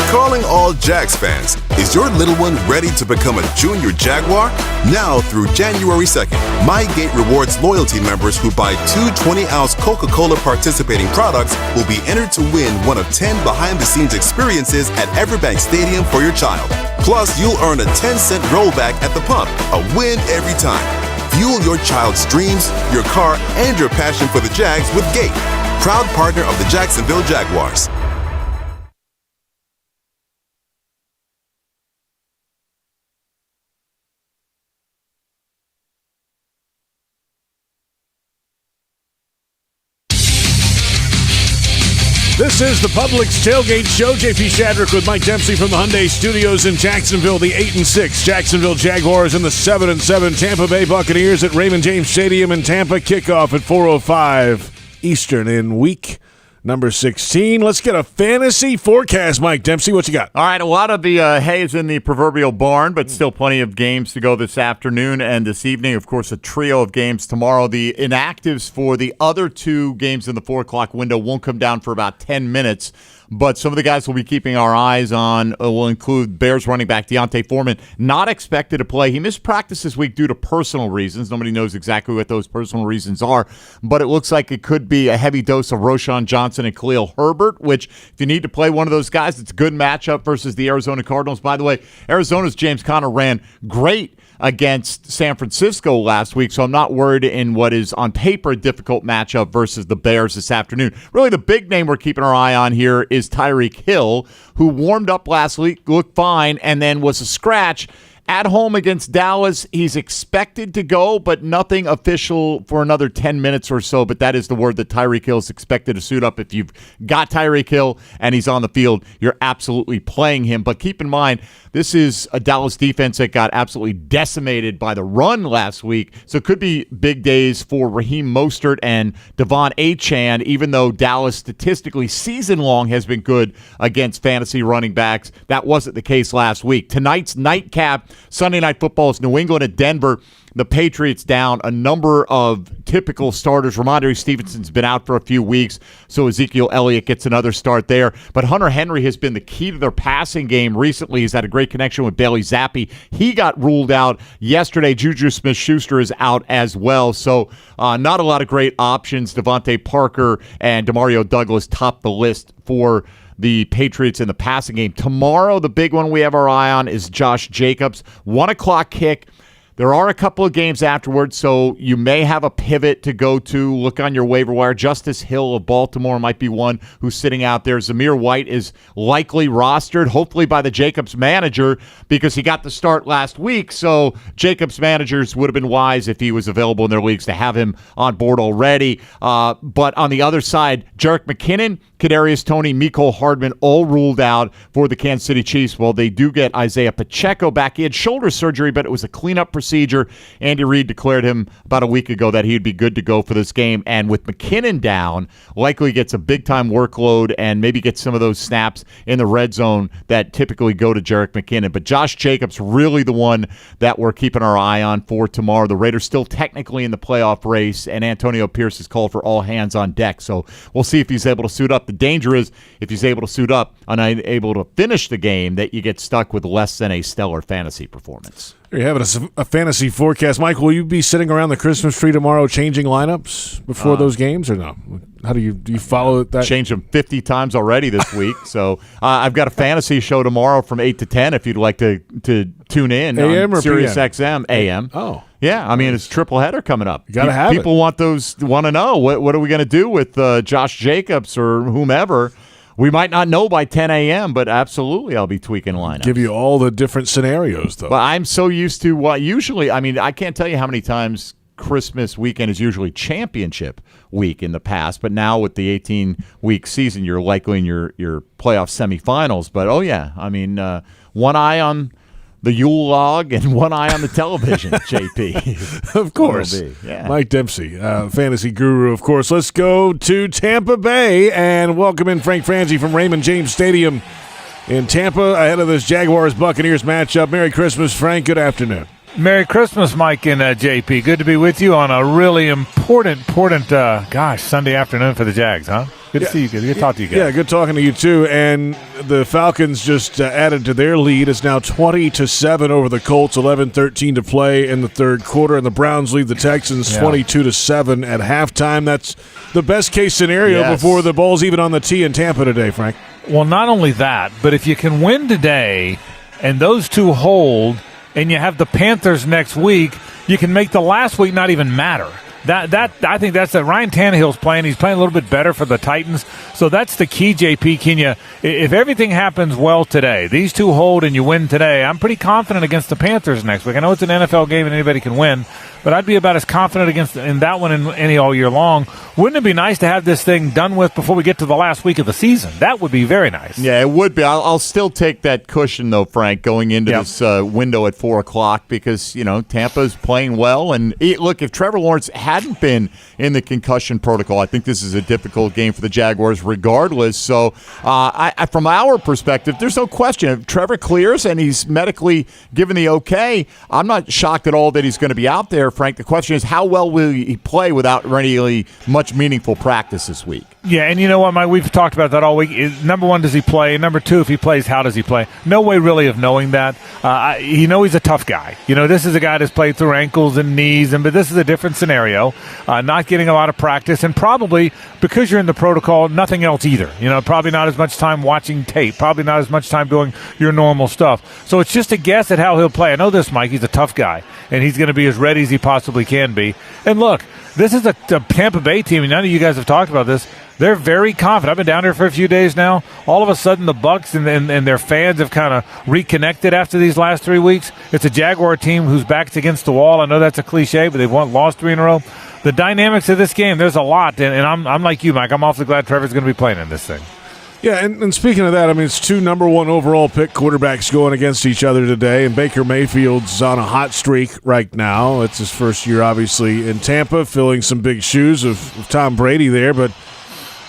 Calling all Jags fans. Is your little one ready to become a junior Jaguar? Now through January 2nd, MyGate rewards loyalty members who buy 2 20-ounce Coca-Cola participating products will be entered to win one of 10 behind-the-scenes experiences at EverBank Stadium for your child. Plus, you'll earn a 10-cent rollback at the pump, a win every time. Fuel your child's dreams, your car, and your passion for the Jags with Gate, proud partner of the Jacksonville Jaguars.
This is the Publix Tailgate Show. JP Shadrick with Mike Dempsey from the Hyundai Studios in Jacksonville. The 8-6 Jacksonville Jaguars and the 7-7 Tampa Bay Buccaneers at Raymond James Stadium in Tampa. Kickoff at 4:05 Eastern in week number 16. Let's get a fantasy forecast, Mike Dempsey. What you got?
All right, a lot of the hay is in the proverbial barn, but still plenty of games to go this afternoon and this evening. Of course, a trio of games tomorrow. The inactives for the other 2 games in the 4 o'clock window won't come down for about 10 minutes. But some of the guys we'll be keeping our eyes on will include Bears running back Deontay Foreman, not expected to play. He missed practice this week due to personal reasons. Nobody knows exactly what those personal reasons are, but it looks like it could be a heavy dose of Roschon Johnson and Khalil Herbert, which if you need to play one of those guys, it's a good matchup versus the Arizona Cardinals. By the way, Arizona's James Conner ran great against San Francisco last week, so I'm not worried in what is on paper a difficult matchup versus the Bears this afternoon. Really, the big name we're keeping our eye on here is Tyreek Hill, who warmed up last week, looked fine, and then was a scratch. At home against Dallas, he's expected to go, but nothing official for another 10 minutes or so. But that is the word that Tyreek Hill is expected to suit up. If you've got Tyreek Hill and he's on the field, you're absolutely playing him. But keep in mind, this is a Dallas defense that got absolutely decimated by the run last week. So it could be big days for Raheem Mostert and Devon Achane, even though Dallas statistically season-long has been good against fantasy running backs. That wasn't the case last week. Tonight's nightcap Sunday Night Football is New England at Denver. The Patriots down a number of typical starters. Ramondre Stevenson's been out for a few weeks, so Ezekiel Elliott gets another start there. But Hunter Henry has been the key to their passing game recently. He's had a great connection with Bailey Zappi. He got ruled out yesterday. Juju Smith-Schuster is out as well. So not a lot of great options. Devontae Parker and Demario Douglas top the list for the Patriots in the passing game. Tomorrow, the big one we have our eye on is Josh Jacobs. 1 o'clock kick. There are a couple of games afterwards, so you may have a pivot to go to. Look on your waiver wire. Justice Hill of Baltimore might be one who's sitting out there. Zamir White is likely rostered, hopefully by the Jacobs manager, because he got the start last week. So Jacobs managers would have been wise if he was available in their leagues to have him on board already. But on the other side, Jerick McKinnon, Kadarius Toney, Mecole Hardman all ruled out for the Kansas City Chiefs. Well, they do get Isaiah Pacheco back. He had shoulder surgery, but it was a cleanup procedure. Andy Reid declared him about a week ago that he'd be good to go for this game. And with McKinnon down, likely gets a big-time workload and maybe gets some of those snaps in the red zone that typically go to Jerick McKinnon. But Josh Jacobs really the one that we're keeping our eye on for tomorrow. The Raiders still technically in the playoff race, and Antonio Pierce has called for all hands on deck. So we'll see if he's able to suit up. The danger is if he's able to suit up and unable to finish the game, that you get stuck with less than a stellar fantasy performance.
You're having a fantasy forecast. Mike, will you be sitting around the Christmas tree tomorrow changing lineups before those games or no? How do you follow that?
Changed them 50 times already this week. So I've got a fantasy show tomorrow from 8 to 10 if you'd like to tune in.
AM
on
or
Sirius
PM?
XM. AM.
Oh.
Yeah, I mean, it's triple header coming up.
You got to have
People
it.
want to know what are we going to do with Josh Jacobs or whomever. We might not know by 10 a.m., but absolutely I'll be tweaking lineups.
Give you all the different scenarios, though.
But I'm so used to what usually, I mean, I can't tell you how many times Christmas weekend is usually championship week in the past, but now with the 18-week season, you're likely in your playoff semifinals. But, one eye on the Yule log and one eye on the television, JP.
Of course.
Yeah.
Mike Dempsey, fantasy guru, of course. Let's go to Tampa Bay and welcome in Frank Franzi from Raymond James Stadium in Tampa ahead of this Jaguars-Buccaneers matchup. Merry Christmas, Frank. Good afternoon.
Merry Christmas, Mike and JP. Good to be with you on a really important, Sunday afternoon for the Jags, huh? Good to see you. Good to talk to you guys.
Yeah, good talking to you, too. And the Falcons just added to their lead. It's now 20-7 over the Colts, 11-13 to play in the third quarter. And the Browns lead the Texans 22-7 at halftime. That's the best-case scenario before the ball's even on the tee in Tampa today, Frank.
Well, not only that, but if you can win today and those two hold – and you have the Panthers next week, you can make the last week not even matter. I think that's that. Ryan Tannehill's playing. He's playing a little bit better for the Titans. So that's the key, JP. If everything happens well today, these two hold and you win today, I'm pretty confident against the Panthers next week. I know it's an NFL game and anybody can win, but I'd be about as confident in that one in any all year long. Wouldn't it be nice to have this thing done with before we get to the last week of the season? That would be very nice.
Yeah, it would be. I'll still take that cushion, though, Frank, going into this window at 4 o'clock because, Tampa's playing well. And look, if Trevor Lawrence hadn't been in the concussion protocol, I think this is a difficult game for the Jaguars regardless. So from our perspective, there's no question. If Trevor clears and he's medically given the okay, I'm not shocked at all that he's going to be out there, Frank. The question is, how well will he play without really much meaningful practice this week?
Yeah, and you know what, Mike? We've talked about that all week. Number one, does he play? Number two, if he plays, how does he play? No way really of knowing that. He's a tough guy. This is a guy that's played through ankles and knees, but this is a different scenario. Not getting a lot of practice, and probably because you're in the protocol, nothing else either. Probably not as much time watching tape, probably not as much time doing your normal stuff. So it's just a guess at how he'll play. I know this, Mike. He's a tough guy, and he's going to be as ready as he possibly can be. And look, this is a Tampa Bay team, and none of you guys have talked about this. They're very confident. I've been down here for a few days now. All of a sudden, the Bucs and their fans have kind of reconnected after these last 3 weeks. It's a Jaguar team whose back's against the wall. I know that's a cliche, but they've lost 3 in a row. The dynamics of this game, there's a lot, and I'm like you, Mike. I'm awfully glad Trevor's going to be playing in this thing.
Yeah, and speaking of that, it's 2 number 1 overall pick quarterbacks going against each other today, and Baker Mayfield's on a hot streak right now. It's his first year, obviously, in Tampa, filling some big shoes of Tom Brady there, but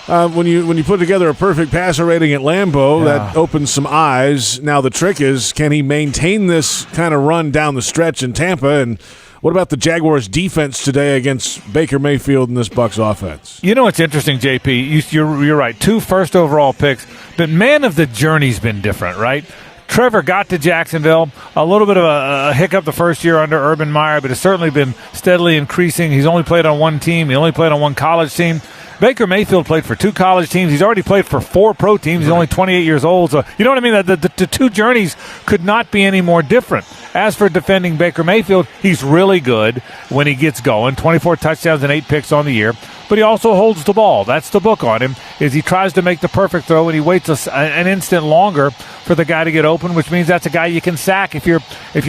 when you put together a perfect passer rating at Lambeau, that opens some eyes. Now the trick is, can he maintain this kind of run down the stretch in Tampa? And what about the Jaguars' defense today against Baker Mayfield and this Bucs offense?
It's interesting, JP. You're right. 2 first overall picks, but man of the journey's been different, right? Trevor got to Jacksonville, a little bit of a hiccup the first year under Urban Meyer, but it's certainly been steadily increasing. He's only played on one team. He only played on one college team. Baker Mayfield played for 2 college teams. He's already played for 4 pro teams. He's only 28 years old. So, you know what I mean? The 2 journeys could not be any more different. As for defending Baker Mayfield, he's really good when he gets going. 24 touchdowns and 8 picks on the year. But he also holds the ball. That's the book on him, is he tries to make the perfect throw, and he waits an instant longer for the guy to get open, which means that's a guy you can sack if your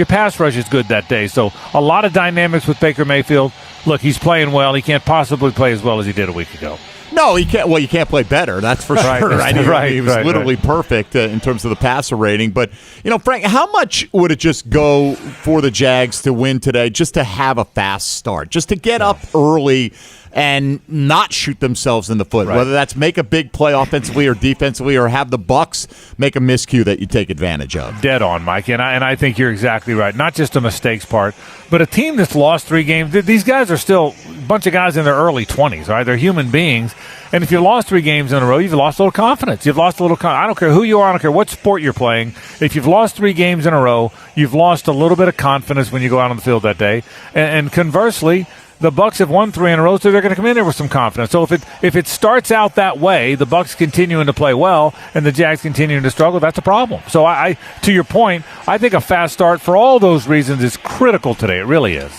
pass rush is good that day. So a lot of dynamics with Baker Mayfield. Look, he's playing well. He can't possibly play as well as he did a week ago.
No, he can't. Well, you can't play better. That's for sure. Right? He was literally perfect in terms of the passer rating. But Frank, how much would it just go for the Jags to win today, just to have a fast start, just to get up early and not shoot themselves in the foot, whether that's make a big play offensively or defensively, or have the Bucs make a miscue that you take advantage of?
Dead on, Mike, and I think you're exactly right. Not just a mistakes part, but a team that's lost 3 games. These guys are still a bunch of guys in their early 20s, right? They're human beings. And if you lost 3 games in a row, you've lost a little confidence. You've lost a little I don't care who you are. I don't care what sport you're playing. If you've lost 3 games in a row, you've lost a little bit of confidence when you go out on the field that day. And conversely, the Bucs have won 3 in a row, so they're going to come in there with some confidence. So if it starts out that way, the Bucs continuing to play well and the Jags continuing to struggle, that's a problem. So I to your point, I think a fast start for all those reasons is critical today. It really is.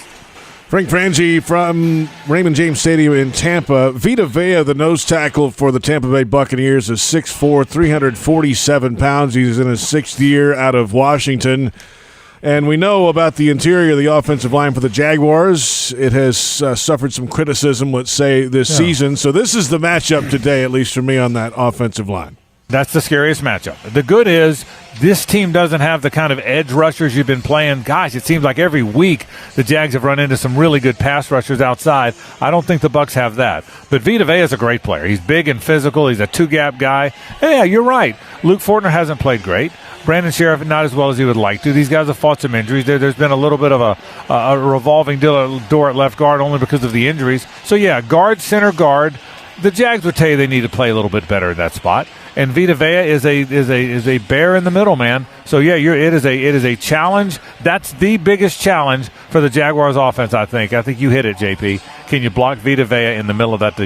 Frank Franzi from Raymond James Stadium in Tampa. Vita Vea, the nose tackle for the Tampa Bay Buccaneers, is 6'4", 347 pounds. He's in his 6th year out of Washington. And we know about the interior of the offensive line for the Jaguars. It has suffered some criticism, let's say, this season. So this is the matchup today, at least for me, on that offensive line.
That's the scariest matchup. The good is this team doesn't have the kind of edge rushers you've been playing. Gosh, it seems like every week the Jags have run into some really good pass rushers outside. I don't think the Bucs have that. But Vita Vea is a great player. He's big and physical. He's a two-gap guy. And yeah, you're right. Luke Fortner hasn't played great. Brandon Sheriff not as well as he would like to. These guys have fought some injuries. There's been a little bit of a revolving door at left guard only because of the injuries. So, yeah, guard, center guard. The Jags would tell you they need to play a little bit better in that spot. And Vita Vea is a bear in the middle, man. So yeah, it is a challenge. That's the biggest challenge for the Jaguars offense, I think. I think you hit it, JP. Can you block Vita Vea in the middle of that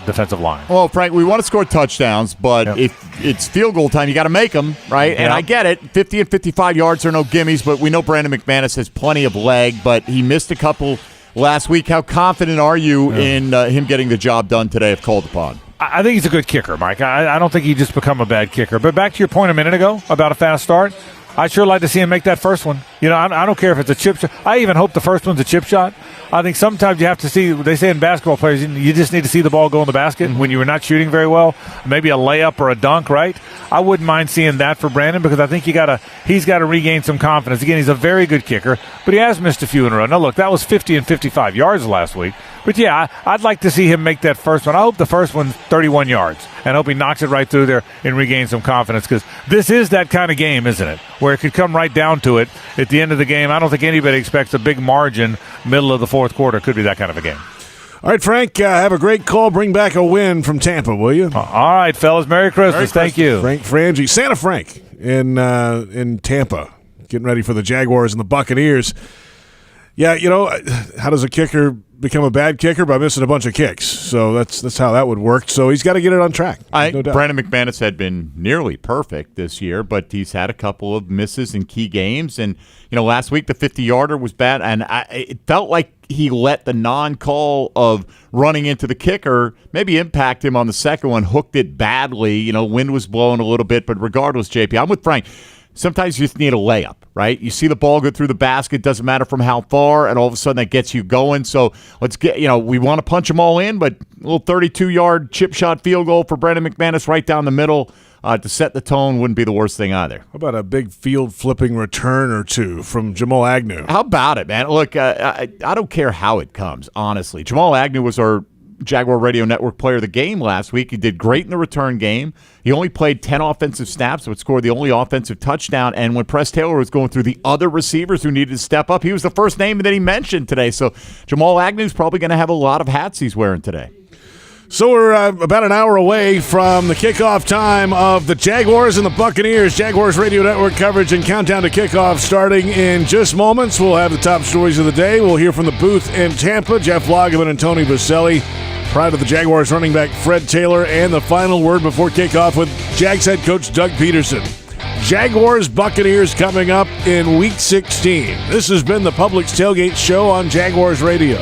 defensive line?
Well, Frank, we want to score touchdowns, but if it's field goal time, you got to make them, right? And I get it. 50 and 55 yards are no gimmies, but we know Brandon McManus has plenty of leg, but he missed a couple last week. How confident are you in him getting the job done today if called upon?
I think he's a good kicker, Mike. I don't think he just become a bad kicker. But back to your point a minute ago about a fast start, I'd sure like to see him make that first one. You know, I don't care if it's a chip shot. I even hope the first one's a chip shot. I think sometimes you have to see, they say in basketball players, you just need to see the ball go in the basket when you were not shooting very well. Maybe a layup or a dunk, right? I wouldn't mind seeing that for Brandon because I think he's got to regain some confidence. Again, he's a very good kicker, but he has missed a few in a row. Now, look, that was 50 and 55 yards last week. But, yeah, I'd like to see him make that first one. I hope the first one's 31 yards, and I hope he knocks it right through there and regains some confidence because this is that kind of game, isn't it, where it could come right down to it at the end of the game. I don't think anybody expects a big margin middle of the fourth quarter. Could be that kind of a game.
All right, Frank, have a great call. Bring back a win from Tampa, will you?
All right, fellas. Merry Christmas. Thank you.
Frank Frangie. Santa Frank in Tampa, getting ready for the Jaguars and the Buccaneers. Yeah, you know, how does a kicker become a bad kicker? By missing a bunch of kicks. So that's how that would work. So he's got to get it on track. No doubt.
Brandon McManus had been nearly perfect this year, but he's had a couple of misses in key games. And, you know, last week the 50-yarder was bad, and it felt like he let the non-call of running into the kicker maybe impact him on the second one, hooked it badly. You know, wind was blowing a little bit, but regardless, JP, I'm with Frank. Sometimes you just need a layup, right? You see the ball go through the basket, doesn't matter from how far, and all of a sudden that gets you going. So let's get, we want to punch them all in, but a little 32-yard chip shot field goal for Brandon McManus right down the middle to set the tone wouldn't be the worst thing either.
How about a big field flipping return or two from Jamal Agnew?
How about it, man? Look, I don't care how it comes, honestly. Jamal Agnew was our Jaguar Radio Network player of the game last week. He did great in the return game. He only played 10 offensive snaps, but scored the only offensive touchdown. And when Press Taylor was going through the other receivers who needed to step up, he was the first name that he mentioned today. So Jamal Agnew's probably going to have a lot of hats he's wearing today.
So we're about an hour away from the kickoff time of the Jaguars and the Buccaneers. Jaguars Radio Network coverage and countdown to kickoff starting in just moments. We'll have the top stories of the day. We'll hear from the booth in Tampa, Jeff Lageman and Tony Baselli. Prior to the Jaguars running back Fred Taylor, and the final word before kickoff with Jags head coach Doug Peterson. Jaguars Buccaneers coming up in Week 16. This has been the Publix Tailgate Show on Jaguars Radio.